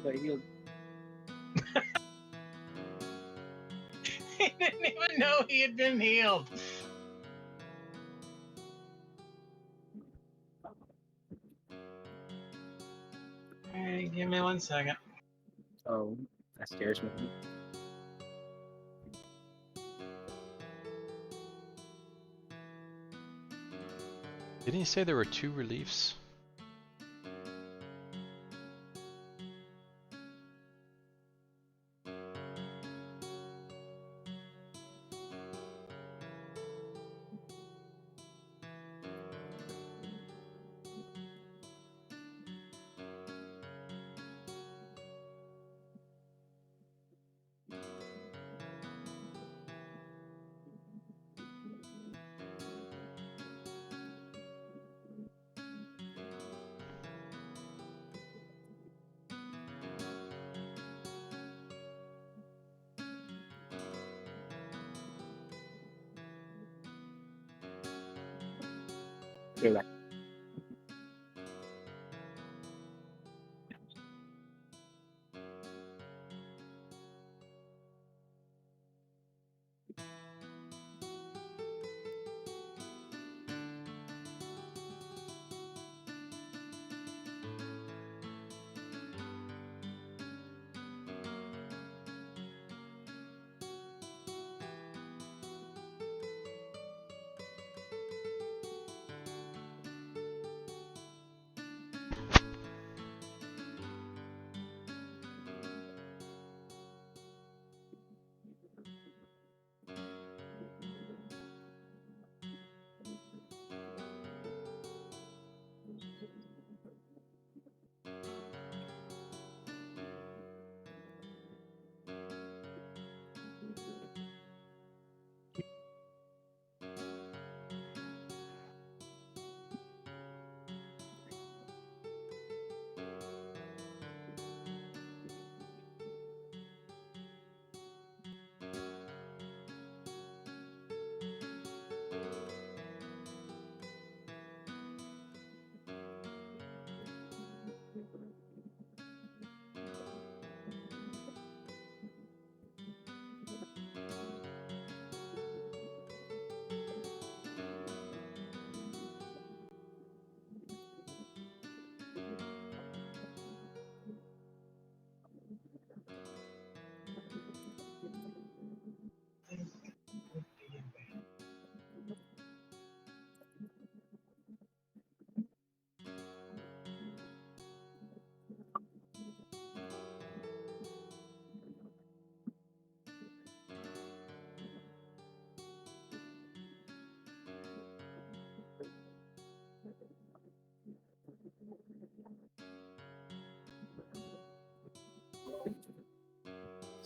got healed. He didn't even know he had been healed. Alright, give me 1 second. Oh, that scares me. Didn't you say there were 2 reliefs? You're right.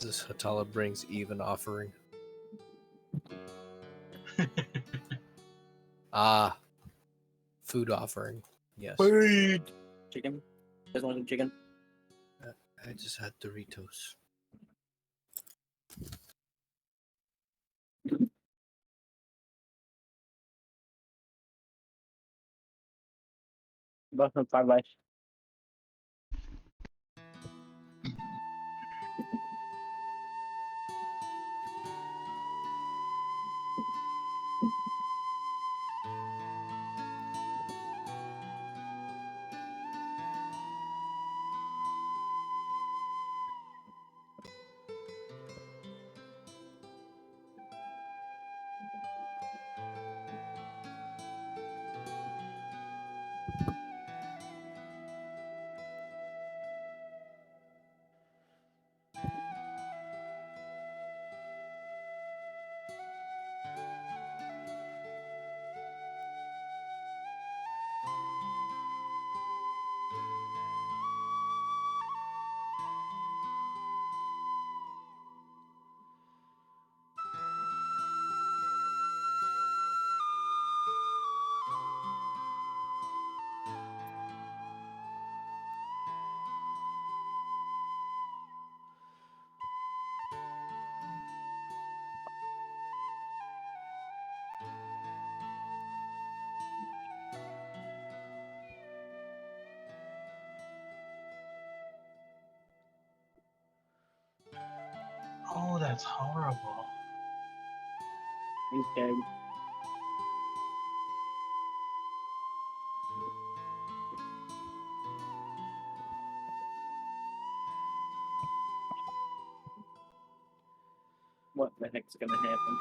This Hatala brings Eve an offering. Ah, food offering. Yes. Chicken. There's one chicken. I just had Doritos. Both from 5 life. That's horrible. Okay. What the heck's gonna happen?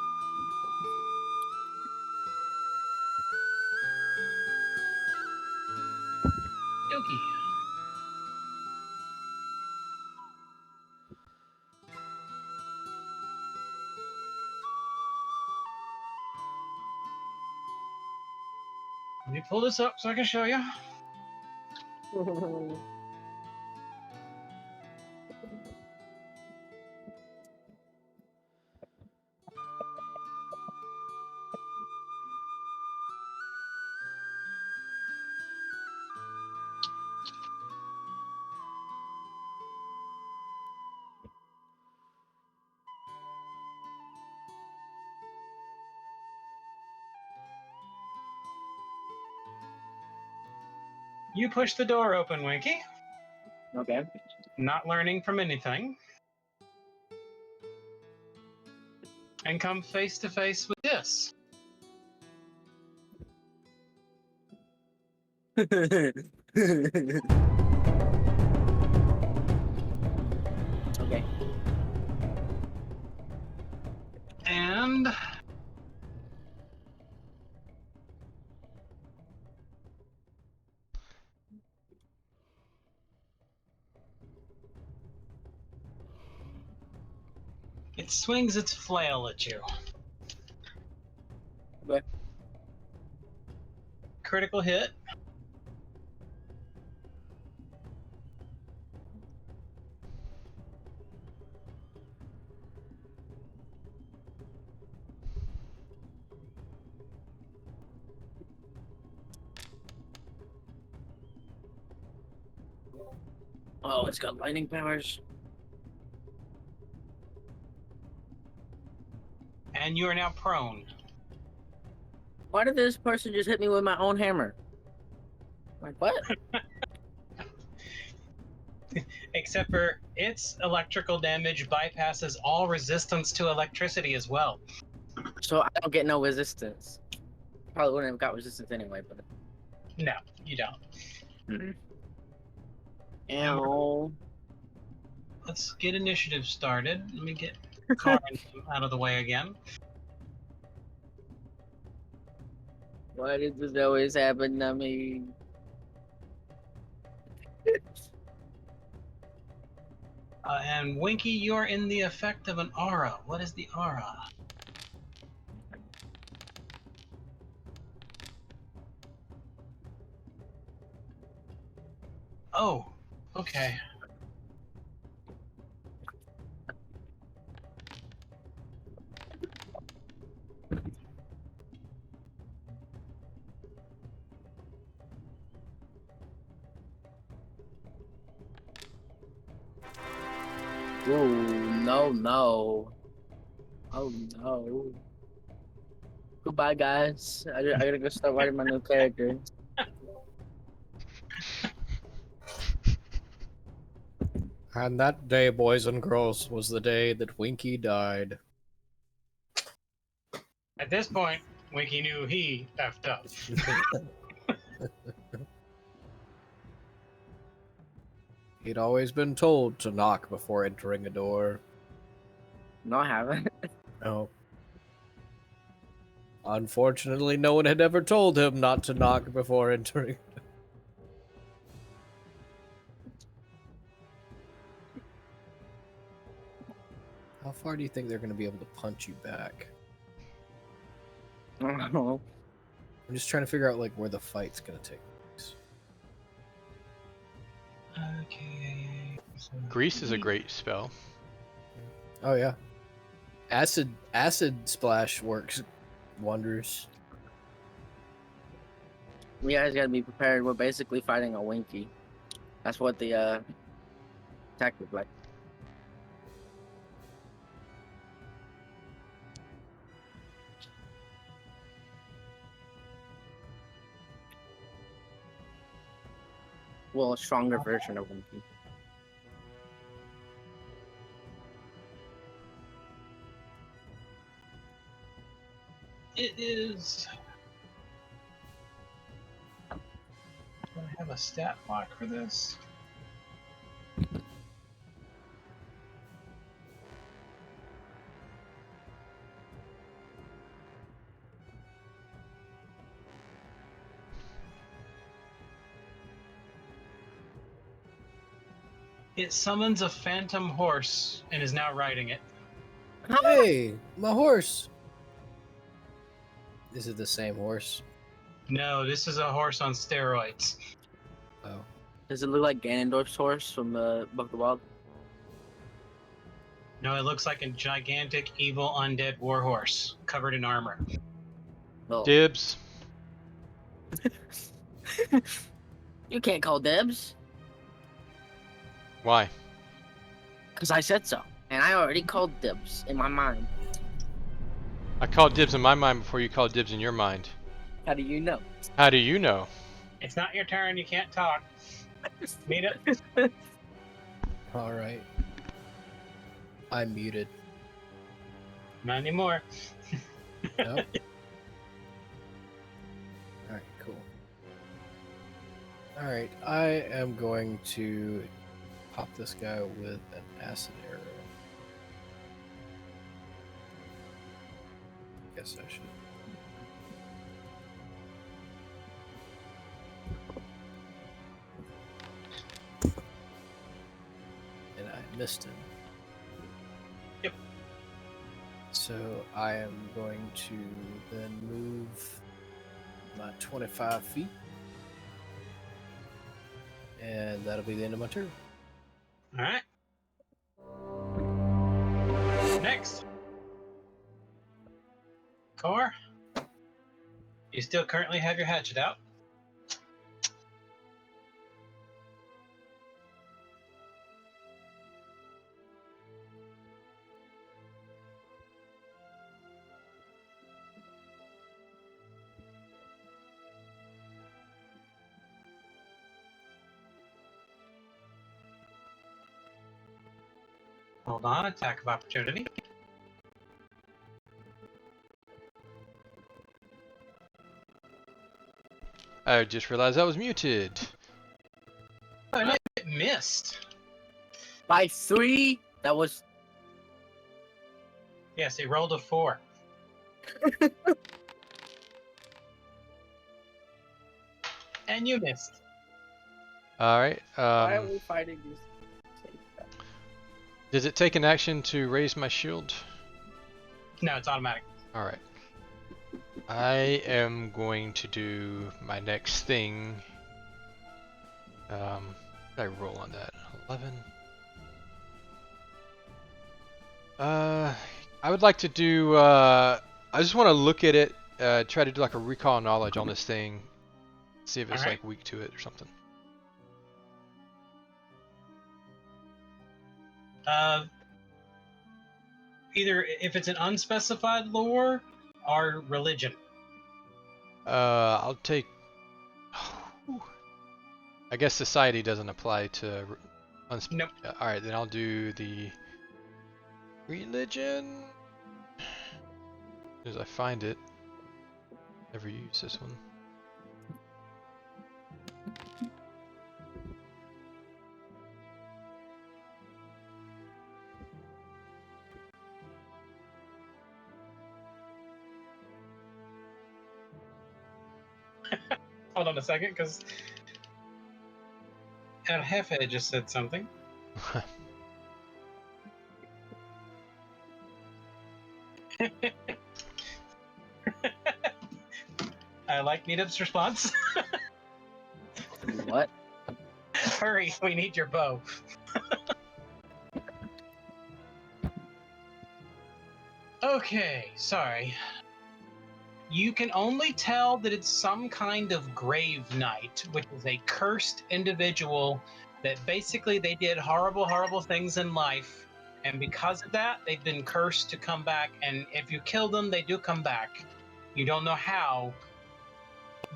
Dokie. Let me pull this up so I can show you. You push the door open, Winky. Okay. Not learning from anything. And come face to face with this. Okay. And it swings its flail at you. Okay. Critical hit. Oh, it's got lightning powers. And you are now prone. Why did this person just hit me with my own hammer? Like what? Except for its electrical damage bypasses all resistance to electricity as well. So I don't get no resistance. Probably wouldn't have got resistance anyway, but. No, you don't. Ow. Let's get initiative started. Let me get Karin out of the way again. Why did this always happen to me? And Winky, you're in the effect of an aura. What is the aura? Oh, okay. Whoa, no. Oh no. Goodbye, guys. I gotta go start writing my new character. And that day, boys and girls, was the day that Winky died. At this point, Winky knew he effed up. He'd always been told to knock before entering a door. No, I haven't. No. Unfortunately, no one had ever told him not to knock before entering. How far do you think they're going to be able to punch you back? Oh, I'm just trying to figure out like where the fight's going to take place. Okay. So Grease is a great spell. Oh yeah. Acid splash works wonders. you guys gotta be prepared. We're basically fighting a Winky. That's what the attack looked like. Well, a stronger version of Winky. It is. Do I have a stat block for this? It summons a phantom horse and is now riding it. Hey, my horse. Is it the same horse? No, this is a horse on steroids. Oh. Does it look like Ganondorf's horse from Book of the Wild? No, it looks like a gigantic, evil, undead war horse covered in armor. Oh. Dibs. You can't call dibs, Why? because I said so. And I already called dibs in my mind. I called dibs in my mind before you called dibs in your mind. How do you know? How do you know? It's not your turn, you can't talk. Meet up. All right. I'm muted. Not anymore. Nope. All right, cool. All right, I am going to pop this guy with an acid arrow. Guess I should. And I missed him. Yep. So I am going to then move about 25 feet. And that'll be the end of my turn. Alright. Next. Core. You still currently have your hatchet out. Hold on, attack of opportunity. I just realized I was muted. Oh, no, it missed. By 3, that was... Yes, he rolled a 4. And you missed. Alright. Why are we fighting these? Does it take an action to raise my shield? No, it's automatic. Alright. I am going to do my next thing. What did I roll on that? 11. I would like to do, I just want to look at it, try to do like a recall knowledge on this thing. See if it's Alright. like weak to it or something. Either if it's an unspecified lore or religion. I'll take. I guess society doesn't apply to. Nope. All right, then I'll do the religion. As soon as I find it. Never use this one. Hold on a second, because El Jefe just said something. I like Meetup's response. What? Hurry, we need your bow. Okay, sorry. You can only tell that it's some kind of grave knight, which is a cursed individual that basically they did horrible, horrible things in life. And because of that, they've been cursed to come back. And if you kill them, they do come back. You don't know how,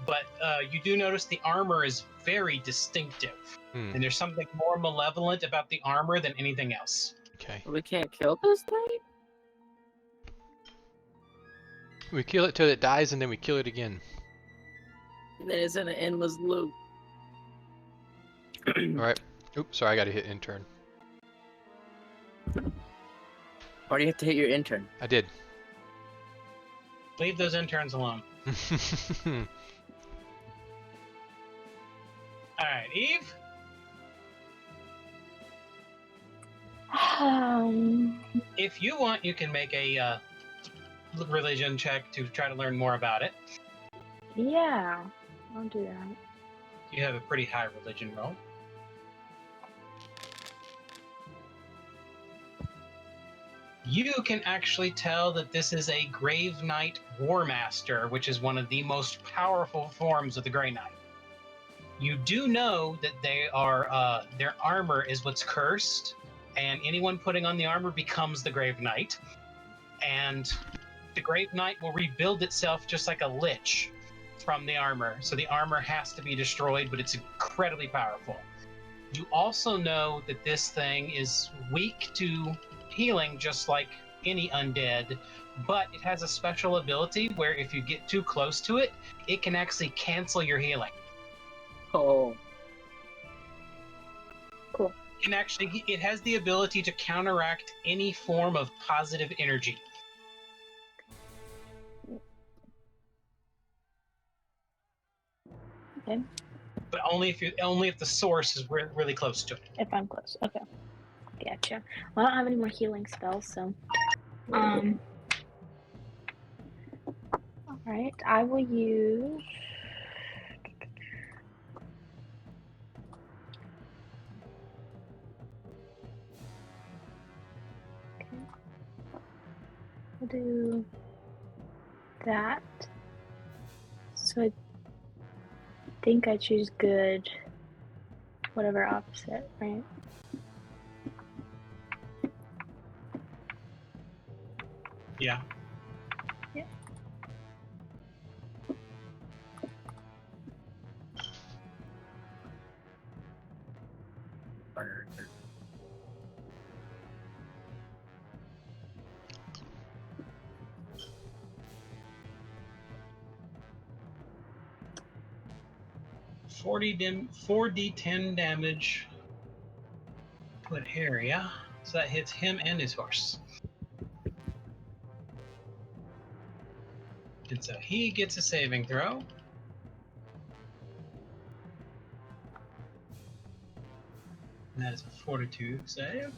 but you do notice the armor is very distinctive. And there's something more malevolent about the armor than anything else. Okay. We can't kill this thing? We kill it till it dies, and then we kill it again. Then it's in an endless loop. All right. Oops, sorry, I gotta hit intern. Or do you have to hit your intern? I did. Leave those interns alone. All right, Eve. If you want, you can make a religion check to try to learn more about it. Yeah, I'll do that. You have a pretty high religion roll. You can actually tell that this is a Grave Knight War Master, which is one of the most powerful forms of the Grey Knight. You do know that they are their armor is what's cursed, and anyone putting on the armor becomes the Grave Knight. And the Grave Knight will rebuild itself just like a lich from the armor. So the armor has to be destroyed, but it's incredibly powerful. You also know that this thing is weak to healing, just like any undead, but it has a special ability where if you get too close to it, it can actually cancel your healing. Oh. Cool. It has the ability to counteract any form of positive energy. Okay. But only if the source is really close to it. If I'm close. Okay. Gotcha. Well, I don't have any more healing spells, so. Alright, I will use. Okay. I'll do that. So I think I choose good, whatever opposite, right? Yeah. Yeah. $40 4d10 damage per area. So that hits him and his horse. And so he gets a saving throw. And that is a fortitude save.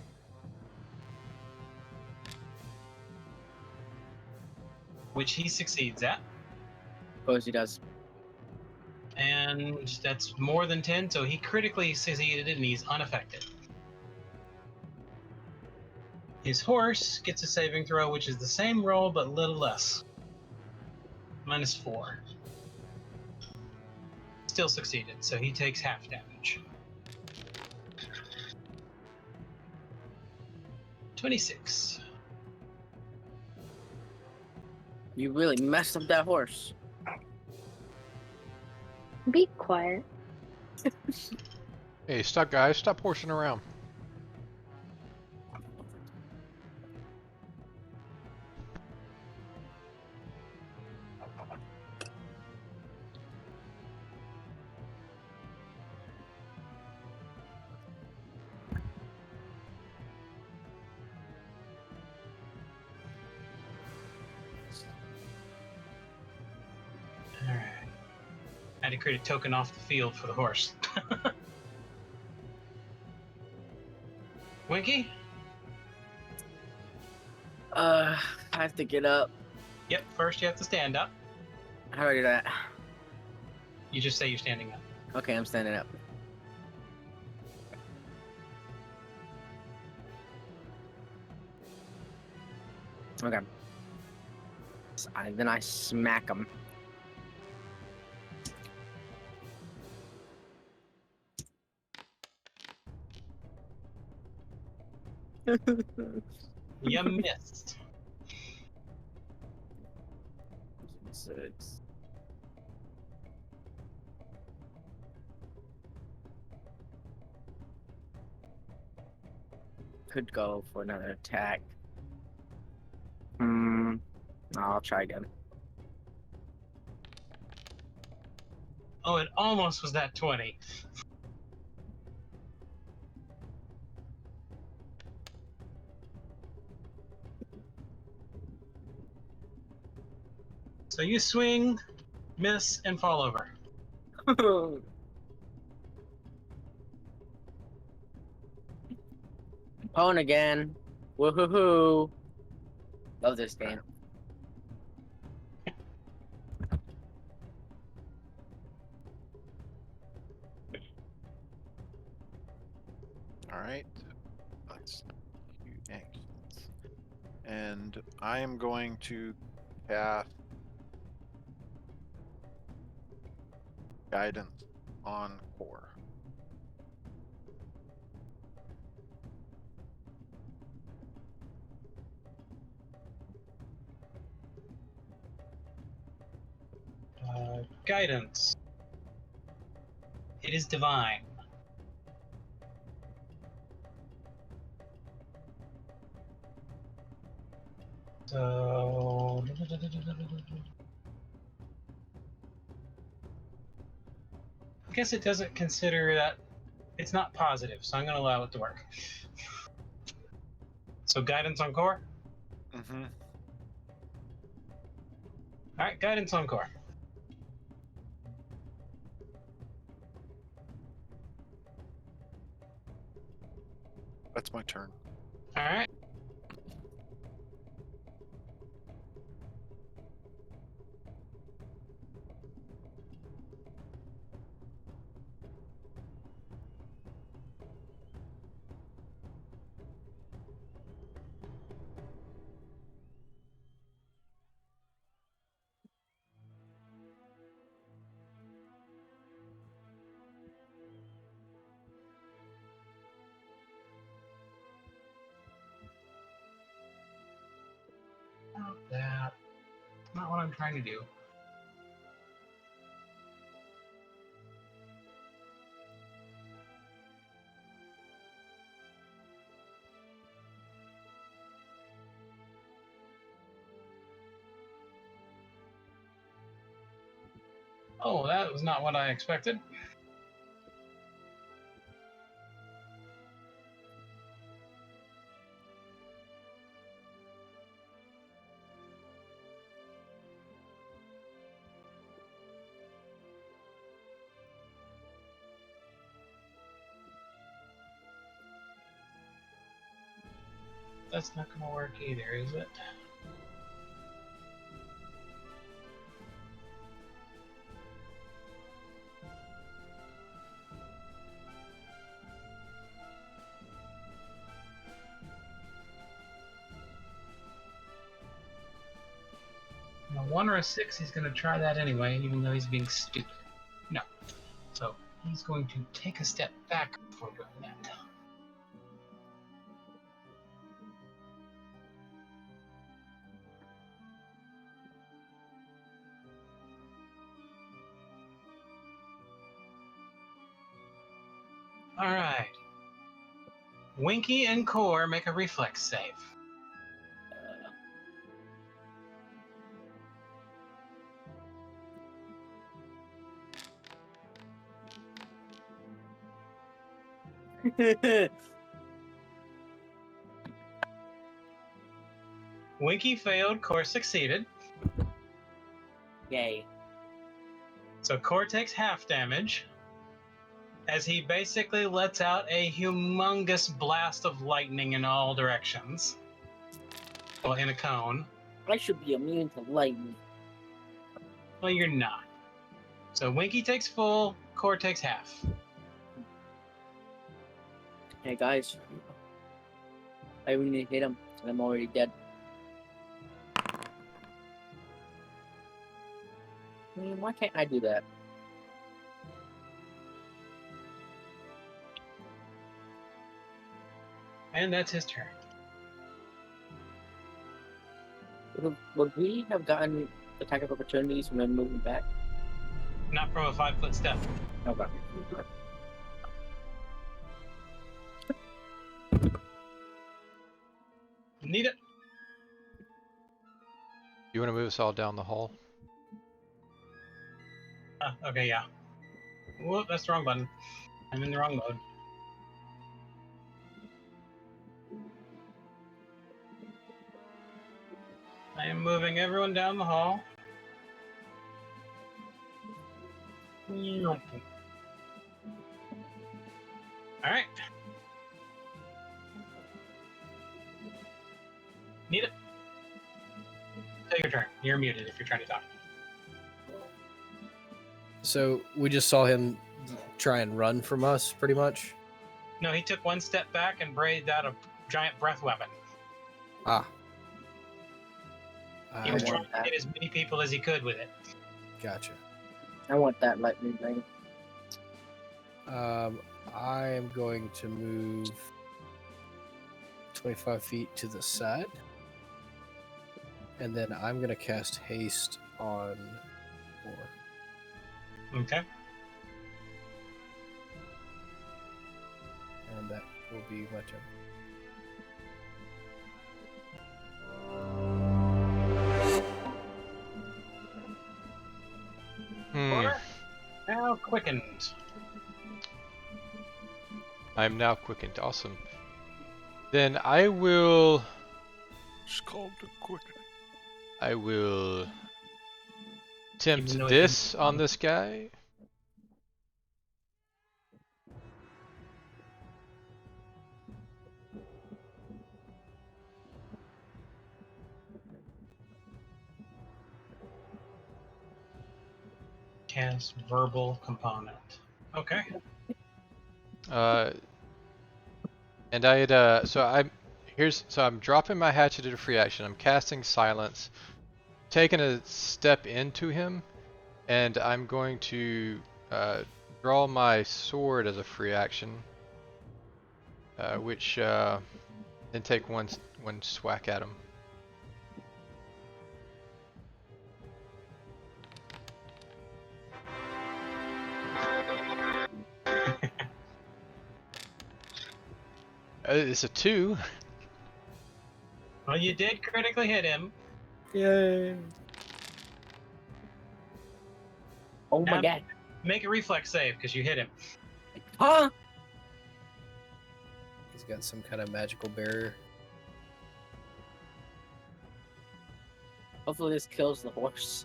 Which he succeeds at. Suppose he does. And that's more than 10, so he critically succeeded and he's unaffected. His horse gets a saving throw, which is the same roll but a little less. -4. Still succeeded, so he takes half damage. 26. You really messed up that horse. Be quiet. Hey, stop, guys! Stop horsing around. Alright. I had to create a token off the field for the horse. Winky? I have to get up. Yep, first you have to stand up. How do I do that? You just say you're standing up. Okay, I'm standing up. Okay. So then I smack him. You missed. 6. Could go for another attack. I'll try again. Oh, it almost was that 20. So you swing, miss, and fall over. Pwn again. Woohoo! Love this game. All right. Let's do actions. And I am going to cast guidance on core. Guidance. It is divine. So. I guess it doesn't consider that. It's not positive, so I'm going to allow it to work. So guidance on core? Mm-hmm. Alright, guidance on core. That's my turn. Alright. That. Not what I'm trying to do. Oh, that was not what I expected. That's not going to work either, is it? On a 1 or a 6, he's going to try that anyway, even though he's being stupid. No. So he's going to take a step back before doing that. Alright. Winky and Core make a reflex save. Winky failed, Core succeeded. Yay. So Core takes half damage as he basically lets out a humongous blast of lightning in all directions. Well, in a cone. I should be immune to lightning. Well, you're not. So Winky takes full, Core takes half. Hey guys, I really need to hit him, and I'm already dead. I mean, why can't I do that? And that's his turn. Would we have gotten attack of opportunities when moving back? Not from a 5-foot step. Okay. Need it. You want to move us all down the hall? Okay, yeah. Whoop, that's the wrong button. I'm in the wrong mode. I am moving everyone down the hall. Alright. Need it. Take your turn. You're muted if you're trying to talk. So we just saw him try and run from us, pretty much. No, he took one step back and breathed out a giant breath weapon. Ah. He I was I trying want to that. get as many people as he could with it. Gotcha. I want that lightning thing. I am going to move 25 feet to the side. And then I'm going to cast haste on 4. Okay. And that will be my turn. Or now quickened. I'm now quickened. Awesome. Then I will It's called the quick. attempt Even though it this on this guy. Cast verbal component. Okay. And I had so I'm dropping my hatchet at a free action. I'm casting silence, taking a step into him, and I'm going to draw my sword as a free action, which then take one swack at him. It's a 2. Well, you did critically hit him. Yay! Oh my Now- god. Make a reflex save because you hit him. Huh? He's got some kind of magical barrier. Hopefully this kills the horse.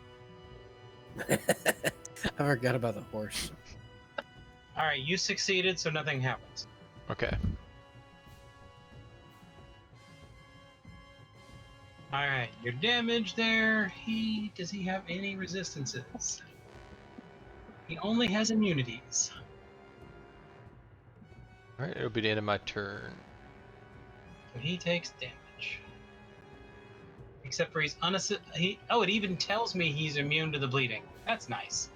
I forgot about the horse. All right, you succeeded, so nothing happens. Okay. All right, your damage there. Does he have any resistances? He only has immunities. All right, it'll be the end of my turn. So he takes damage. Except for he's oh, it even tells me he's immune to the bleeding. That's nice.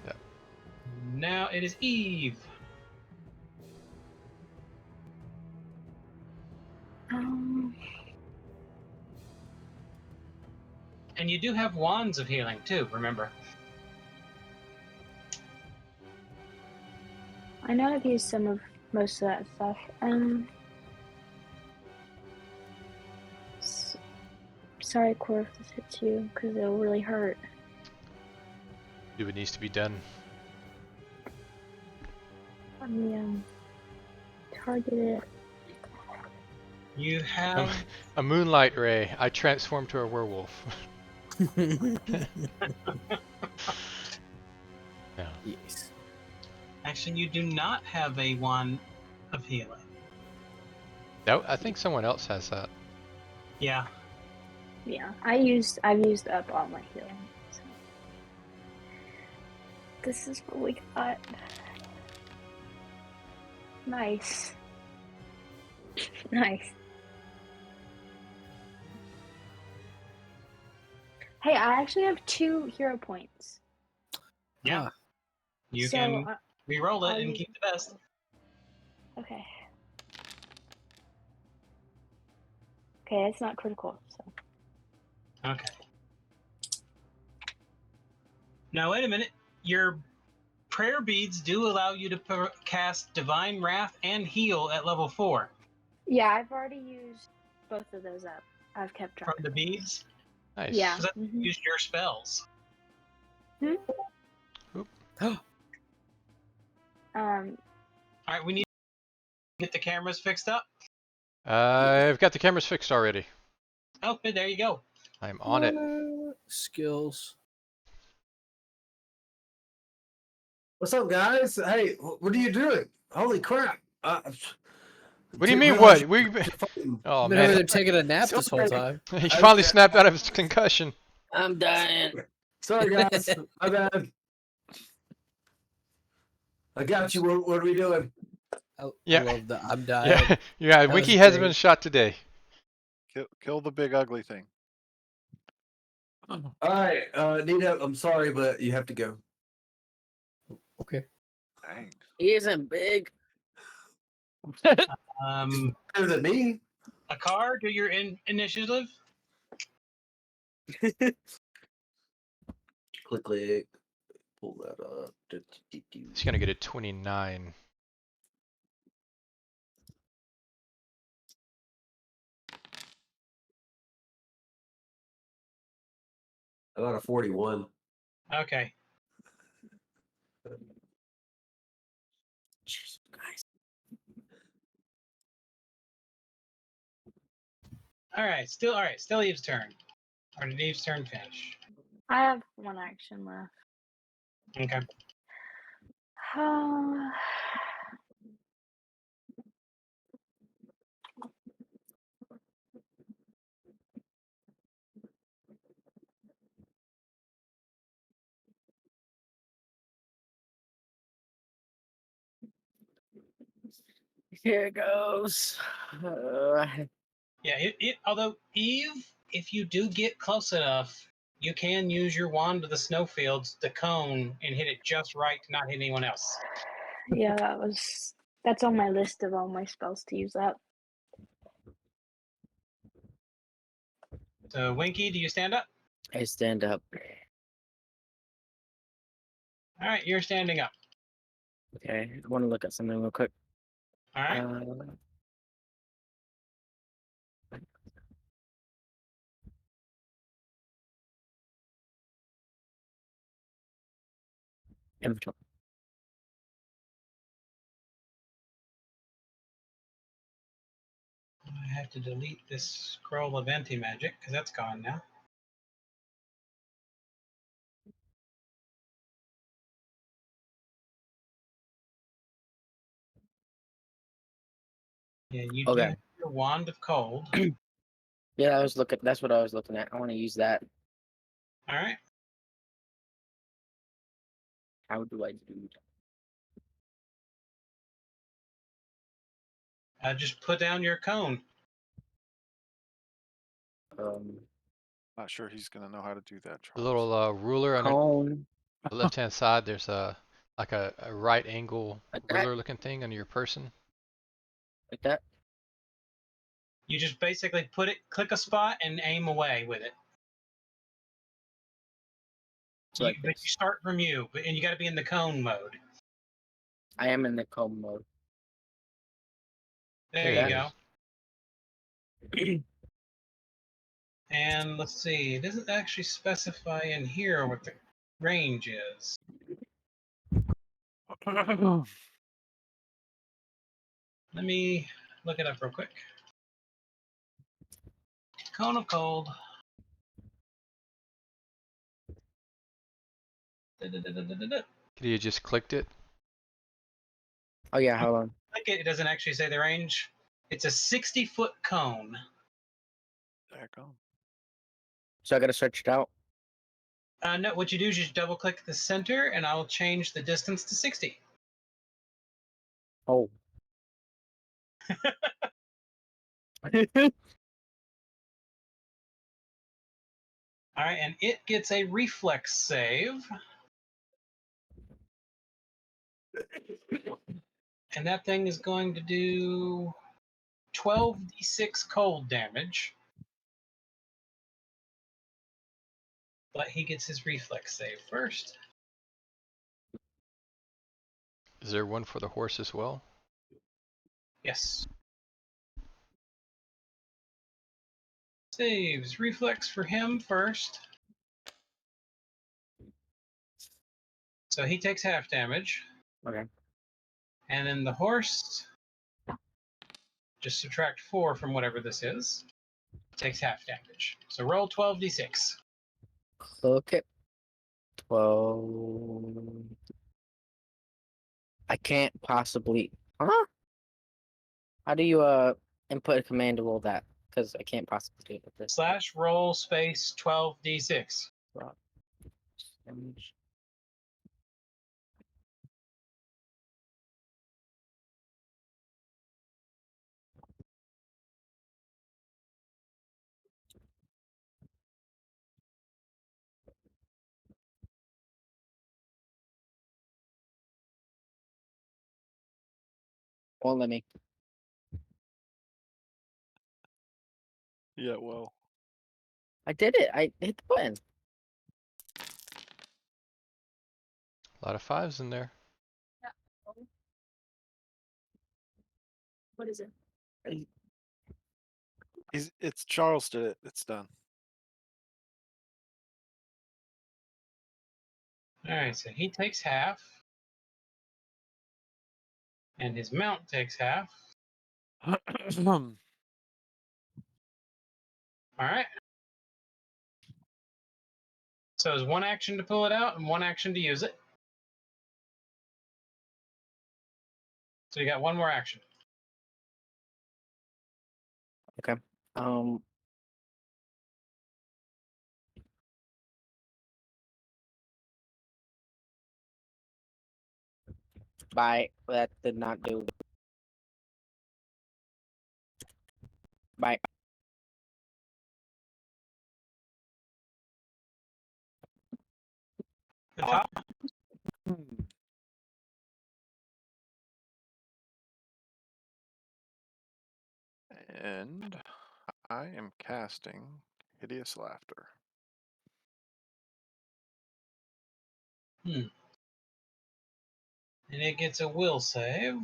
Yep. Now it is Eve. And you do have wands of healing too, remember? I know I've used most of that stuff. Sorry, Core, if this hits you, because it'll really hurt. Do what needs to be done. Let me target it. You have A moonlight ray. I transform to a werewolf. Yeah. Yes. actually you do not have a wand of healing. I think someone else has that. Yeah. Yeah, I've used up all my healing. So. This is what we got. Nice. Nice. Hey, I actually have 2 hero points. Yeah. Ah, You So, can re-roll it and I- keep the best. Okay. Okay, it's not critical, so. Okay. Now wait a minute. Your prayer beads do allow you to cast Divine Wrath and Heal at level 4 Yeah, I've already used both of those up. I've kept track. from the beads. Nice. Yeah. Because I used your spells. All right, we need to get the cameras fixed up. I've got the cameras fixed already. Oh, there you go. I'm on it. Skills. What's up, guys? Hey, what are you doing? Holy crap! What do you mean? What? We? Oh I've been over man, there taking a nap this whole time. he finally snapped out of his concussion. I'm dying. Sorry, guys. My bad. I got you. What are we doing? I Yeah. love that. I'm dying. Yeah, yeah. That Winky was hasn't great. been shot today. Kill the big ugly thing. All right, Nita. I'm sorry, but you have to go. Okay. Dang. He isn't big. Better than me. A car, do your initiative. Click. Pull that up. He's gonna get a 29. I got a 41. Okay. Jesus Christ. All right. Still Eve's turn. Or did Eve's turn finish? I have one action left. Okay. Here it goes. Yeah. Although Eve, if you do get close enough, you can use your wand of the snowfields, the cone, and hit it just right to not hit anyone else. Yeah, that's on my list of all my spells to use up. So Winky, do you stand up? I stand up. All right, you're standing up. Okay, I want to look at something real quick. All right. Inventory. I have to delete this scroll of anti-magic because that's gone now. Yeah, you do Okay. have your wand of cold. Yeah, that's what I was looking at. I want to use that. All right. How do I do Just put down your cone. that? Not sure he's gonna know how to do that. The Charles. little ruler on Cone. the left-hand side. There's a right angle Like that? ruler looking thing on your person. Like that? You just basically click a spot and aim away with it. So like But this. you start from you, and you got to be in the cone mode. I am in the cone mode. There There you it go. And let's see, it doesn't actually specify in here what the range is. Let me look it up real quick. Cone of cold. Could you just clicked it? Oh yeah, hold on. Click it, it doesn't actually say the range. It's a 60-foot cone. There you go. So I gotta search it out. No, what you do is just double click the center and I'll change the distance to 60. Oh. All right, and it gets a reflex save. And that thing is going to do 12d6 cold damage. But he gets his reflex save first. Is there one for the horse as well? Yes. Saves. Reflex for him first. So he takes half damage. Okay. And then the horse, just subtract 4 from whatever this is, takes half damage. So roll 12d6. Okay. 12. I can't possibly. Huh? How do you input a command to roll that? Because I can't possibly do it with this. Slash roll space 12d6. Damage. Won't let me. Yeah, well. I did it. I hit the button. A lot of 5s in there. What is it? It's Charles did it. It's done. Alright, so he takes half. And his mount takes half. Alright. So it's one action to pull it out and one action to use it. So you got one more action. Um. Bye. That did not do. Bye. The top. And I am casting Hideous Laughter. And it gets a will save.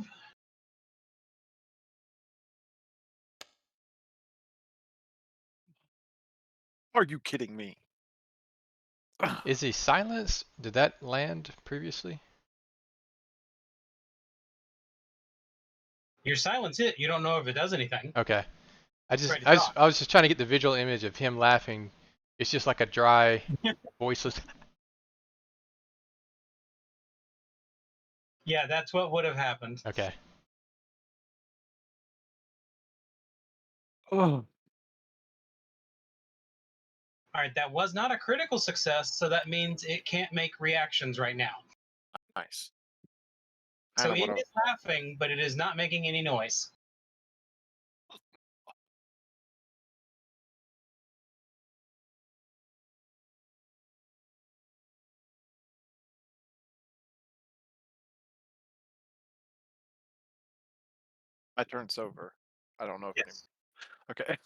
Are you kidding me? Is he silenced? Did that land previously? Your silence hit. You don't know if it does anything. Okay. I Ready to talk. was just trying to get the visual image of him laughing. It's just like a dry, voiceless. Yeah, that's what would have happened. Okay. Oh, All right, that was not a critical success, so that means it can't make reactions right now. Nice. So Kinda it what is laughing, but it is not making any noise. my turn's over. I don't know if Yes. okay.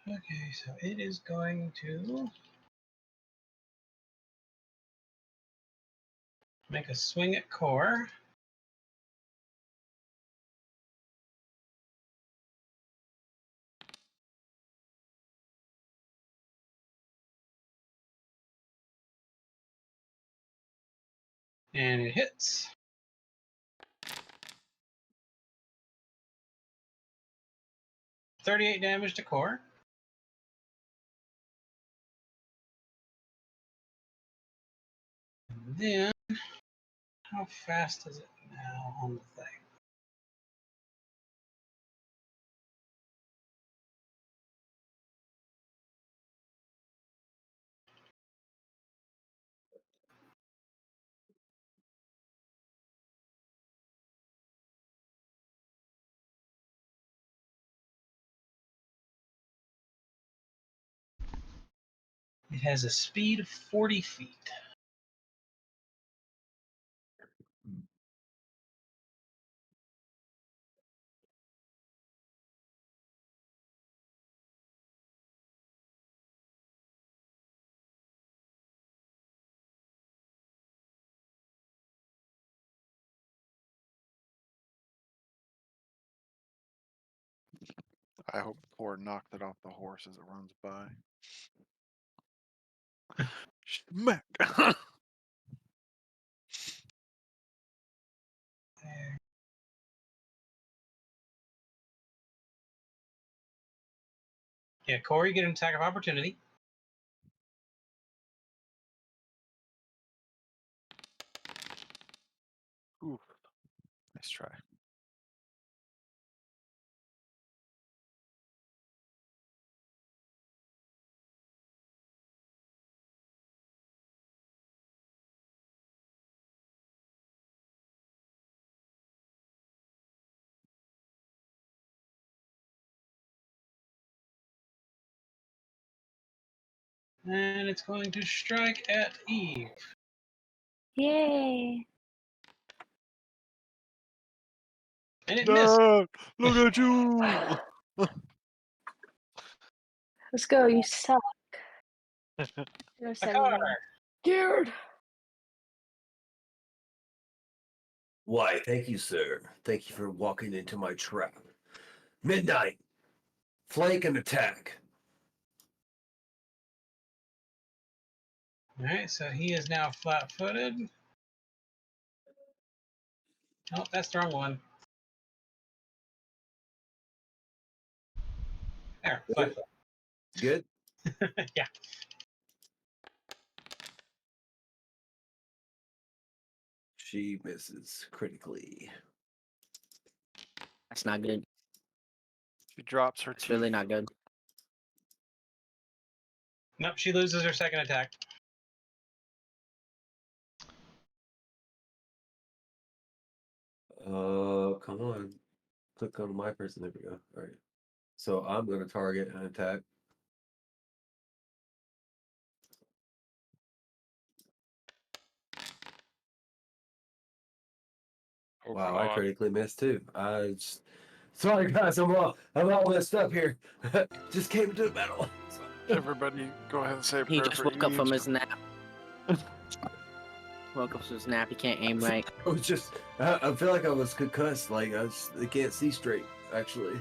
Okay, so it is going to make a swing at core. And it hits. $38 damage to core. And then, how fast is it now on the thing? It has a speed of 40 feet. I hope Poor knocked it off the horse as it runs by. Smack. Yeah, Corey, get an attack of opportunity. Ooh, nice try. And it's going to strike at Eve. Yay! And it missed. No, look at you. Let's go. You suck. You're Akar. Dude. Why, thank you, sir. Thank you for walking into my trap. Midnight. Flank and attack. Alright, so he is now flat-footed. Oh, that's the wrong one. There, flat. Good? Yeah. She misses critically. That's not good. She drops her It's teeth. really not good. Nope, she loses her second attack. Come on. Click on my person. There we go. All right. So I'm going to target and attack. Oh, Wow, I God. critically missed too. Sorry guys, I'm all messed up here. Just came to the battle. Everybody, go ahead and say a He prayer just for woke up from Eve. his nap. Woke up from his nap. He can't aim right. I was just, I feel like I was concussed. Like I can't see straight. Actually,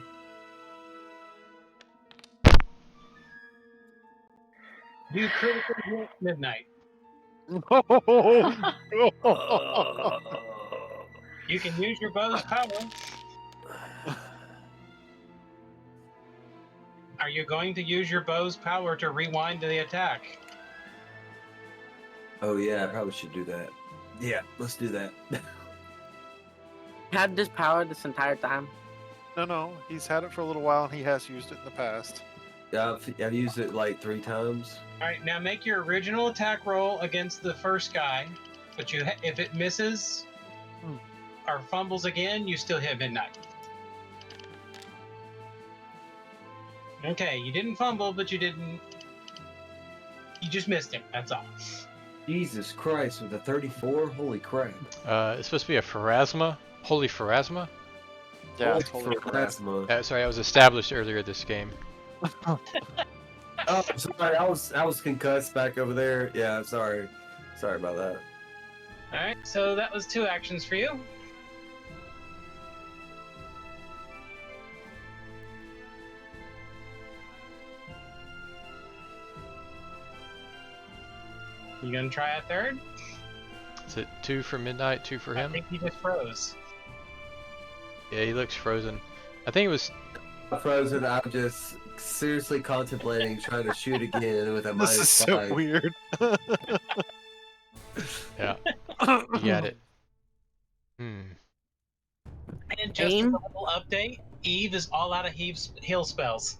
You critically hit Midnight. You can use your bow's power. Are you going to use your bow's power to rewind the attack? Oh yeah, I probably should do that. Yeah, let's do that. Had this power this entire time. No, he's had it for a little while and he has used it in the past. Yeah, I've used it like 3 times. All right, now make your original attack roll against the first guy, but if it misses or fumbles again, you still hit Midnight. Okay, you didn't fumble, but you just missed him. That's all. Jesus Christ, with a 34, holy crap! It's supposed to be a Pharasma. Holy Pharasma? Yeah, Holy totally correct. plasma. Sorry, I was established earlier this game. Oh, sorry, I was concussed back over there. Yeah, sorry about that. All right, so that was 2 actions for you. You gonna try a third? Is it 2 for Midnight, 2 for I him? think he just froze. Yeah, he looks frozen. I think it was. Frozen. I'm just seriously contemplating trying to shoot again with a This is minus so 5. weird. Yeah, you got it. And just Aim. as a little update, Eve is all out of heal spells.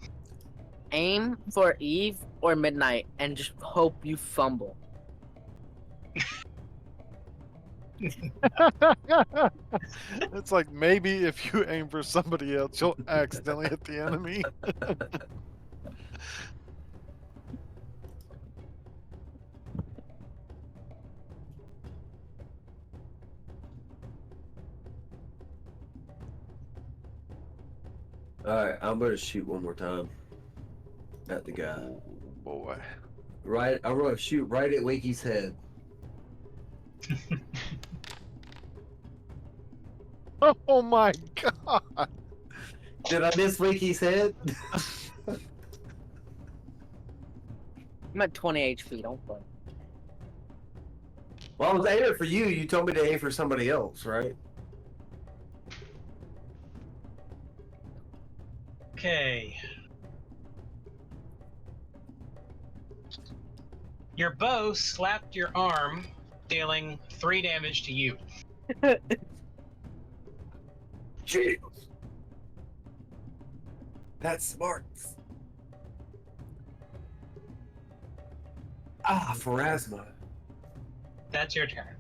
Aim for Eve or Midnight and just hope you fumble. It's like maybe if you aim for somebody else, you'll accidentally hit the enemy. Alright, I'm gonna shoot one more time at the guy. Boy. Right, I'm gonna shoot right at Winky's head. Oh my god. Did I miss Winky's head? I'm at 20 HP. Don't play. Well, I was aiming for you. You told me to aim for somebody else, right? Okay. Your bow slapped your arm, dealing 3 damage to you. Jeez. That's smart. Ah, Pharasma. That's your turn.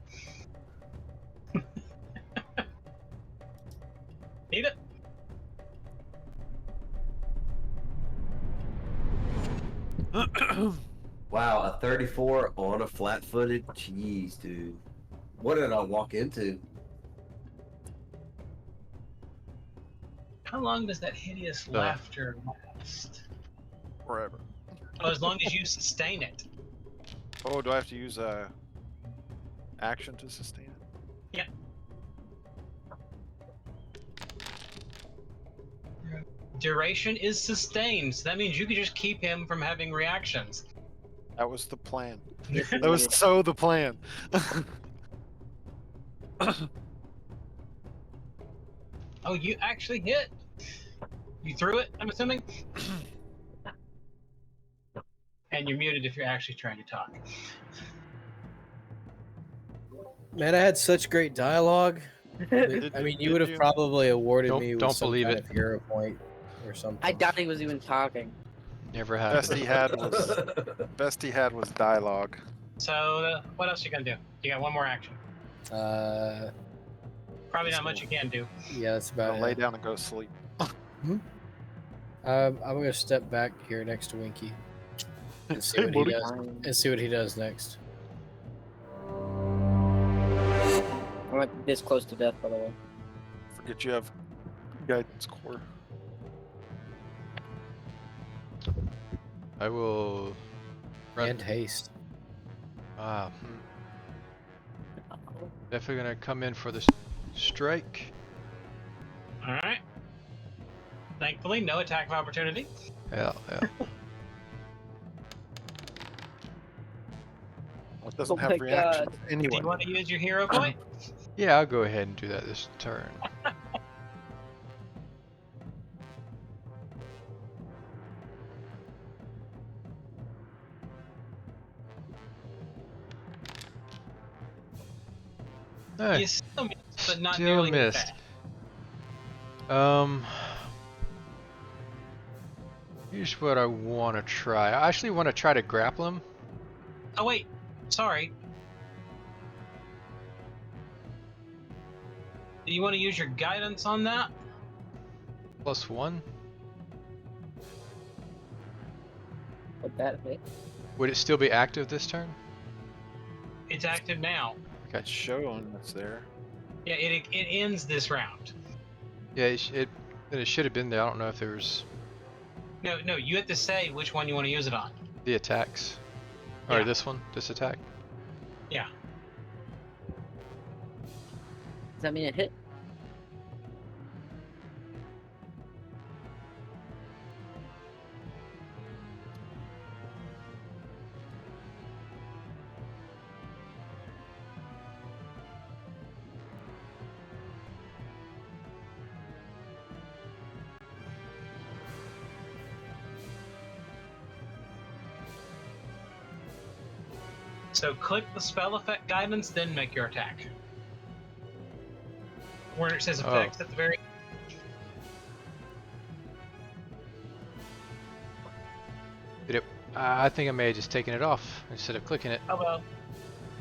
Need it? Wow, a 34 on a flat-footed. Jeez, dude. What did I walk into? How long does that hideous laughter last? Forever. Oh, as long as you sustain it. Oh, do I have to use action to sustain it? Yep. Duration is sustained, so that means you can just keep him from having reactions. That was the plan. Yes, That was indeed. so the plan. Oh, you actually hit. You threw it, I'm assuming? And you're muted if you're actually trying to talk. Man, I had such great dialogue. Did- I mean, you did would have you? probably awarded me with Don't some believe kind it. of hero point or something. I doubt he was even talking. Never Best happened. he had was dialogue. So, what else you gonna do? You got one more action. Probably not much you can do. Yeah, that's I'm about gonna lay it. down and go to sleep. I'm gonna step back here next to Winky and see Hey, what he buddy. does. And see what he does next. I'm like this close to death, by the way. Forget you have guidance core. I will run. And haste. Definitely gonna come in for the strike. Alright. Thankfully, no attack of opportunity. Yeah. Well, it doesn't Oh have my reaction God. Do anyway. you want to use your hero point? Yeah, I'll go ahead and do that this turn. Hey, You still missed, but not still nearly as missed. bad. Here's what I want to try. I actually want to try to grapple him. Oh wait, sorry. Do you want to use your guidance on that? +1. Would that hit? Would it still be active this turn? It's active now. It's showing it's there. Yeah, it ends this round. Yeah, it should have been there. I don't know if there was No, you have to say which one you want to use it on. the attacks. Or Yeah. this one, this attack. Yeah. Does that mean it hit? So click the spell effect guidance, then make your attack. Where it says Oh. effects at the very. I think I may have just taken it off instead of clicking it. Oh well.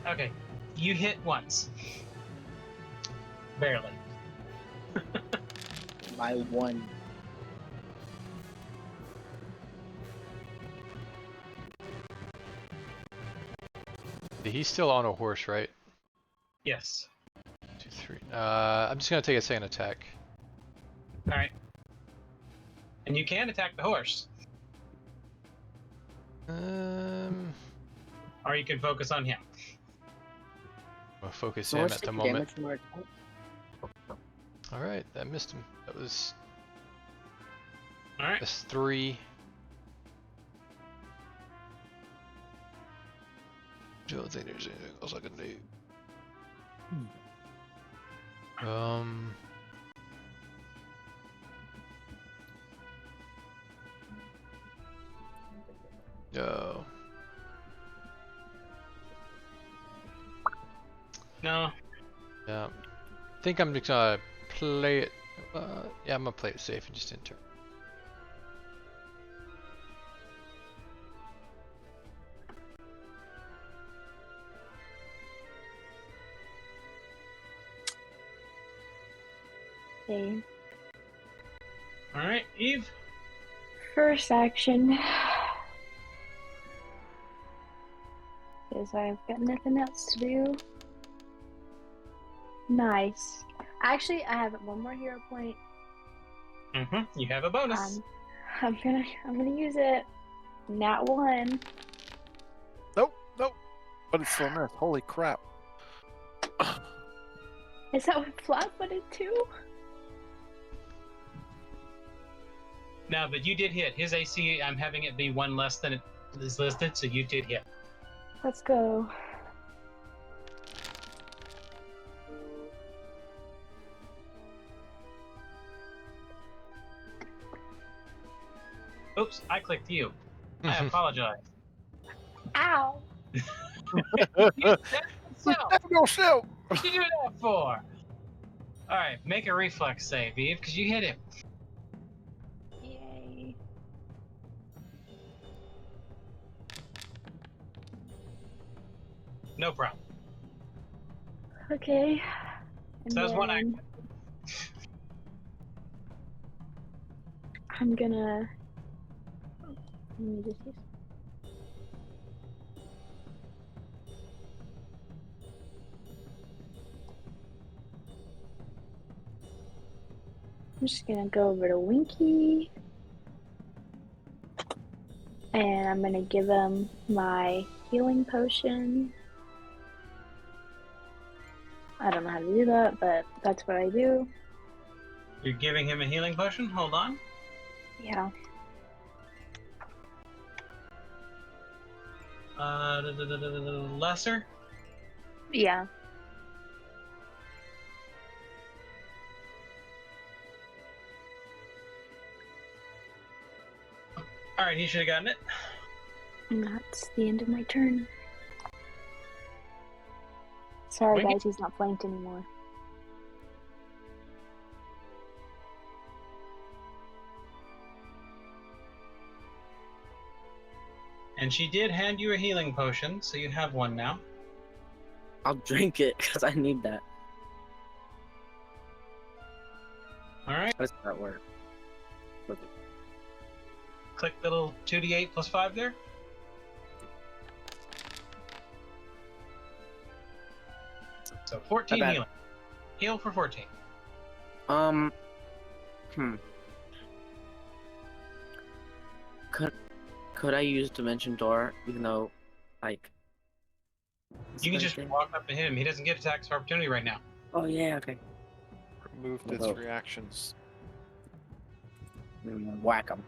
Okay, you hit once. Barely. By 1. He's still on a horse, right? Yes. 2, 3. I'm just gonna take a second attack. All right. And you can attack the horse, or you can focus on him. I'll focus So him what's at the the moment. damage from our attack? All right, that missed him. That was All right. that's 3. Don't think there's anything else I can do. No. No. Yeah. I think I'm just gonna play it. Yeah, I'm gonna play it safe and just enter. Okay. All right, Eve. First action. Because I've got nothing else to do. Nice. Actually, I have one more hero point. You have a bonus. I'm gonna use it. Nat 1. Nope. But it's still missed. Holy crap. Is that what flat-footed too? No, but you did hit. His AC, I'm having it be 1 less than it is listed, so you did hit. Let's go. Oops, I clicked you. I apologize. Ow! You did that yourself. No shoot. What did you do that for? Alright, make a reflex save, Eve, because you hit him. Yay. No problem. Okay. And So that was one then I'm gonna. Let me just use. I'm just gonna go over to Winky. And I'm gonna give him my healing potion. I don't know how to do that, but that's what I do. You're giving him a healing potion? Hold on. Yeah. Lesser? Yeah. Alright, he should have gotten it. And that's the end of my turn. Sorry Winky? guys, he's not flanked anymore. And she did hand you a healing potion, so you have one now. I'll drink it because I need that. Alright, How does that work? click the little 2d8 plus 5 there. So 14 Not bad. healing. Heal for 14. Could I use Dimension Door even though, like? You can just anything? walk up and hit him. He doesn't get attacks of opportunity right now. Oh yeah, okay. Removed its Oh. reactions. Whack him.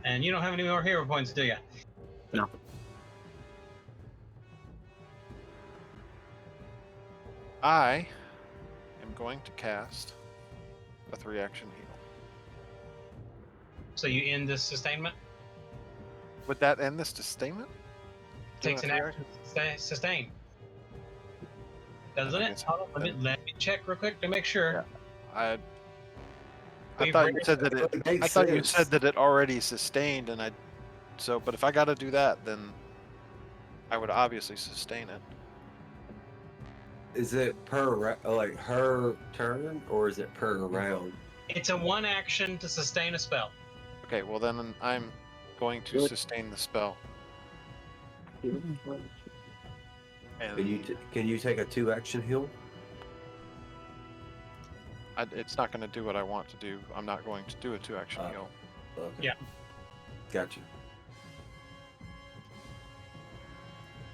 And you don't have any more hero points, do you? No. I am going to cast a 3-action heal. So you end this sustainment. Would that end this sustainment? Takes an Three action to sustain. Doesn't think it? it's- Hold on, let me check real quick to make sure. I We've thought you raised said that That it. makes I thought you sense. said that it already sustained, and I. So, but if I got to do that, then I would obviously sustain it. Is it per like her turn or is it per round? It's a 1 action to sustain a spell. Okay, well then I'm going to Good. sustain the spell. And Can you take a 2-action heal? it's not going to do what I want to do. I'm not going to do a 2-action heal. Okay. Yeah. Gotcha.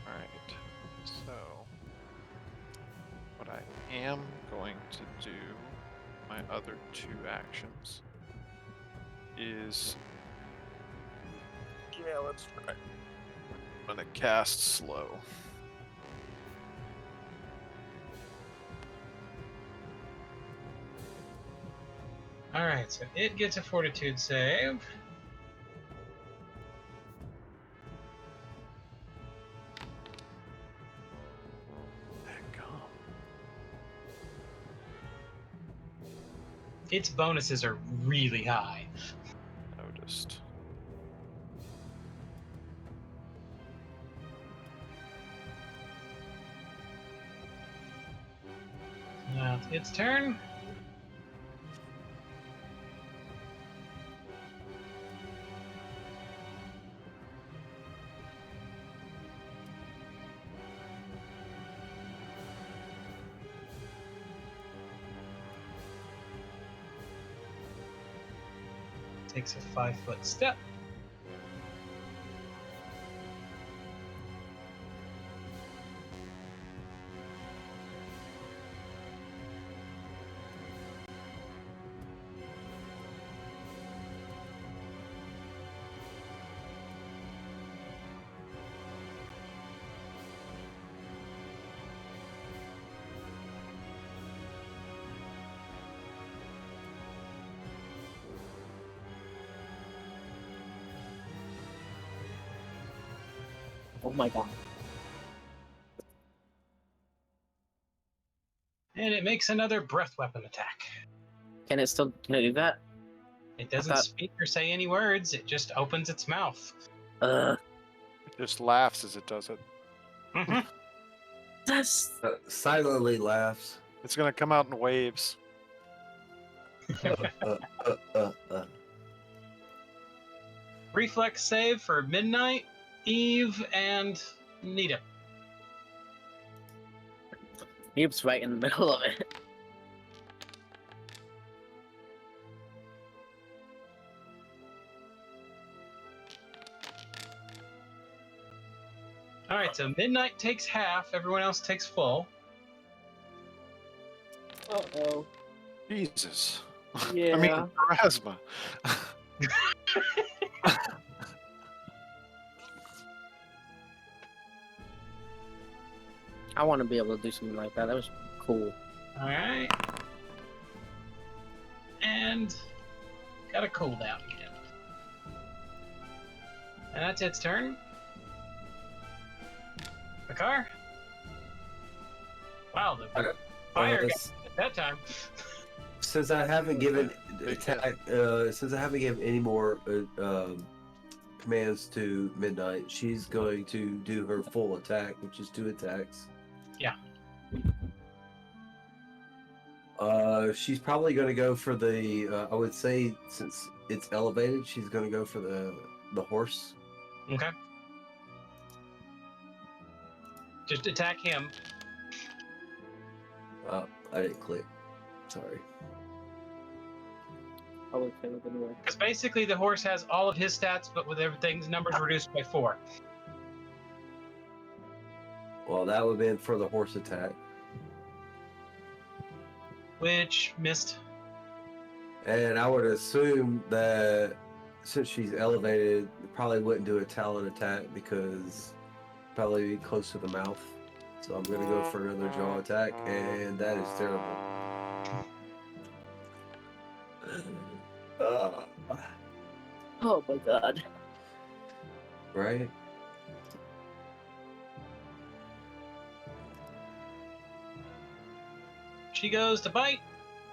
Alright. So, what I am going to do, my other 2 actions, is. Yeah, let's try. I'm going to cast slow. All right, so it gets a fortitude save. Its bonuses are really high. Noticed. Now it's its turn. Takes a 5-foot step. Oh my god. And it makes another breath weapon attack. Can it do that? It doesn't thought- speak or say any words, it just opens its mouth. It just laughs as it does it. That's Silently laughs. It's going to come out in waves. Reflex save for Midnight, Eve, and Nita. Eve's right in the middle of it. All right, so Midnight takes half, everyone else takes full. Uh-oh. Jesus. Yeah. I mean, Pharasma. I want to be able to do something like that. That was cool. All right. And got a cooldown again. And that's its turn. Bakar? Wow, the Okay. fire got It's- at that time. Since I haven't given Big attack, since I haven't given any more commands to Midnight, she's going to do her full attack, which is 2 attacks. Yeah. She's probably going to go for the. I would say since it's elevated, she's going to go for the horse. Okay. Just attack him. I didn't click. Sorry. I would say it anyway. Because basically the horse has all of his stats, but with everything's numbers reduced by 4. Well, that would have been for the horse attack. Which missed. And I would assume that since she's elevated, probably wouldn't do a talon attack because probably be close to the mouth. So I'm going to go for another jaw attack, and that is terrible. Oh my god. Right? She goes to bite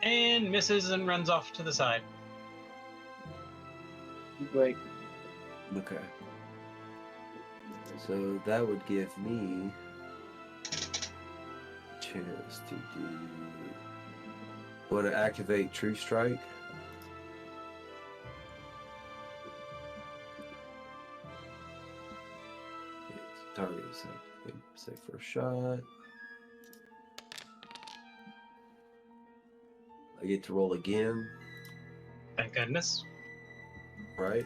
and misses and runs off to the side. Great. Okay. So that would give me a chance to do. Want to activate True Strike? Target is safe for a shot. I get to roll again, Thank goodness. right?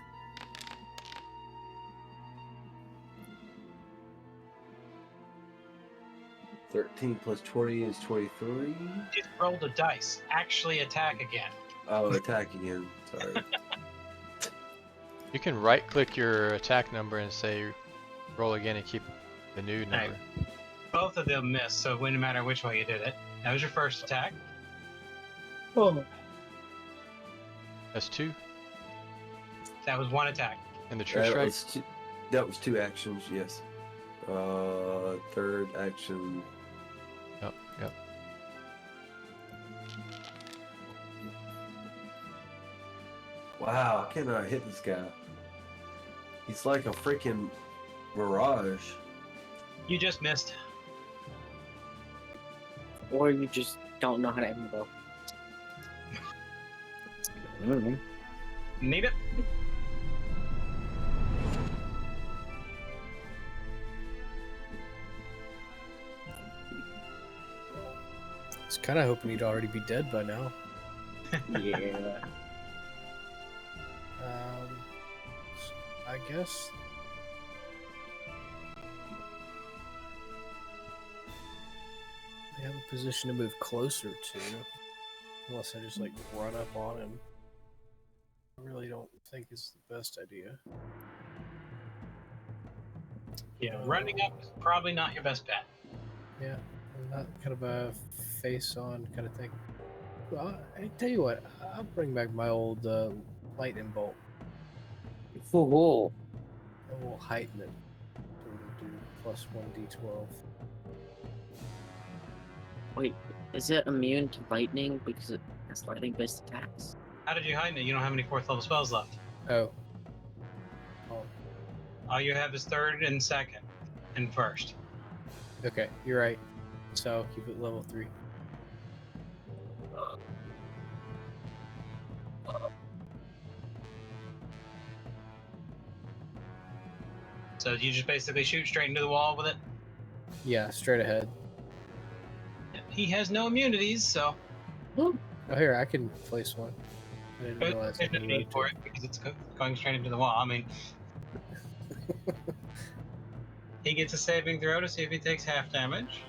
$13 plus 20 is 23. Just rolled a dice. Actually attack again. Oh, attack again. Sorry. You can right click your attack number and say roll again and keep the new number. Right. Both of them missed, so it wouldn't matter which way you did it. That was your first attack. Oh. That's 2. That was one attack. And the true that, strike. that was 2 actions, yes. Third action. Yep, yep. Wow, I cannot hit this guy. He's like a freaking mirage. You just missed. Or you just don't know how to aim though. I don't know. Need it? I was kind of hoping he'd already be dead by now. Yeah. I guess. I have a position to move closer to, unless I just like run up on him. I really don't think it's the best idea. Yeah, running up is probably not your best bet. Yeah, not kind of a face-on kind of thing. Well, I tell you what, I'll bring back my old lightning bolt. Whoa. And we'll heighten it. So we'll do plus 1d12. Wait, is it immune to lightning because it has lightning-based attacks? How did you heighten it? You don't have any 4th level spells left. Oh. All you have is 3rd and 2nd and 1st. Okay, you're right. So I'll keep it level 3. So you just basically shoot straight into the wall with it? Yeah, straight ahead. He has no immunities, so Oh, here, I can place one. I didn't realize I there's no could need rotate. for it because it's going straight into the wall. I mean, he gets a saving throw to see if he takes half damage.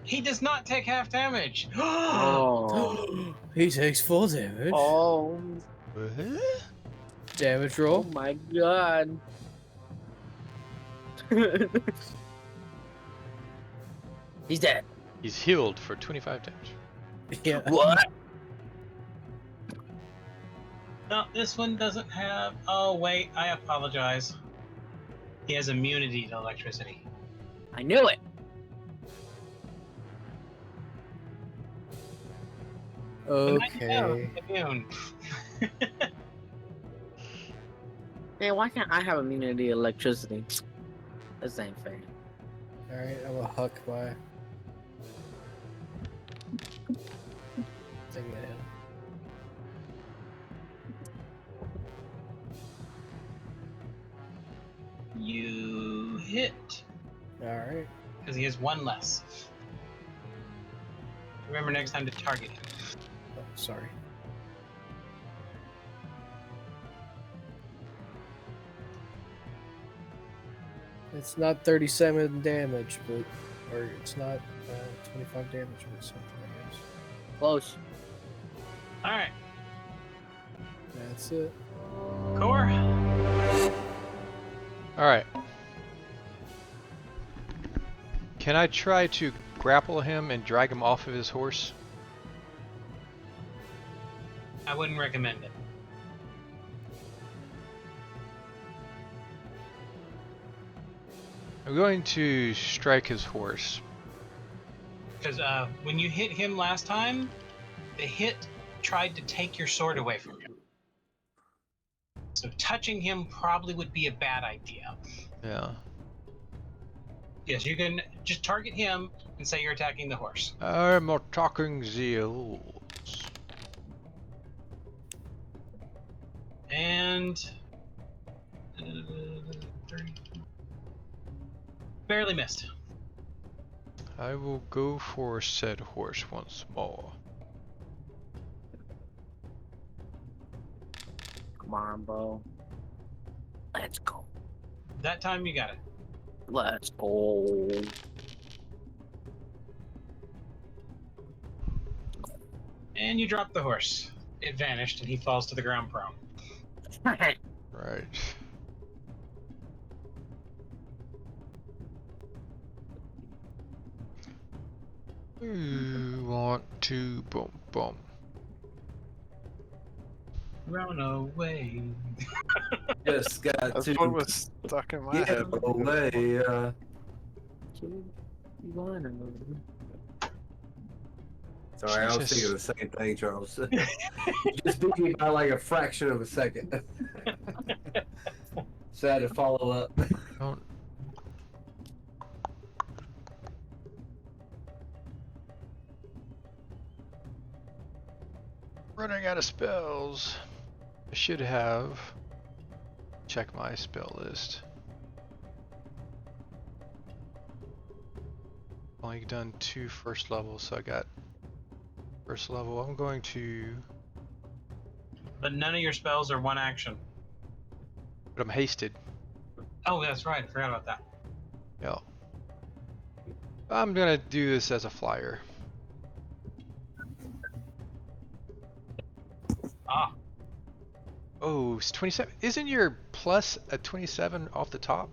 He does not take half damage. Oh. He takes full damage. Oh. Damage Oh roll. my god. He's dead. He's healed for 25 damage. Yeah. What? No, this one doesn't have. Oh wait, I apologize. He has immunity to electricity. I knew it. Okay. Immune. Man, why can't I have immunity to electricity? This ain't fair. Alright, I'm gonna huck my thing at him. You hit Alright. because he has 1 less. Remember next time to target him. Oh, sorry. It's not 37 damage, but or it's not 25 damage, but something I guess. Close. All right, That's it. Core. Alright. Can I try to grapple him and drag him off of his horse? I wouldn't recommend it. I'm going to strike his horse. Because when you hit him last time, the hit tried to take your sword away from you. So touching him probably would be a bad idea. Yeah. Yes, you can just target him and say you're attacking the horse. I'm attacking the elves. And 30. Barely missed. I will go for said horse once more. Come on, Bo. Let's go. That time you got it. Let's go. And you drop the horse. It vanished and he falls to the ground prone. Right. You want to boom boom. Run away. Just got That's to what was stuck in my get head. away. Sorry, I was thinking the same thing, Charles. You just beat me by like a fraction of a second. So I had to follow up. Don't. Running out of spells. I should have. Check my spell list. Only done 2 first levels, so I got first level. I'm going to. But none of your spells are one action. But I'm hasted. Oh, that's right. I forgot about that. Yeah. I'm gonna do this as a flyer. Ah, Oh, it's 27. Isn't your plus a 27 off the top?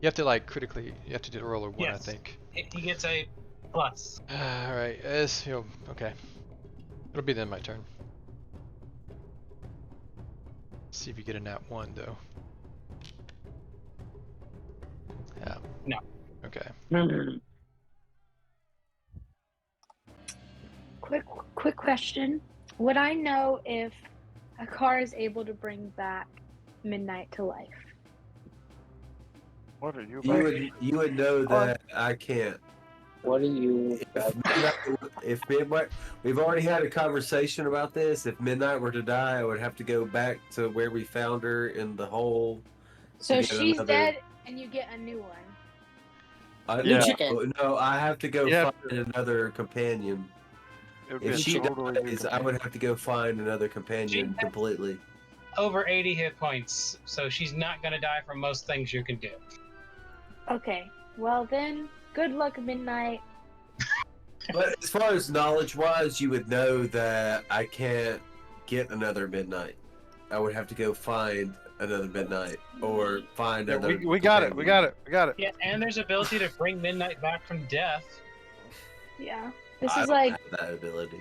You have to like critically. You have to do a roll of 1, I Yes. think. he gets a plus. All right. Okay. It'll be then my turn. See if you get a nat 1 though. Yeah. No. Okay. Quick question. Would I know if a car is able to bring back Midnight to life? What are you? You would know that I can't. What are you? If Midnight, we've already had a conversation about this. If Midnight were to die, I would have to go back to where we found her in the hole. So get she's another- dead and you get a new one. Yeah. No, I have to go Yeah. find another companion. It would be If a she totally new dies, I would have to go find another companion She- completely. Over 80 hit points, so she's not gonna die from most things you can do. Okay. Well then, good luck, Midnight. But as far as knowledge-wise, you would know that I can't get another Midnight. I would have to go find another Midnight or find Yeah, another. we got it. We got it. We got it. Yeah, and there's ability to bring Midnight back from death. Yeah. This I is don't like, have that ability.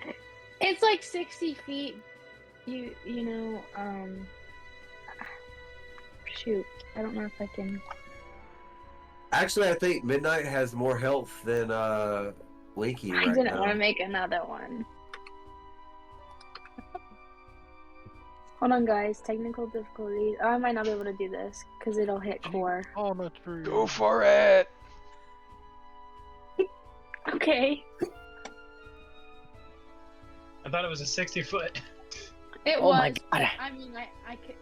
it's like 60 feet. You know, shoot. I don't know if I can. Actually, I think Midnight has more health than Winky I right didn't now. want to make another one. Hold on, guys. Technical difficulties. Oh, I might not be able to do this because it'll hit core. Oh, not true. Go for it. Okay. I thought it was a 60-foot. It Oh my was. God. I mean, I could.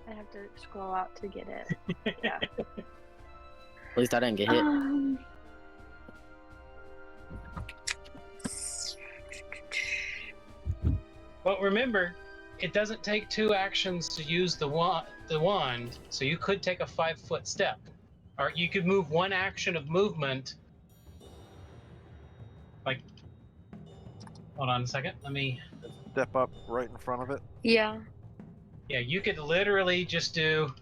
I have to scroll out to get it. Yeah. At least I didn't get hit. But remember, it doesn't take 2 actions to use the wand, so you could take a 5-foot step. Or you could move 1 action of movement. Like, hold on a second. Let me. Step up right in front of it. Yeah. Yeah, you could literally just do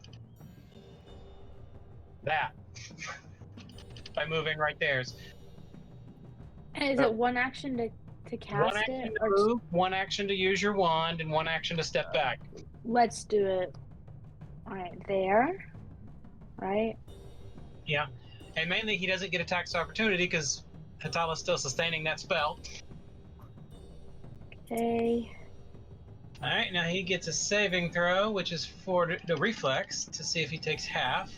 that by moving right there. And is it one action to One cast action it? to Or move, 1 action to use your wand, and 1 action to step back. let's do it. All right, there. Right. Yeah, and mainly he doesn't get attacks of opportunity because Hatala's still sustaining that spell. Okay. All right, now he gets a saving throw, which is for the reflex to see if he takes half.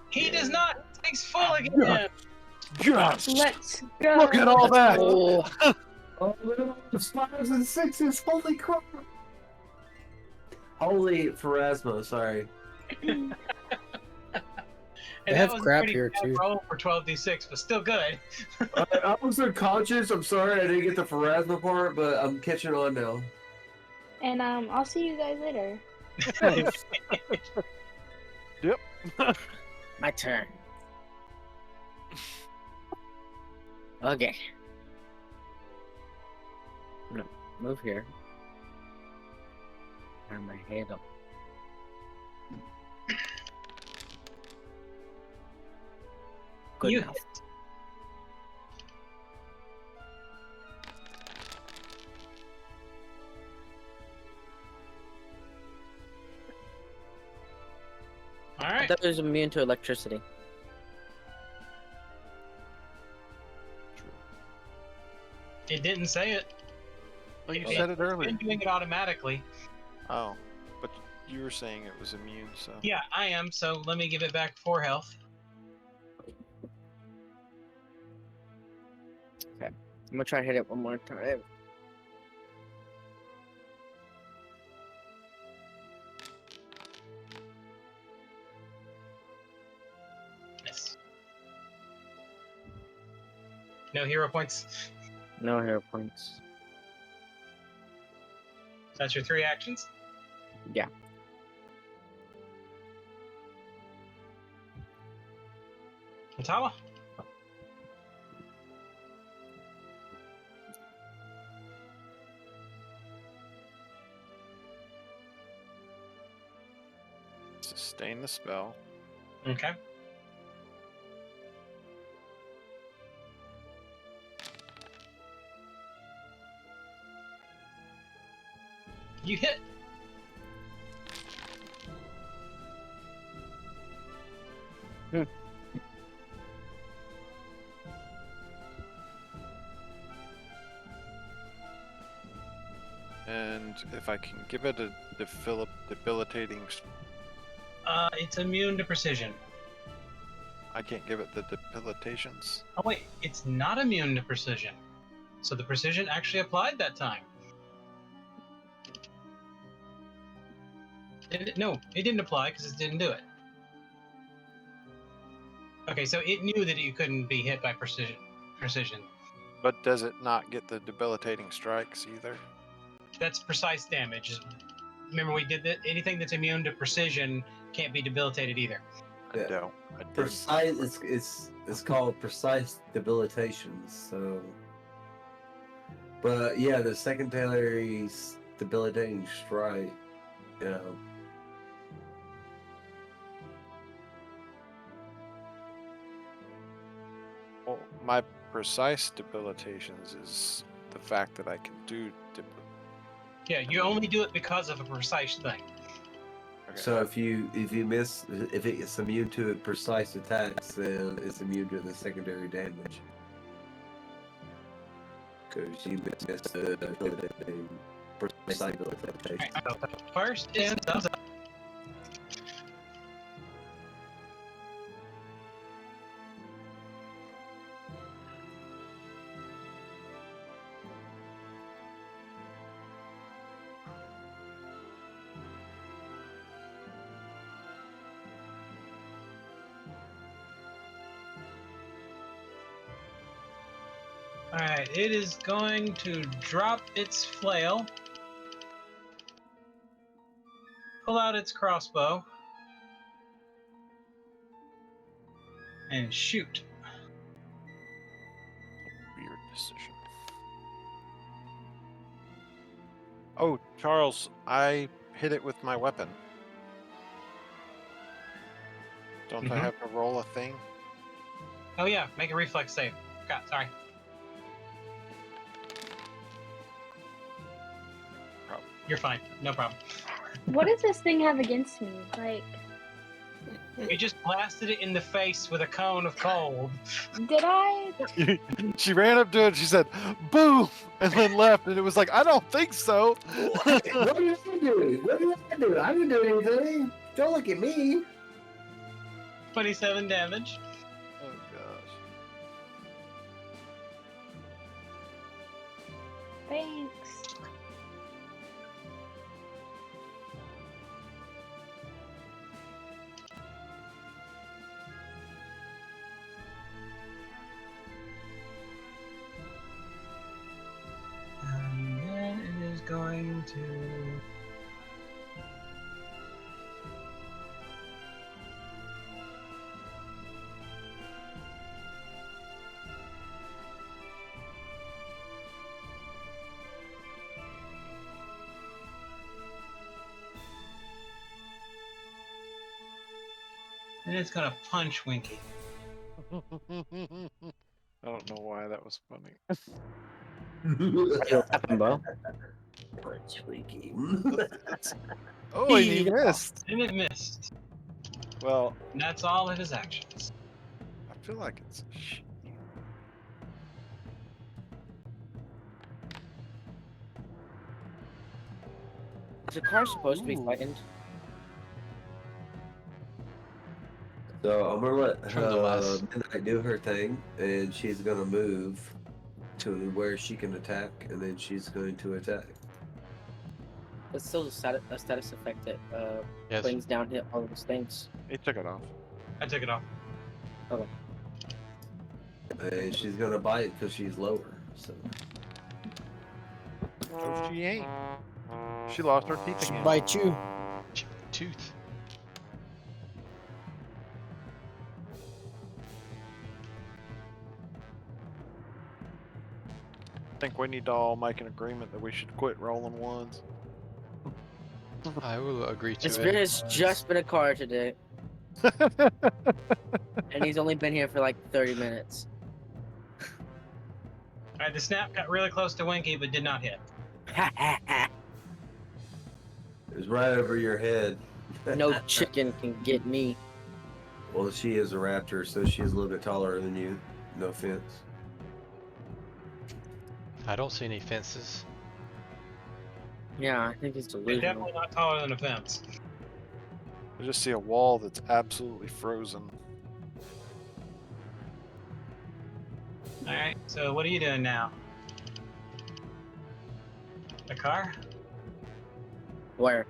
He does not. Takes full again. Yes. Let's go. Look at all that. Oh, Oh no, it's 5s and 6s. Holy crap! Holy Pharasma, sorry. And They that have was a crap pretty here, bad too. roll for 12d6, but still good. I was unconscious. I'm sorry I didn't get the Pharasma part, but I'm catching on now. And I'll see you guys later. My turn. Okay. I'm gonna move here. Turn my head up. Good You enough. hit. All I right. thought it was immune to electricity. It didn't say it. Well, you It- said it It's earlier. been doing it automatically. Oh, but you were saying it was immune, so. Yeah, I am. So let me give it back 4 health. I'm gonna try to hit it one more time. Yes. No hero points. No hero points. That's your 3 actions. Yeah. Ottawa. Sustain the spell. Okay. You hit. And if I can give it a debilitating. It's immune to precision. I can't give it the debilitations. Oh wait, it's not immune to precision. So the precision actually applied that time. No, it didn't apply because it didn't do it. Okay, so it knew that you couldn't be hit by precision. But does it not get the debilitating strikes either? That's precise damage. Remember, we did that. Anything that's immune to precision can't be debilitated either. I Yeah. don't. I didn't. Precise. It's called precise debilitations. So, but yeah, the secondary debilitating strike. Yeah. Well, my precise debilitations is the fact that I can do. Yeah, you only do it because of a precise thing. Okay. So if you miss, if it's immune to precise attacks, then it's immune to the secondary damage. Because you missed the precise debilitation. Alright, so first is thumbs up. Alright, it is going to drop its flail, pull out its crossbow, and shoot. Weird decision. Oh, Charles, I hit it with my weapon. Don't I Mhm. have to roll a thing? Oh yeah, make a reflex save. God, sorry. You're fine, no problem. What does this thing have against me? Like, You just blasted it in the face with a cone of cold. did I? She ran up to it, she said, boom, and then left, and it was like, I don't think so. What did I do? What did I do? I didn't do anything. Don't look at me. 27 damage. Oh gosh. Thanks. And then it is going to. And it's gonna punch Winky. I don't know why that was funny. You're laughing, bro. Punch Winky. Oh, and you missed. And it missed. Well, And that's all of his actions. I feel like it's. Is the car supposed to be Ooh. frightened? So I'm gonna let From the last- Midnight do her thing, and she's gonna move to where she can attack, and then she's going to attack. It's still a status effect that Yes. brings down all those things. He took it off. I took it off. And she's gonna bite because she's lower. So Oh, she ain't. She lost her teeth She again. bite you. Chip tooth. I think we need to all make an agreement that we should quit rolling ones. I will agree to It's it. been has just been a car today, and he's only been here for like 30 minutes. Alright, the snap got really close to Winky but did not hit. it was right over your head. No chicken can get me. Well, she is a raptor, so she's a little bit taller than you. No offense. I don't see any fences. Yeah, I think it's They're delusional. definitely not taller than a fence. I just see a wall that's absolutely frozen. Alright, so what are you doing now? The car? Where?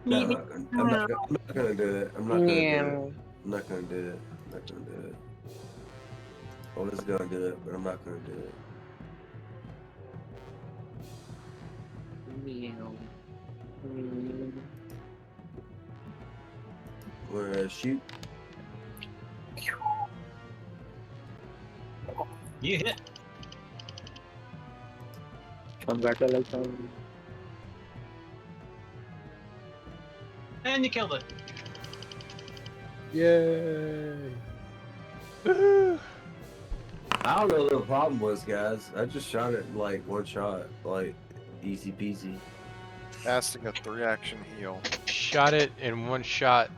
No, I'm not gonna do it. I'm not gonna do Yeah. it. I'm not gonna do it. I'm not gonna do it. I was gonna do it, but I'm not gonna do it. Meow. Mm. We're gonna shoot. You hit. Congratulations. And you killed it. Yay. I don't know what the problem was, guys. I just shot it in like one shot, like easy peasy. Casting a 3-action heal. Shot it in one shot,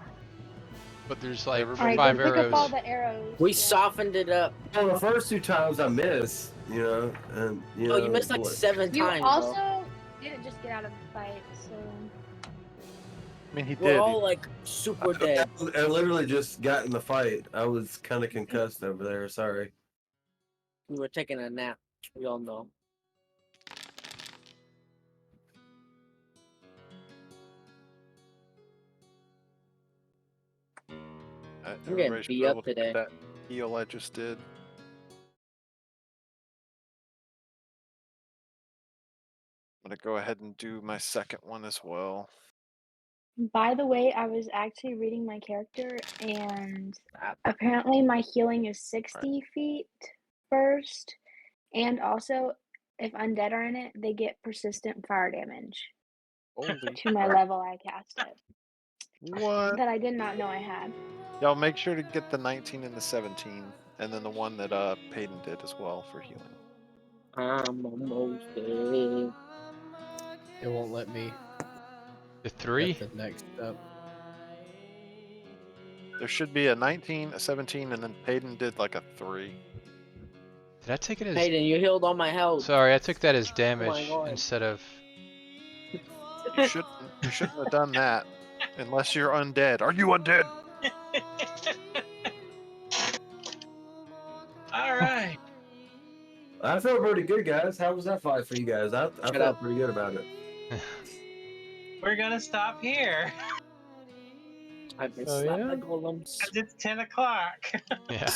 but there's like Everybody- Alright, 5 go pick up all arrows. the arrows. We Yeah. softened it up. Well, the first 2 times I missed, you know, and you know. Oh, you missed like what- 7 You times. bro. also didn't just get out of the fight, so I mean, he We're did. all like super dead. I literally just got in the fight. I was kind of concussed over there. Sorry. We were taking a nap. We all know. getting Everybody should beat be up able to get today. that heal I just did. I'm gonna go ahead and do my second one as well. by the way, I was actually reading my character, and Ah. apparently my healing is 60 feet first, and also if undead are in it, they get persistent fire damage Holy to my crap. level I cast it. What? That I did not know I had. Y'all make sure to get the 19 and the 17, and then the one that Payton did as well for healing. I'm almost dead. It won't let me The 3? get the next step. There should be a 19, a 17, and then Payton did like a 3. Did I take it as... Hayden, you healed all my health. Sorry, I took that as damage God. instead of... You shouldn't have done that unless you're undead. Are you undead? All right. I felt pretty good, guys. How was that fight for you guys? I Shut felt up. pretty good about it. We're gonna stop here. I've been Oh, slapped yeah? by golems. 'Cause it's 10 o'clock. Yeah.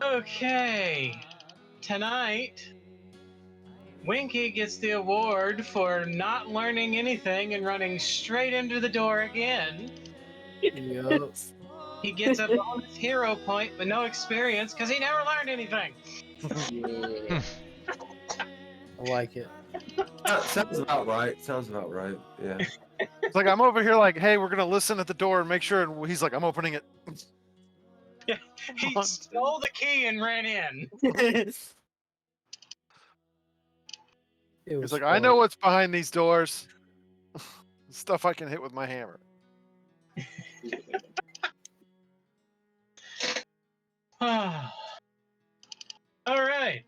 Okay. Tonight, Winky gets the award for not learning anything and running straight into the door again. Yup. He gets a bonus hero point but no experience because he never learned anything. Yeah. I like it. Sounds about right. Sounds about right. Yeah. It's like I'm over here like, hey, we're gonna listen at the door and make sure. And he's like, I'm opening it. He One, stole the key and ran in. It was He's like, I know fun. what's behind these doors. Stuff I can hit with my hammer. All right.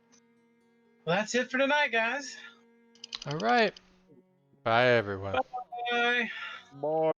Well, that's it for tonight, guys. All right. Bye, everyone. Bye. Boy.